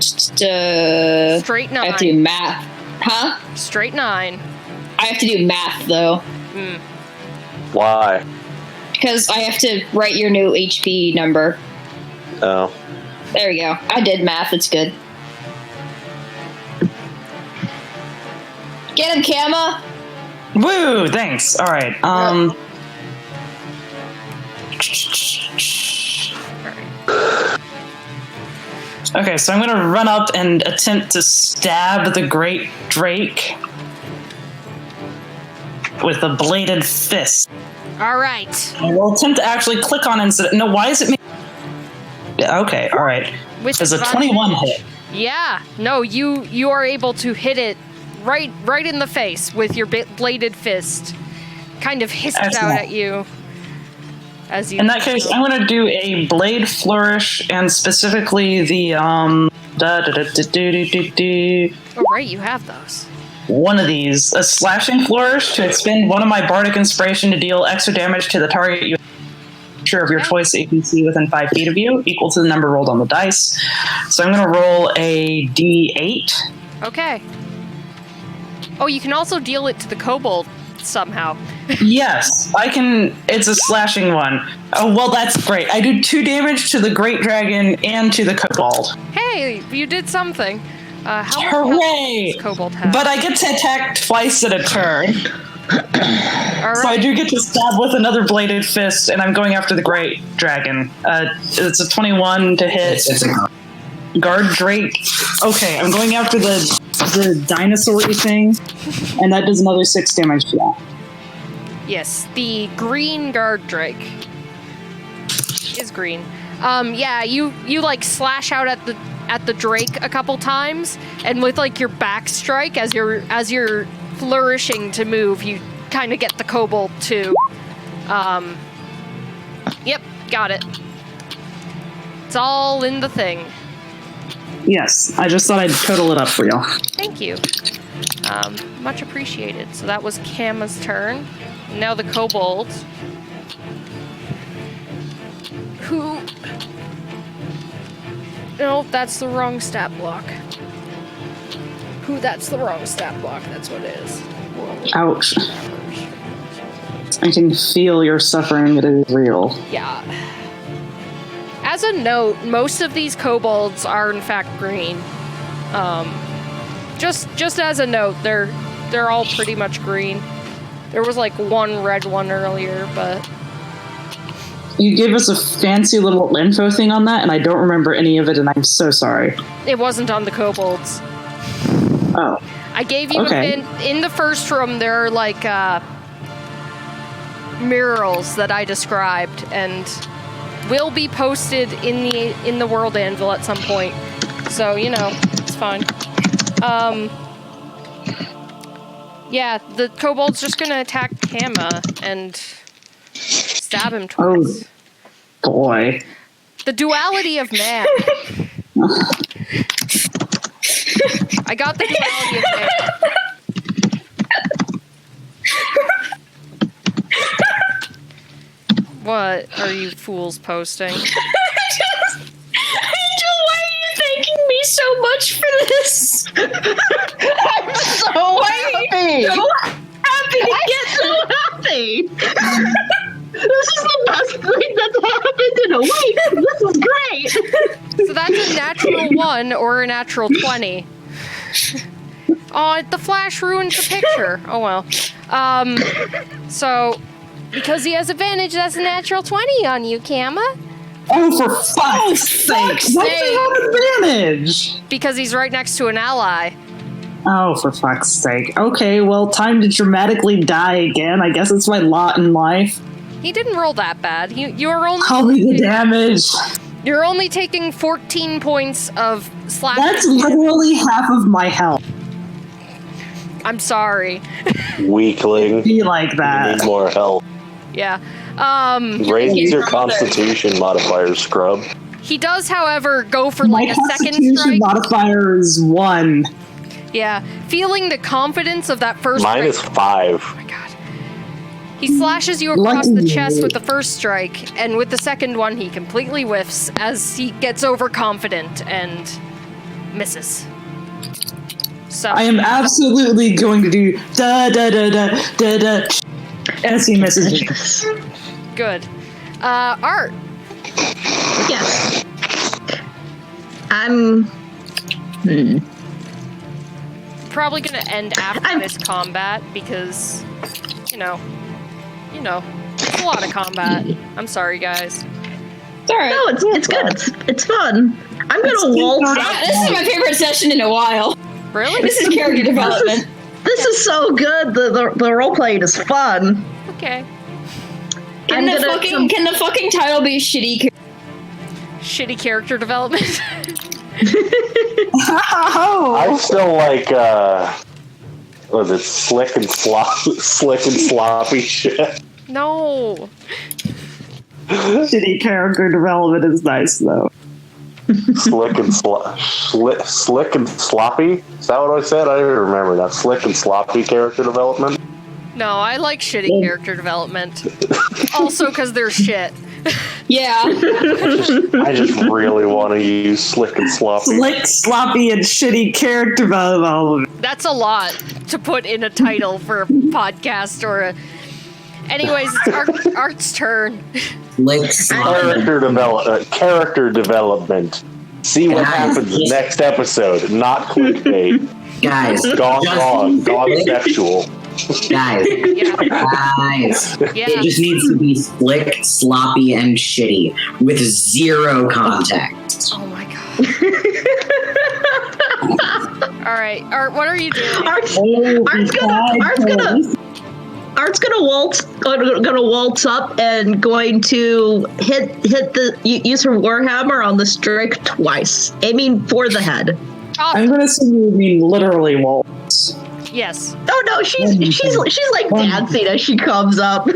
Straight 9. I have to do math. Huh? Straight 9. I have to do math, though. Why? Because I have to write your new HP number. Oh. There we go. I did math. It's good. Get him, Kama! Woo! Thanks. All right. Okay, so I'm gonna run up and attempt to stab the great drake with a bladed fist. All right. I will attempt to actually click on instead. No, why is it me? Yeah, okay, all right. There's a 21 hit. Yeah. No, you are able to hit it right in the face with your bladed fist. Kind of hisses out at you. As you In that case, I'm going to do a blade flourish, and specifically the Oh, right, you have those. one of these, a slashing flourish to expend one of my bardic inspiration to deal extra damage to the target you of your choice that you can see within 5 feet of you, equal to the number rolled on the dice. So I'm going to roll a d8. Okay. Oh, you can also deal it to the kobold somehow. Yes, I can. It's a slashing one. Oh, well, that's great. I do 2 damage to the great dragon and to the kobold. Hey, you did something. How much Hooray! does Kobold have? But I get to attack twice in a turn. All So I right. do get to stab with another bladed fist, and I'm going after the Great Dragon. It's a 21 to hit. It's a Guard Drake. Okay, I'm going after the dinosaur-y thing, and that does another 6 damage to that. Yes, the green guard drake is green. Yeah, you like slash out at the drake a couple times, and with like your back strike as you're flourishing to move, you kind of get the kobold too. Yep, got it. It's all in the thing. Yes, I just thought I'd total it up for y'all. Thank you. Much appreciated. So that was Kama's turn. Now the kobolds. Who... No, that's the wrong stat block. That's the wrong stat block. That's what it is. Ouch. I can feel your suffering. It is real. Yeah. As a note, most of these kobolds are in fact green. Just as a note, they're all pretty much green. There was like one red one earlier, but You gave us a fancy little info thing on that, and I don't remember any of it, and I'm so sorry. it wasn't on the kobolds. Oh. I gave you Okay. a hint. In the first room, there are like murals that I described, and will be posted in the World Anvil at some point. So it's fine. Yeah, the kobold's just gonna attack Kama and stab him twice. Oh, boy. The duality of man. I got the duality of man. What are you fools posting? Why are you thanking me so much for this? I'm so happy. So happy to get So happy. This is the best thing that's happened in a week. This is great. So that's a natural 1 or a natural 20. Oh, the flash ruined the picture. Oh well. So because he has advantage, that's a natural 20 on you, Kama. Oh, for fuck's sake! What's the advantage? Because he's right next to an ally. Oh, for fuck's sake. Okay, well, time to dramatically die again. I guess it's my lot in life. He didn't roll that bad. You're only How the damage? You're only taking 14 points of slash. That's literally half of my health. I'm sorry. Weakling. Be like that. Need more health. Yeah. Raise your constitution modifier, scrub. He does, however, go for My like a second constitution strike. modifier is 1. Yeah. Feeling the confidence of that first Mine is strike. 5. Oh my god. He slashes you across the chest with the first strike, and with the second one, he completely whiffs as he gets overconfident and misses. So I am absolutely going to do da da da da da da as he misses me. good. Art. Yes. I'm. Probably gonna end after this combat because, you know, it's a lot of combat. I'm sorry, guys. It's alright. No, it's good. It's fun. I'm gonna waltz. Yeah, this is my favorite session in a while. Really? This is character development. This is so good. The role playing is fun. Okay. Can the fucking title be Shitty character development. I still like, what was it, slick and sloppy shit. No. Shitty character development is nice though. Slick and sloppy? Is that what I said? I don't even remember that. Slick and sloppy character development. No, I like shitty character development. Also because they're shit. Yeah. I just really want to use slick and sloppy. Slick, sloppy, and shitty character development. That's a lot to put in a title for a podcast or a... Anyways, it's Art's turn. Like, Character development. See what happens next episode. Not clickbait. Guys, Gone sexual. Guys, it just needs to be slick, sloppy, and shitty with zero context. Oh my god. All right, Art, what are you doing? Art's gonna waltz up and going to use her warhammer on the strike twice, aiming for the head. I'm gonna assume you mean literally waltz. Yes. Oh no, she's like dancing as she comes up.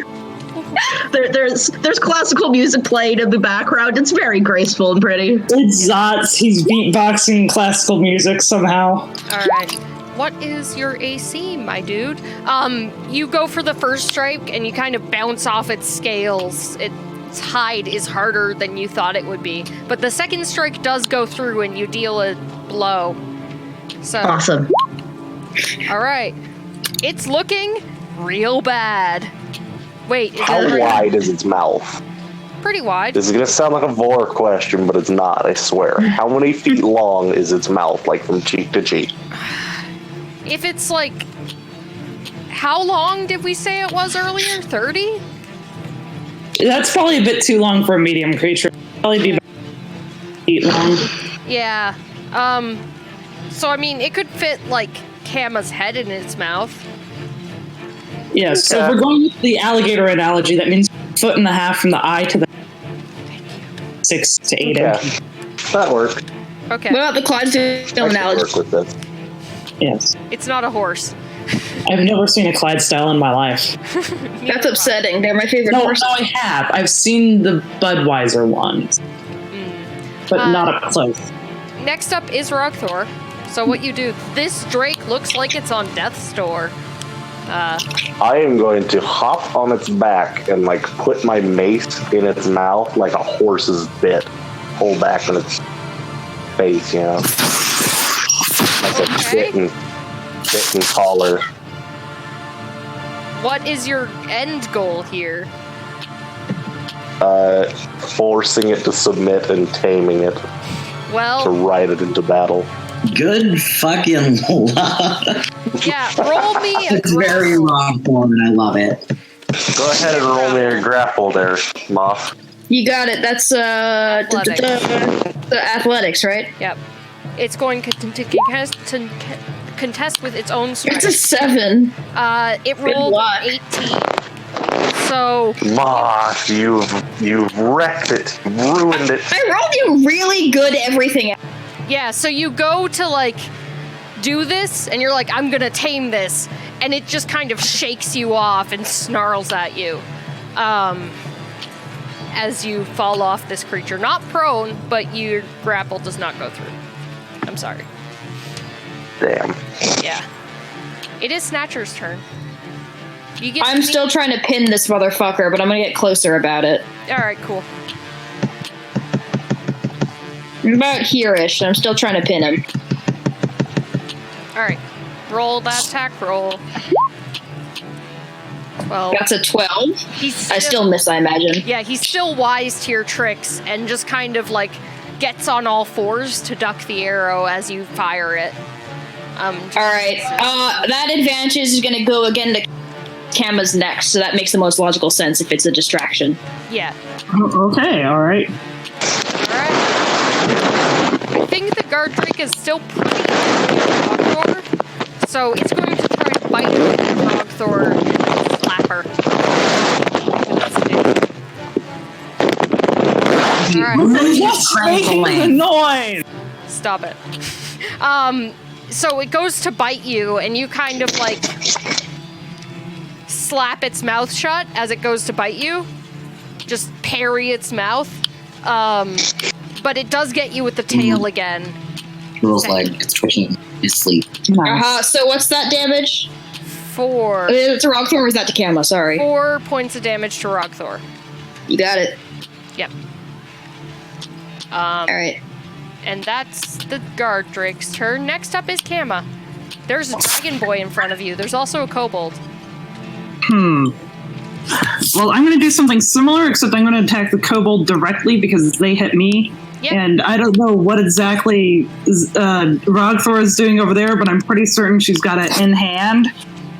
There's classical music playing in the background. It's very graceful and pretty. It's Zotz. He's beatboxing classical music somehow. All right. What is your AC, my dude? You go for the first strike and you kind of bounce off its scales. Its hide is harder than you thought it would be. But the second strike does go through and you deal a blow. So awesome. All right. It's looking real bad. Wait, how wide is its mouth? Pretty wide. This is going to sound like a Vor question, but it's not, I swear. How many feet long is its mouth, like from cheek to cheek? If it's like... How long did we say it was earlier? 30? That's probably a bit too long for a medium creature. Probably be about 8 long. Yeah. So, I mean, it could fit, like, Kama's head in its mouth. Yeah, so if we're going with the alligator analogy, that means 1.5 feet from the eye to the 6 to 8 inches. That works. Okay. What about the Clydesdale analogy? Work with this. Yes. It's not a horse. I've never seen a Clydesdale in my life. That's upsetting. They're my favorite horses. No, I have. I've seen the Budweiser ones. But not up close. Next up is Roggthor. So what you do, this Drake looks like it's on death's door. I am going to hop on its back and like put my mace in its mouth like a horse's bit. Pull back in its face, you know. Like a bitten collar. What is your end goal here? Forcing it to submit and taming it. Well, to ride it into battle. Good fucking luck. Yeah, roll me a It's very Roggthor, and I love it. Go ahead and roll me a grapple there, Moth. You got it. That's the athletics, right? Yep. It's going to contest with its own strength. It's a 7. It rolled 18. So Moth, you've wrecked it, ruined it. I rolled you really good everything. Yeah, so you go to like do this and you're like, I'm gonna tame this, and it just kind of shakes you off and snarls at you. As you fall off this creature. Not prone, but your grapple does not go through. I'm sorry. Damn. Yeah. It is Snatcher's turn. I'm still trying to pin this motherfucker, but I'm gonna get closer about it. Alright, cool. I'm about here-ish, and I'm still trying to pin him. Alright. Roll that attack roll. 12. That's a 12. I still miss, I imagine. Yeah, he's still wise to your tricks and just kind of like gets on all fours to duck the arrow as you fire it. Alright. That advantage is gonna go again to Kama's next, so that makes the most logical sense if it's a distraction. Yeah. Okay, alright. Alright. I think the guard drake is still pretty Roggthor, so it's going to try to bite Roggthor and slap her. Alright. What's making the noise? Stop it. So it goes to bite you, and you kind of like slap its mouth shut as it goes to bite you. Just parry its mouth. But it does get you with the tail again. Feels like it's twitching his sleep. So what's that damage? 4. It's a Roggthor, or is that to Kama? Sorry. 4 points of damage to Roggthor. You got it. Yep. Alright. And that's the guard drake's turn. Next up is Kama. There's a dragon boy in front of you. There's also a kobold. Well, I'm going to do something similar, except I'm going to attack the kobold directly because they hit me. Yep. And I don't know what exactly Roggthor is doing over there, but I'm pretty certain she's got it in hand.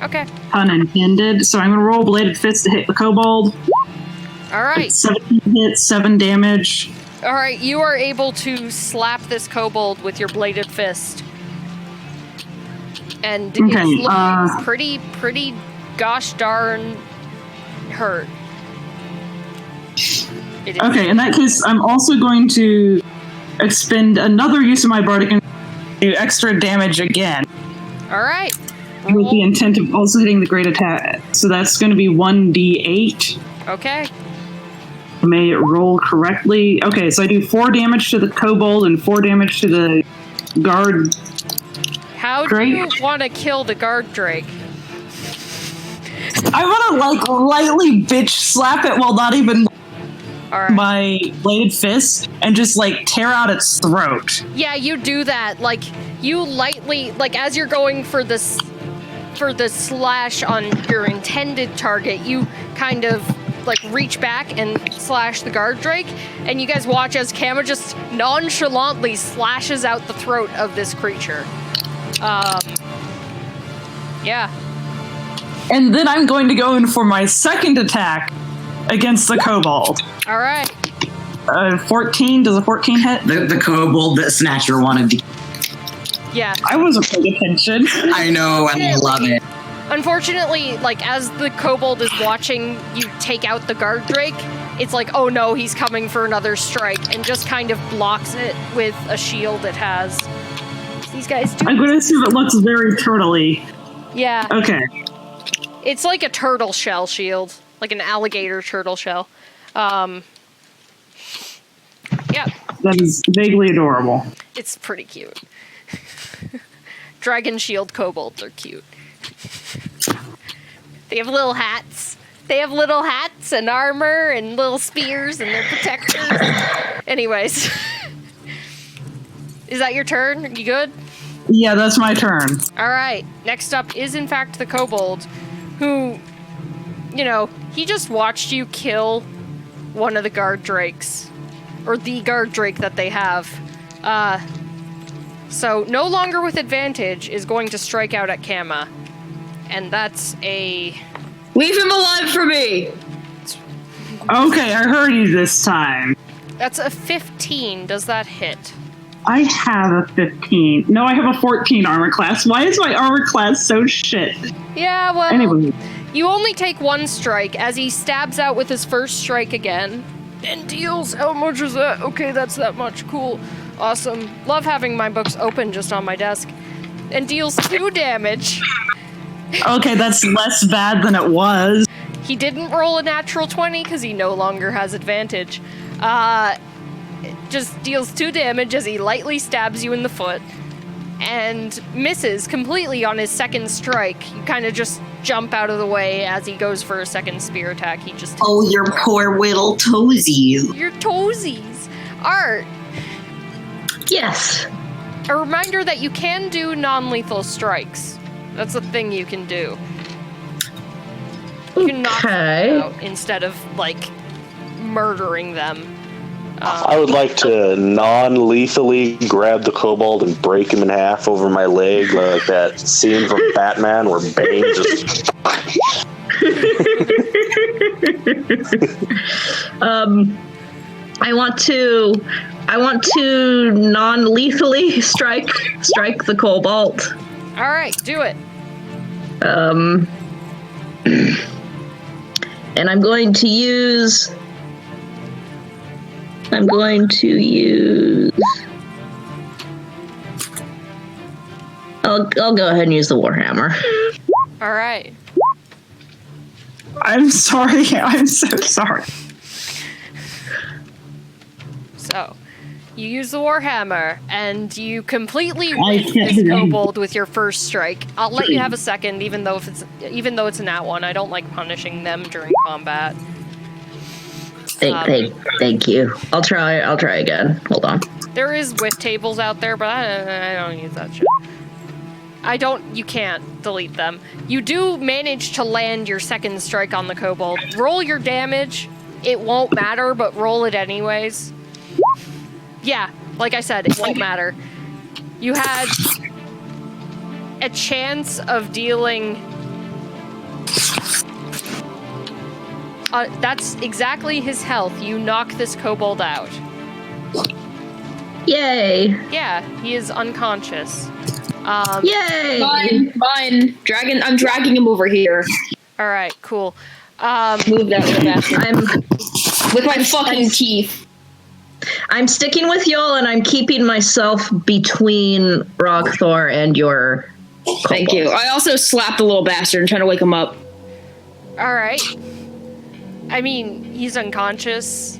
Okay. Pun intended. So I'm going to roll Bladed Fist to hit the kobold. All right. 17 hits, 7 damage. All right, you are able to slap this kobold with your bladed fist. And it's looking pretty gosh darn hurt. Okay, in that case, I'm also going to expend another use of my bardic and do extra damage again. All right. With the intent of also hitting the great attack. So that's going to be 1d8. Okay. May it roll correctly. Okay, so I do 4 damage to the kobold and 4 damage to the guard. How do you want to kill the guard drake? I want to lightly bitch slap it while not even my bladed fist and just tear out its throat. Yeah, you do that. You lightly, as you're going for the slash on your intended target, you kind of reach back and slash the guard drake, and you guys watch as Kama just nonchalantly slashes out the throat of this creature. Yeah. And then I'm going to go in for my second attack against the kobold. All right. 14. Does a 14 hit? The kobold that Snatcher wanted to. Yeah. I wasn't paying attention. I know, and I love it. Unfortunately, as the kobold is watching you take out the guard drake, it's oh no, he's coming for another strike, and just kind of blocks it with a shield it has. These guys do. I'm going to assume it looks very turtle-y. Yeah. Okay. It's like a turtle shell shield, like an alligator turtle shell. Yeah. That is vaguely adorable. It's pretty cute. Dragon shield kobolds are cute. They have little hats. They have little hats and armor and little spears and they're protectors. Anyways. Is that your turn? Are you good? Yeah, that's my turn. All right. Next up is, in fact, the kobold, who, he just watched you kill one of the guard drakes. Or the guard drake that they have. So, no longer with advantage, is going to strike out at Kama. And that's a... Leave him alive for me! Okay, I heard you this time. That's a 15. Does that hit? I have a 15. No, I have a 14 armor class. Why is my armor class so shit? Yeah, well... Anyway. You only take one strike as he stabs out with his first strike again. And deals... How much is that? Okay, that's that much. Cool. Awesome. Love having my books open just on my desk. And deals 2 damage. Okay, that's less bad than it was. He didn't roll a natural 20 because he no longer has advantage. Just deals 2 damage as he lightly stabs you in the foot and misses completely on his second strike. You kind of just jump out of the way as he goes for a second spear attack. He just... Oh, your poor little toesies. Your toesies. Art. Yes. A reminder that you can do non-lethal strikes. That's a thing you can do. You can knock them out instead of, murdering them. I would like to non-lethally grab the kobold and break him in half over my leg, like that scene from Batman where Bane just... I want to non-lethally strike the kobold. All right, do it. And I'm going to use. I'll go ahead and use the Warhammer. All right. I'm sorry. I'm so sorry. So, you use the Warhammer, and you completely whip this kobold with your first strike. I'll let you have a second, even though it's a nat one. I don't like punishing them during combat. Thank you. I'll try again. Hold on. There is whiff tables out there, but I don't use that shit. You can't delete them. You do manage to land your second strike on the kobold. Roll your damage. It won't matter, but roll it anyways. Yeah, like I said, it won't matter. You had a chance of dealing... that's exactly his health. You knock this kobold out. Yay! Yeah, he is unconscious. Yay! Fine. I'm dragging him over here. Alright, cool. Move that little bastard. With my fucking teeth. I'm sticking with y'all, and I'm keeping myself between Roggthor and your Thank you. I also slapped the little bastard and trying to wake him up. Alright. I mean, he's unconscious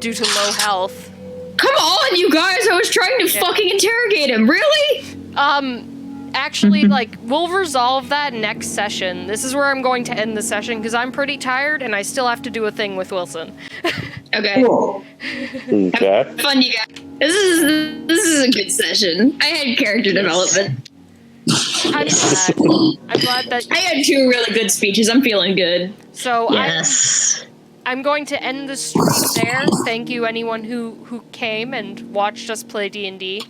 due to low health. Come on, you guys! I was trying to fucking interrogate him. Really? Actually, like, we'll resolve that next session. This is where I'm going to end the session, because I'm pretty tired, and I still have to do a thing with Wilson. Okay. Cool. Okay. Have fun, you guys. This is a good session. I had character development. I'm glad that... I had 2 really good speeches. I'm feeling good. So, Yes. I'm going to end the stream there. Thank you, anyone who came and watched us play D&D.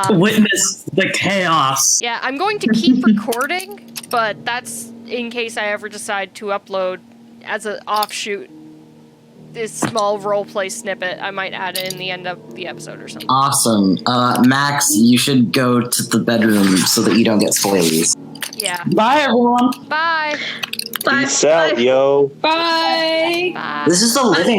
Witness the chaos. Yeah, I'm going to keep recording, but that's in case I ever decide to upload as an offshoot this small roleplay snippet. I might add it in the end of the episode or something. Awesome. Max, you should go to the bedroom so that you don't get spoilies. Yeah. Bye, everyone. Bye. Bye. Peace out, yo. Bye. Bye. This is the living